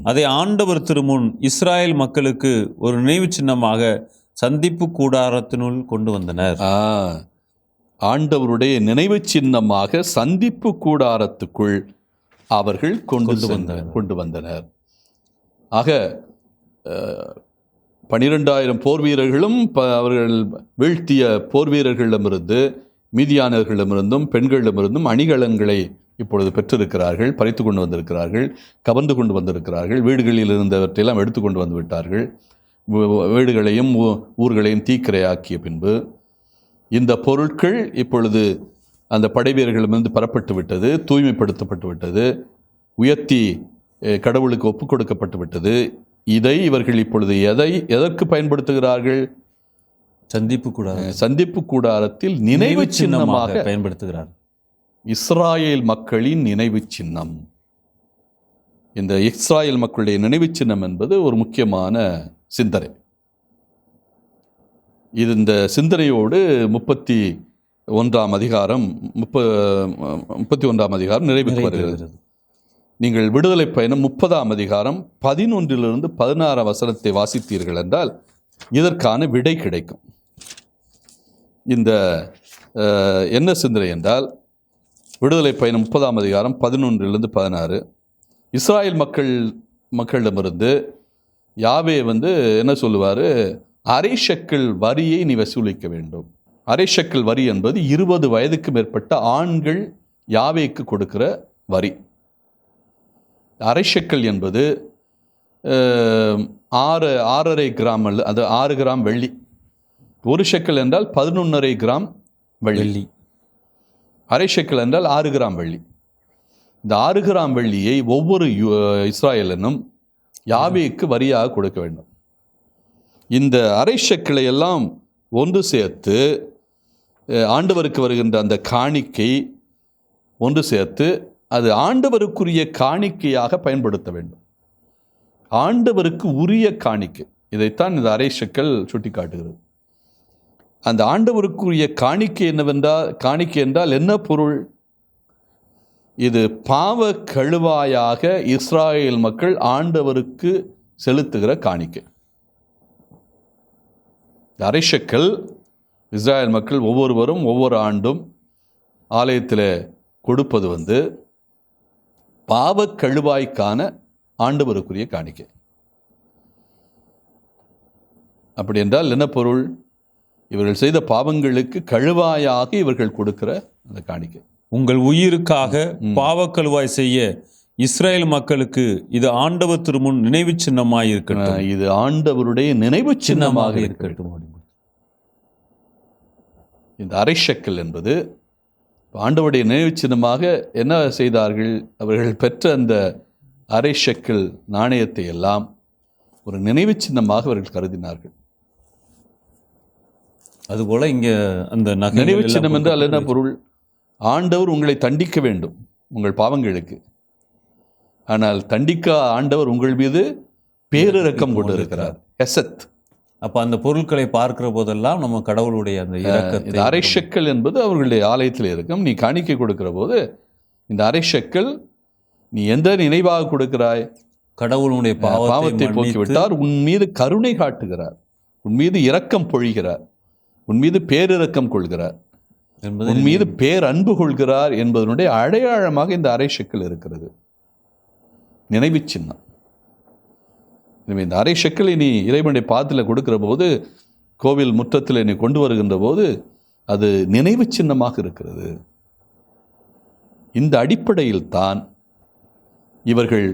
அதை ஆண்டவர் திருமுன் இஸ்ராயேல் மக்களுக்கு ஒரு நினைவு சின்னமாக சந்திப்பு கூடாரத்தினுள் கொண்டு வந்தனர். ஆண்டவருடைய நினைவு சின்னமாக சந்திப்பு கூடாரத்துக்குள் அவர்கள் கொண்டு வந்தனர். ஆக 12,000 போர் வீரர்களும் அவர்கள் வீழ்த்திய போர் வீரர்களிடமிருந்து, மீதியானவர்களிடமிருந்தும் பெண்களிடமிருந்தும் அணிகலன்களை இப்பொழுது பெற்றிருக்கிறார்கள், பறித்து கொண்டு வந்திருக்கிறார்கள், கவர்ந்து கொண்டு வந்திருக்கிறார்கள். வீடுகளில் இருந்தவற்றையெல்லாம் எடுத்து கொண்டு வந்து விட்டார்கள். வீடுகளையும் ஊர்களையும் தீக்கிரையாக்கிய பின்பு இந்த பொருட்கள் இப்பொழுது அந்த படை வீரர்களிடமிருந்து பெறப்பட்டு விட்டது, தூய்மைப்படுத்தப்பட்டு விட்டது, உயர்த்தி கடவுளுக்கு ஒப்புக் கொடுக்கப்பட்டு விட்டது. இதை இவர்கள் இப்பொழுது எதற்கு பயன்படுத்துகிறார்கள்? சந்திப்பு கூடாரத்தில் நினைவு சின்னமாக பயன்படுத்துகிறார். இஸ்ராயேல் மக்களின் நினைவு சின்னம். இந்த இஸ்ராயேல் மக்களுடைய நினைவு சின்னம் என்பது ஒரு முக்கியமான சிந்தனை. இது இந்த சிந்தனையோடு 31ஆம் அதிகாரம் நிறைவுக்கு வருகிறது. நீங்கள் விடுதலை பயணம் 30ஆம் அதிகாரம் 11 - 16 வசனத்தை வாசித்தீர்கள் என்றால் இதற்கான விடை கிடைக்கும். இந்த என்ன சிந்தனை என்றால், விடுதலை பயணம் 30ஆம் அதிகாரம் 11 - 16 இஸ்ராயேல் மக்களிடமிருந்து யாவே என்ன சொல்லுவார்? அரை ஷெக்கல் வரியை நீ வசூலிக்க வேண்டும். அரை ஷெக்கல் வரி என்பது 20 வயதுக்கு மேற்பட்ட ஆண்கள் யாவேக்கு கொடுக்கிற வரி. அரை ஷெக்கல் என்பது 6.5 கிராம், அது 6 கிராம் வெள்ளி. ஒரு ஷெக்கல் என்றால் 11.5 கிராம் வெள்ளி. அரை ஷெக்கல் என்றால் 6 கிராம் வெள்ளி. இந்த 6 கிராம் வெள்ளியை ஒவ்வொரு இஸ்ராயலனும் யாவேக்கு வரியாக கொடுக்க வேண்டும். இந்த அரை ஷெக்கலை எல்லாம் ஒன்று சேர்த்து ஆண்டவருக்கு வருகின்ற அந்த காணிக்கை ஒன்று சேர்த்து அது ஆண்டவருக்குரிய காணிக்கையாக பயன்படுத்த வேண்டும். ஆண்டவருக்கு உரிய காணிக்கை. இதைத்தான் இந்த அரை ஷெக்கல் சுட்டி காட்டுகிறது. அந்த ஆண்டவருக்குரிய காணிக்கை என்னவென்றால், காணிக்கை என்றால் என்ன பொருள்? இது பாவ கழுவாயாக இஸ்ராயேல் மக்கள் ஆண்டவருக்கு செலுத்துகிற காணிக்கை. அரை ஷெக்கல் இஸ்ராயேல் மக்கள் ஒவ்வொருவரும் ஒவ்வொரு ஆண்டும் ஆலயத்தில் கொடுப்பது பாவ கழுவாய்க்கான ஆண்டவருக்குரிய காணிக்கை. அப்படி என்றால் என்ன பொருள்? இவர்கள் செய்த பாவங்களுக்கு கழுவாயாக இவர்கள் கொடுக்கிற அந்த காணிக்கை. உங்கள் உயிருக்காக பாவக்கழுவாய் செய்ய இஸ்ரேல் மக்களுக்கு இது ஆண்டவர் திருமுன் நினைவு சின்னமாக இருக்கட்டும். இது ஆண்டவருடைய நினைவு சின்னமாக இருக்கட்டும். இந்த அரை ஷெக்கல் என்பது ஆண்டவருடைய நினைவு சின்னமாக என்ன செய்தார்கள்? அவர்கள் பெற்ற அந்த அரை ஷெக்கல் நாணயத்தை எல்லாம் ஒரு நினைவு சின்னமாக அவர்கள் கருதினார்கள். அதுபோல இங்க அந்த நினைவு சின்னம் என்றால் என்ன பொருள்? ஆண்டவர் உங்களை தண்டிக்க வேண்டும் உங்கள் பாவங்களுக்கு. ஆனால் தண்டிக்க ஆண்டவர் உங்கள் மீது பேரிரக்கம் கொண்டிருக்கிறார். ஹெசத். அப்ப அந்த பொருட்களை பார்க்கிற போதெல்லாம் நம்ம கடவுளுடைய அந்த இரக்கத்தை. அரை ஷெக்கல் என்பது அவர்களுடைய ஆலயத்தில் இருக்கும். நீ காணிக்கை கொடுக்கிற போது இந்த அரை ஷெக்கல் நீ எந்த நினைவாக கொடுக்கிறாய்? கடவுளுடைய பாவத்தை போக்கிவிட்டார், உன் மீது கருணை காட்டுகிறார், உன் மீது இரக்கம் பொழிகிறார், உன் மீது பேரிரக்கம் கொள்கிறார், உன் மீது பேரன்பு கொள்கிறார் என்பதனுடைய அடையாளமாக இந்த அரை ஷெக்கல் இருக்கிறது, நினைவு சின்னம். எனவே இந்த அரை ஷெக்கலை நீ இறைவனுடைய பாதத்தில் கொடுக்கிற போது, கோவில் முற்றத்தில் நீ கொண்டு வருகின்ற போது அது நினைவு சின்னமாக இருக்கிறது. இந்த அடிப்படையில் தான் இவர்கள்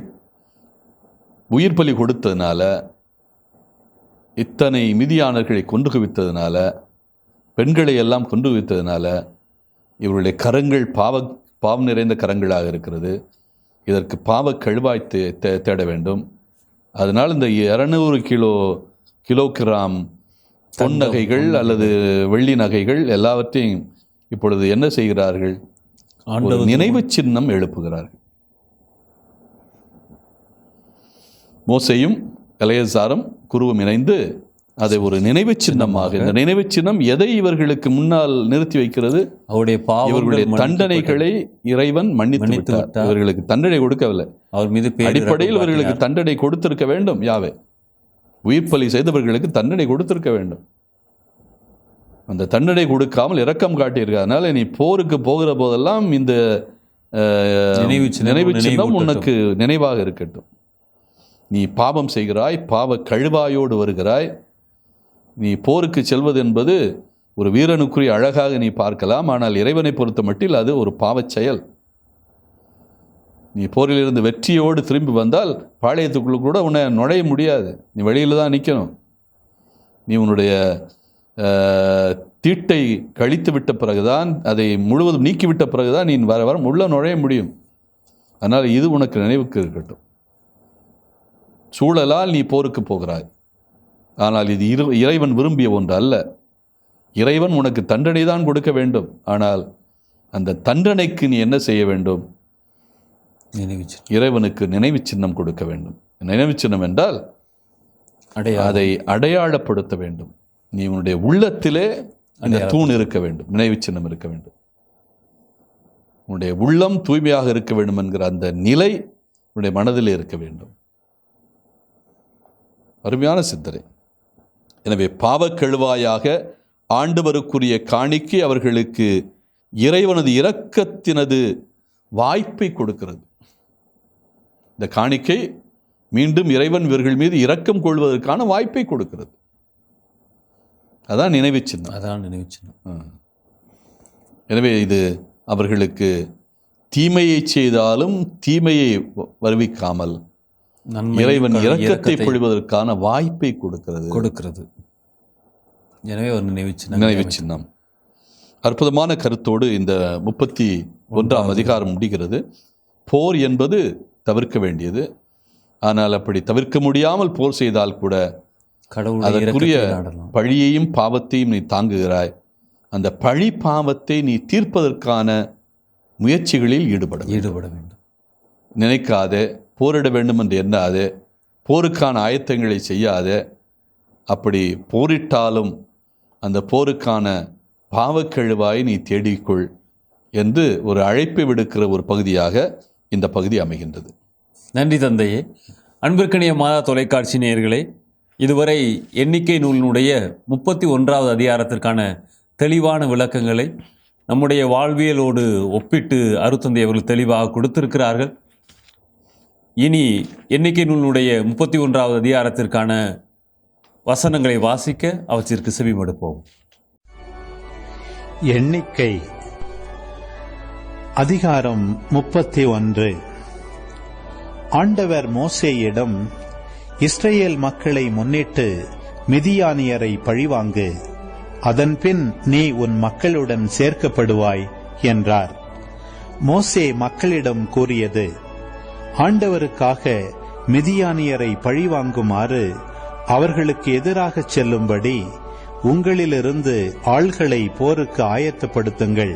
உயிர் பலி கொடுத்ததுனால, இத்தனை மிதியானர்களை கொண்டு குவித்ததுனால, பெண்களை எல்லாம் கொண்டு குவித்ததுனால இவருடைய கரங்கள் பாவம் நிறைந்த கரங்களாக இருக்கிறது. இதற்கு பாவ கழுவாய் தேட வேண்டும். அதனால் இந்த 200 கிலோகிராம் பொன் நகைகள் அல்லது வெள்ளி நகைகள் எல்லாவற்றையும் இப்பொழுது என்ன செய்கிறார்கள்? நினைவு சின்னம் எழுப்புகிறார்கள். மோசேயும் எலெயாசாரும் குருவும் இணைந்து அதை ஒரு நினைவு சின்னமாக, இந்த நினைவு சின்னம் எதை இவர்களுக்கு முன்னால் நிறுத்தி வைக்கிறது? இவர்களுடைய தண்டனைகளை இறைவன் மன்னித்து விட்டார். இவர்களுக்கு தண்டனை கொடுக்கவில்லை. அவர் மீது அடிப்படையில் இவர்களுக்கு தண்டனை கொடுத்திருக்க வேண்டும். யாவே உயிர் பலி செய்தவர்களுக்கு தண்டனை கொடுத்திருக்க வேண்டும். அந்த தண்டனை கொடுக்காமல் இரக்கம் காட்டியிருக்க. அதனால நீ போருக்கு போகிற போதெல்லாம் இந்த நினைவு சின்னம் உனக்கு நினைவாக இருக்கட்டும். நீ பாவம் செய்கிறாய், பாவ கழுவாயோடு வருகிறாய். நீ போருக்கு செல்வது என்பது ஒரு வீரனுக்குரிய அழகாக நீ பார்க்கலாம். ஆனால் இறைவனை பொறுத்த மட்டில் அது ஒரு பாவச் செயல். நீ போரிலிருந்து வெற்றியோடு திரும்பி வந்தால் பாளையத்துக்குள்ள கூட உன்னை நுழைய முடியாது. நீ வெளியில் தான் நிற்கணும். நீ உன்னுடைய தீட்டை கழித்து விட்ட பிறகுதான், அதை முழுவதும் நீக்கிவிட்ட பிறகுதான் நீ வர உள்ள நுழைய முடியும். அதனால் இது உனக்கு நினைவுக்கு இருக்கட்டும். சூழலால் நீ போருக்கு போகிறாய், ஆனால் இது இறைவன் விரும்பிய ஒன்று அல்ல. இறைவன் உனக்கு தண்டனை தான் கொடுக்க வேண்டும். ஆனால் அந்த தண்டனைக்கு நீ என்ன செய்ய வேண்டும்? இறைவனுக்கு நினைவு சின்னம் கொடுக்க வேண்டும். நினைவு சின்னம் என்றால் அதை அடையாளப்படுத்த வேண்டும். நீ உன்னுடைய உள்ளத்திலே அந்த தூண் இருக்க வேண்டும், நினைவு சின்னம் இருக்க வேண்டும். உன்னுடைய உள்ளம் தூய்மையாக இருக்க வேண்டும் என்கிற அந்த நிலை உன்னுடைய மனதிலே இருக்க வேண்டும். அருமையான சிந்தனை. எனவே பாவக்கழுவாயாக ஆண்டவருக்குரிய காணிக்கை அவர்களுக்கு இறைவனது இரக்கத்தினது வாய்ப்பை கொடுக்கிறது. இந்த காணிக்கை மீண்டும் இறைவன் இவர்கள் மீது இரக்கம் கொள்வதற்கான வாய்ப்பை கொடுக்கிறது. அதான் நினைவு சின்னம். எனவே இது அவர்களுக்கு தீமையை செய்தாலும் தீமையை வருவிக்காமல் இறைவன் இரக்கத்தை பொழிவதற்கான வாய்ப்பை கொடுக்கிறது. எனவே ஒரு நினைவு சின்னம். அற்புதமான கருத்தோடு இந்த 31ஆம் அதிகாரம் முடிகிறது. போர் என்பது தவிர்க்க வேண்டியது. ஆனால் அப்படி தவிர்க்க முடியாமல் போர் செய்தால் கூட அதற்குரிய பழியையும் பாவத்தையும் நீ தாங்குகிறாய். அந்த பழி பாவத்தை நீ தீர்ப்பதற்கான முயற்சிகளில் ஈடுபட வேண்டும். நினைக்காதே, போரிட வேண்டும் என்று எண்ணாதே, போருக்கான ஆயத்தங்களை செய்யாதே. அப்படி போரிட்டாலும் அந்த போருக்கான பாவக்கழுவாய் நீ தேடிக்கொள். என்று ஒரு அழைப்பை விடுக்கிற ஒரு பகுதியாக இந்த பகுதி அமைகின்றது. நன்றி தந்தையே. அன்பிற்கினிய மாதா தொலைக்காட்சி நேயர்களே, இதுவரை எண்ணிக்கை நூலினுடைய 31வது அதிகாரத்திற்கான தெளிவான விளக்கங்களை நம்முடைய வாழ்வியலோடு ஒப்பிட்டு அருட்தந்தை அவர்கள் தெளிவாக கொடுத்திருக்கிறார்கள். இனி எண்ணிக்கை நூலினுடைய 31வது அதிகாரத்திற்கான வசனங்களை வாசிக்க அவற்றிற்கு செவிமடுப்போம். எண்ணிக்கை அதிகாரம் 31. ஆண்டவர் மோசேயிடம், இஸ்ரவேல் மக்களை முன்னிட்டு மிதியானியரை பழிவாங்கு, அதன்பின் நீ உன் மக்களுடன் சேர்க்கப்படுவாய் என்றார். மோசே மக்களிடம் கூறியது, ஆண்டவருக்காக மிதியானியரை பழிவாங்குமாறு அவர்களுக்கு எதிராக செல்லும்படி உங்களிலிருந்து ஆள்களை போருக்கு ஆயத்தப்படுத்துங்கள்.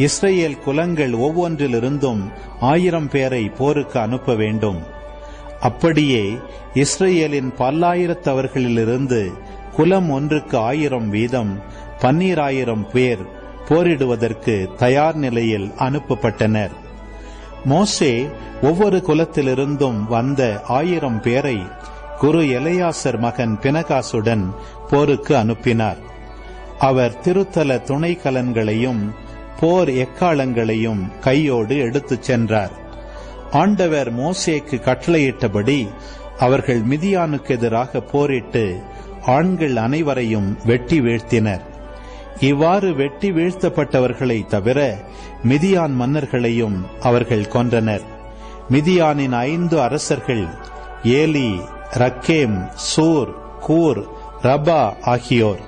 இஸ்ரவேல் குலங்கள் ஒவ்வொன்றிலிருந்தும் 1000 பேரை போருக்கு அனுப்ப வேண்டும். அப்படியே இஸ்ரவேலின் பல்லாயிரத்தவர்களிலிருந்து குலம் ஒன்றுக்கு 1000 வீதம் 12000 பேர் போரிடுவதற்கு தயார் நிலையில் அனுப்பப்பட்டனர். மோசே ஒவ்வொரு குலத்திலிருந்தும் வந்த 1000 பேரை குரு எலெயாசர் மகன் பினகாசுடன் போருக்கு அனுப்பினார். அவர் திருத்தல துணை கலன்களையும் போர் எக்காலங்களையும் கையோடு எடுத்துச் சென்றார். ஆண்டவர் மோசேக்கு கட்டளையிட்டபடி அவர்கள் மிதியானுக்கு எதிராக போரிட்டு ஆண்கள் அனைவரையும் வெட்டி வீழ்த்தினர். இவ்வாறு வெட்டி வீழ்த்தப்பட்டவர்களை தவிர மிதியான் மன்னர்களையும் அவர்கள் கொன்றனர். மிதியானின் 5 அரசர்கள் ஏலி, ரக்கேம், சூர், கூர், ரபா ஆகியோர்,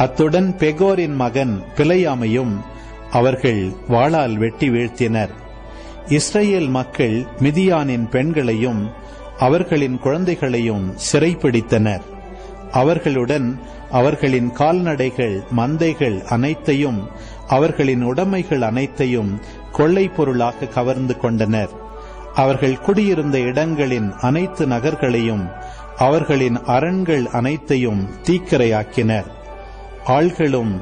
அத்துடன் பெகோரின் மகன் பிலையாமையும் அவர்கள் வாளால் வெட்டி வீழ்த்தினர். இஸ்ரவேல் மக்கள் மிதியானின் பெண்களையும் அவர்களின் குழந்தைகளையும் சிறைப்பிடித்தனர். அவர்களுடன் அவர்களின் கால்நடைகள், மந்தைகள் அனைத்தையும் அவர்களின் உடைமைகள் அனைத்தையும் கொள்ளை பொருளாக கவர்ந்து கொண்டனர். அவர்கள் குடியிருந்த இடங்களின் அனைத்து நகர்களையும் அவர்களின் அரண்கள் அனைத்தையும் தீக்கிரையாக்கினர். ஆள்களும்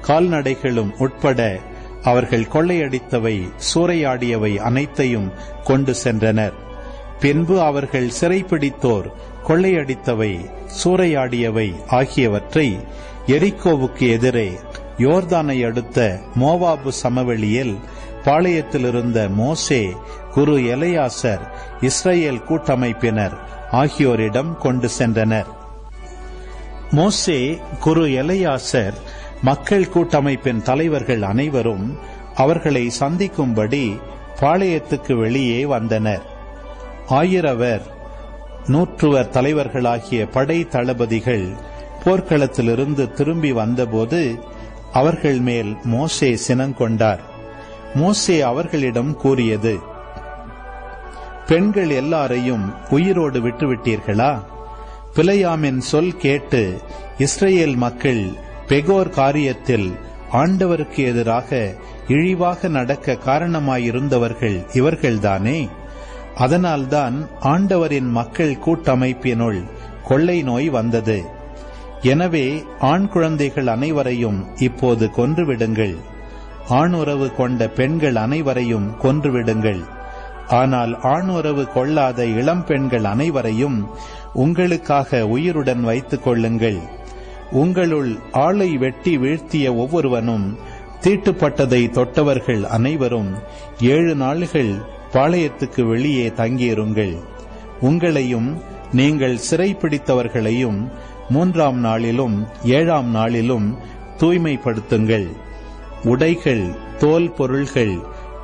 கால்நடைகளும் உட்பட அவர்கள் கொள்ளையடித்தவை, சூறையாடியவை அனைத்தையும் கொண்டு சென்றனர். பின்பு அவர்கள் சிறைப்பிடித்தோர் கொள்ளையடித்தவை, சூறையாடியவை ஆகியவற்றை எரிகோவுக்கு எதிரே யோர்தானை அடுத்த மோவாபு சமவெளியில் பாளையத்திலிருந்த மோசே, குரு எலெயாசர், இஸ்ரவேல் கூட்டமைப்பினர் ஆகியோரிடம் கொண்டு சென்றனர். மோசே, குரு எலெயாசர், மக்கள் கூட்டமைப்பின் தலைவர்கள் அனைவரும் அவர்களை சந்திக்கும்படி பாளையத்துக்கு வெளியே வந்தனர். 1000 100 தலைவர்களாகிய படை தளபதிகள் போர்க்களத்திலிருந்து திரும்பி வந்தபோது அவர்கள் மேல் மோசே சினங்கொண்டார். மோசே அவர்களிடம் கூறியது, பெண்கள் எல்லாரையும் உயிரோடு விட்டுவிட்டீர்களா? பிலையாமின் சொல் கேட்டு இஸ்ரவேல் மக்கள் பெகோர் காரியத்தில் ஆண்டவருக்கு எதிராக இழிவாக நடக்க காரணமாயிருந்தவர்கள் இவர்கள்தானே. அதனால்தான் ஆண்டவரின் மக்கள் கூட்டமைப்பினுள் கொள்ளை நோய் வந்தது. எனவே ஆண் குழந்தைகள் அனைவரையும் இப்போது கொன்றுவிடுங்கள். ஆணுறவு கொண்ட பெண்கள் அனைவரையும் கொன்றுவிடுங்கள். ஆனால் ஆணுறவு கொள்ளாத இளம் பெண்கள் அனைவரையும் உங்களுக்காக உயிருடன் வைத்துக் கொள்ளுங்கள். உங்களுள் ஆளை வெட்டி வீழ்த்திய ஒவ்வொருவனும் தீட்டுப்பட்டதை தொட்டவர்கள் அனைவரும் 7 நாள்கள் பாளையத்துக்கு வெளியே தங்கியிருங்கள். உங்களையும் நீங்கள் சிறைப்பிடித்தவர்களையும் 3ஆம் நாளிலும் 7ஆம் நாளிலும் தூய்மைப்படுத்துங்கள். உடைகள், தோல் பொருள்கள்,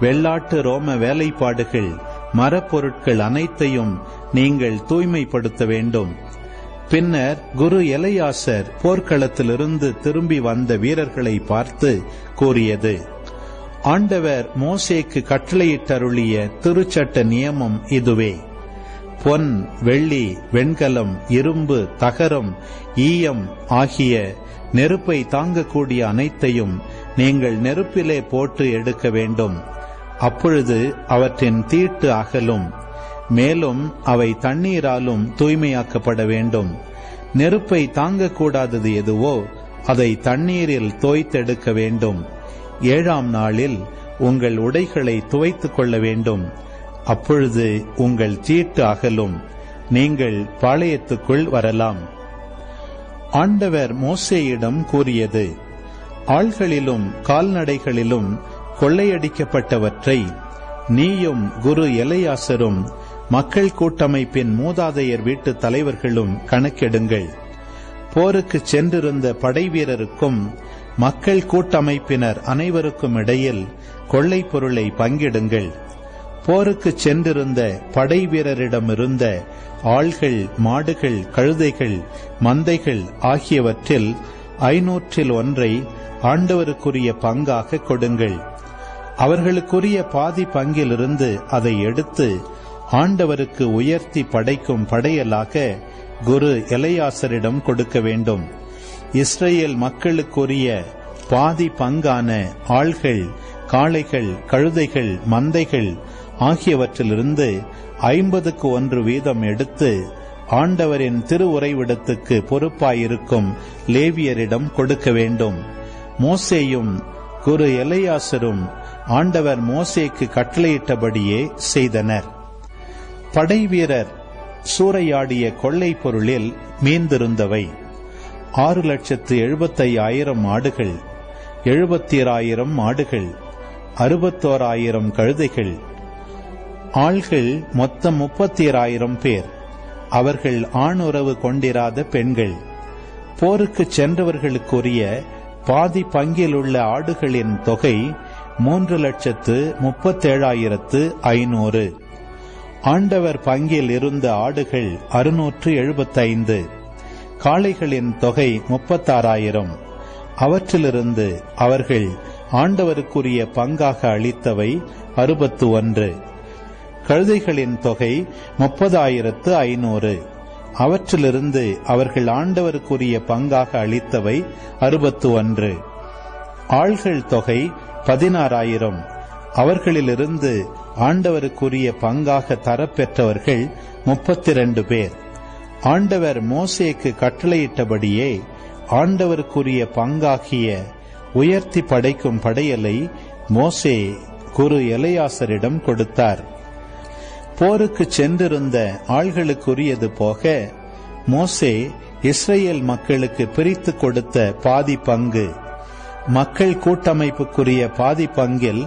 வெள்ளாட்டு ரோம வேலைப்பாடுகள், மரப்பொருட்கள் அனைத்தையும் நீங்கள் தூய்மைப்படுத்த வேண்டும். பின்னர் குரு எலெயாசர் போர்க்களத்திலிருந்து திரும்பி வந்த வீரர்களை பார்த்து கூறியது, ஆண்டவர் மோசேக்கு கட்டளையிட்டருளிய திருச்சட்ட நியமம் இதுவே. பொன், வெள்ளி, வெண்கலம், இரும்பு, தகரம், ஈயம் ஆகிய நெருப்பை தாங்கக்கூடிய அனைத்தையும் நீங்கள் நெருப்பிலே போட்டு எடுக்க வேண்டும். அப்பொழுது அவற்றின் தீட்டு அகலும். மேலும் அவை தண்ணீராலும் தூய்மையாக்கப்பட வேண்டும். நெருப்பை தாங்கக்கூடாதது எதுவோ அதை தண்ணீரில் தோய்த்தெடுக்க வேண்டும். 7ஆம் நாளில் உங்கள் உடைகளை துவைத்துக் கொள்ள வேண்டும். அப்பொழுது உங்கள் தீட்டு அகலும், நீங்கள் பாளையத்துக்குள் வரலாம். ஆண்டவர் மோசேயிடம் கூறியது: ஆள்களிலும் கால்நடைகளிலும் கொள்ளையடிக்கப்பட்டவற்றை நீயும் குரு எலையாசரும் மக்கள் கூட்டமைப்பின் மூதாதையர் வீட்டு தலைவர்களும் கணக்கெடுங்கள். போருக்கு சென்றிருந்த படைவீரருக்கும் மக்கள் கூட்டமைப்பினர் அனைவருக்கும் இடையில் கொள்ளை பொருளை பங்கிடுங்கள். போருக்கு சென்றிருந்த படை வீரரிடமிருந்த ஆள்கள், மாடுகள், கழுதைகள், மந்தைகள் ஆகியவற்றில் 500 ஆண்டவருக்குரிய பங்காக கொடுங்கள். அவர்களுக்குரிய பாதி பங்கிலிருந்து அதை எடுத்து ஆண்டவருக்கு உயர்த்தி படைக்கும் படையலாக குரு எலையாசரிடம் கொடுக்க வேண்டும். இஸ்ரேல் மக்களுக்குரிய பாதி பங்கான ஆள்கள், காளைகள், கழுதைகள், மந்தைகள் ஆகியவற்றிலிருந்து 50% எடுத்து ஆண்டவரின் திருவுறைவிடத்துக்கு பொறுப்பாயிருக்கும் லேவியரிடம் கொடுக்க வேண்டும். மோசேயும் குரு எலையாசரும் ஆண்டவர் மோசேக்கு கட்டளையிட்டபடியே செய்தனர். படைவீரர் சூறையாடிய கொள்ளை பொருளில் மீந்திருந்தவை 6,75,000 ஆடுகள், 70,000 மாடுகள், 61,000 கழுதைகள். ஆள்கள் மொத்தம் 30,000 பேர். அவர்கள் ஆணுறவு கொண்டிராத பெண்கள். போருக்கு சென்றவர்களுக்குரிய பாதி பங்கில் உள்ள ஆடுகளின் தொகை 3,37,500. ஆண்டவர் பங்கில் இருந்த ஆடுகள் 675. காளைகளின் தொகை 36,000. அவற்றிலிருந்து அவர்கள் ஆண்டவருக்குரிய பங்காக அளித்தவை 61. கழுதைகளின் தொகை 30,500. அவற்றிலிருந்து அவர்கள் ஆண்டவருக்குரிய பங்காக அளித்தவை 61. ஆள்கள் தொகை 16,000. அவர்களிலிருந்து ஆண்டவருக்குரிய பங்காக தரப்பெற்றவர்கள் 32 பேர். ஆண்டவர் மோசேக்கு கட்டளையிட்டபடியே ஆண்டவருக்குரிய பங்காகிய உயர்த்தி படைக்கும் படையலை மோசே குரு எலையாசரிடம் கொடுத்தார். போருக்கு சென்றிருந்த ஆள்களுக்குரியது போக மோசே இஸ்ரேல் மக்களுக்கு பிரித்து கொடுத்த பாதி பங்கு. மக்கள் கூட்டமைப்புக்குரிய பாதி பங்கில்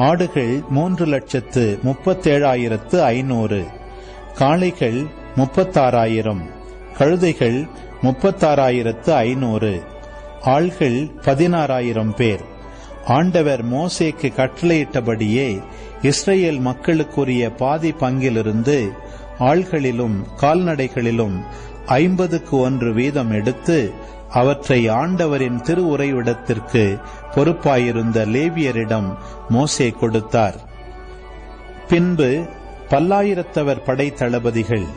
ஆடுகள் 3,37,500, காளைகள் 36,000, கழுதைகள் 36,500, ஆள்கள் 16,000 பேர். ஆண்டவர் மோசேக்கு கட்டளையிட்டபடியே இஸ்ரேல் மக்களுக்குரிய பாதி பங்கிலிருந்து ஆள்களிலும் கால்நடைகளிலும் 50% எடுத்து அவற்றை ஆண்டவரின் திருவுறைவிடத்திற்கு பொறுப்பாயிருந்த லேவியரிடம் மோசே கொடுத்தார். பின்பு பல்லாயிரத்தவர் படை தளபதிகள்,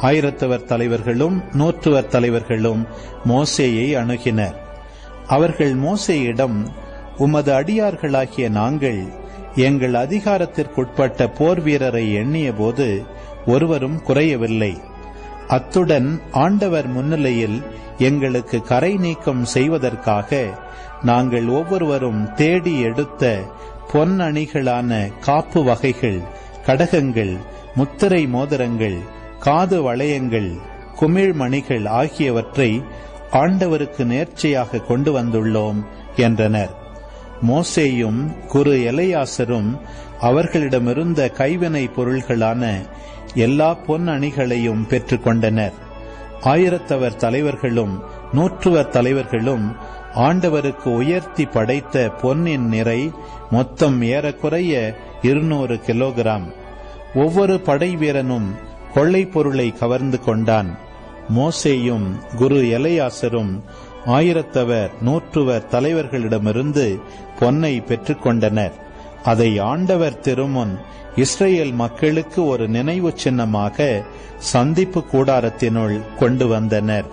1000 தலைவர்களும் 100 தலைவர்களும் மோசேயை அணுகினர். அவர்கள் மோசேயிடம், உமது அடியார்களாகிய நாங்கள் எங்கள் அதிகாரத்திற்குட்பட்ட போர் வீரரை எண்ணிய போது ஒருவரும் குறையவில்லை. அத்துடன் ஆண்டவர் முன்னிலையில் எங்களுக்கு கரை நீக்கம் செய்வதற்காக நாங்கள் ஒவ்வொருவரும் தேடி எடுத்த பொன் அணிகளான காப்பு வகைகள், கடகங்கள், முத்திரை மோதிரங்கள், காது வளையங்கள், குமிழ் மணிகள் ஆகியவற்றை ஆண்டவருக்கு நேர்ச்சையாக கொண்டு வந்துள்ளோம் என்றனர். மோசேயும் குரு எலையாசரும் அவர்களிடமிருந்த கைவினை பொருள்களான எல்லா பொன் அணிகளையும் பெற்றுக்கொண்டனர். 1000 தலைவர்களும் 100 தலைவர்களும் ஆண்டவருக்கு உயர்த்தி படைத்த பொன்னின் நிறை மொத்தம் ஏறக்குறைய 200 கிலோகிராம். ஒவ்வொரு படை வீரனும் கொள்ளை பொருளை கவர்ந்து கொண்டான். மோசேயும் குரு எலையாசரும் 1000 100 தலைவர்களிடமிருந்து பொன்னை பெற்றுக்கொண்டனர். அதை ஆண்டவர் திருமுன் இஸ்ரேல் மக்களுக்கு ஒரு நினைவு சின்னமாக சந்திப்பு கூடாரத்தினுள் கொண்டு வந்தனர்.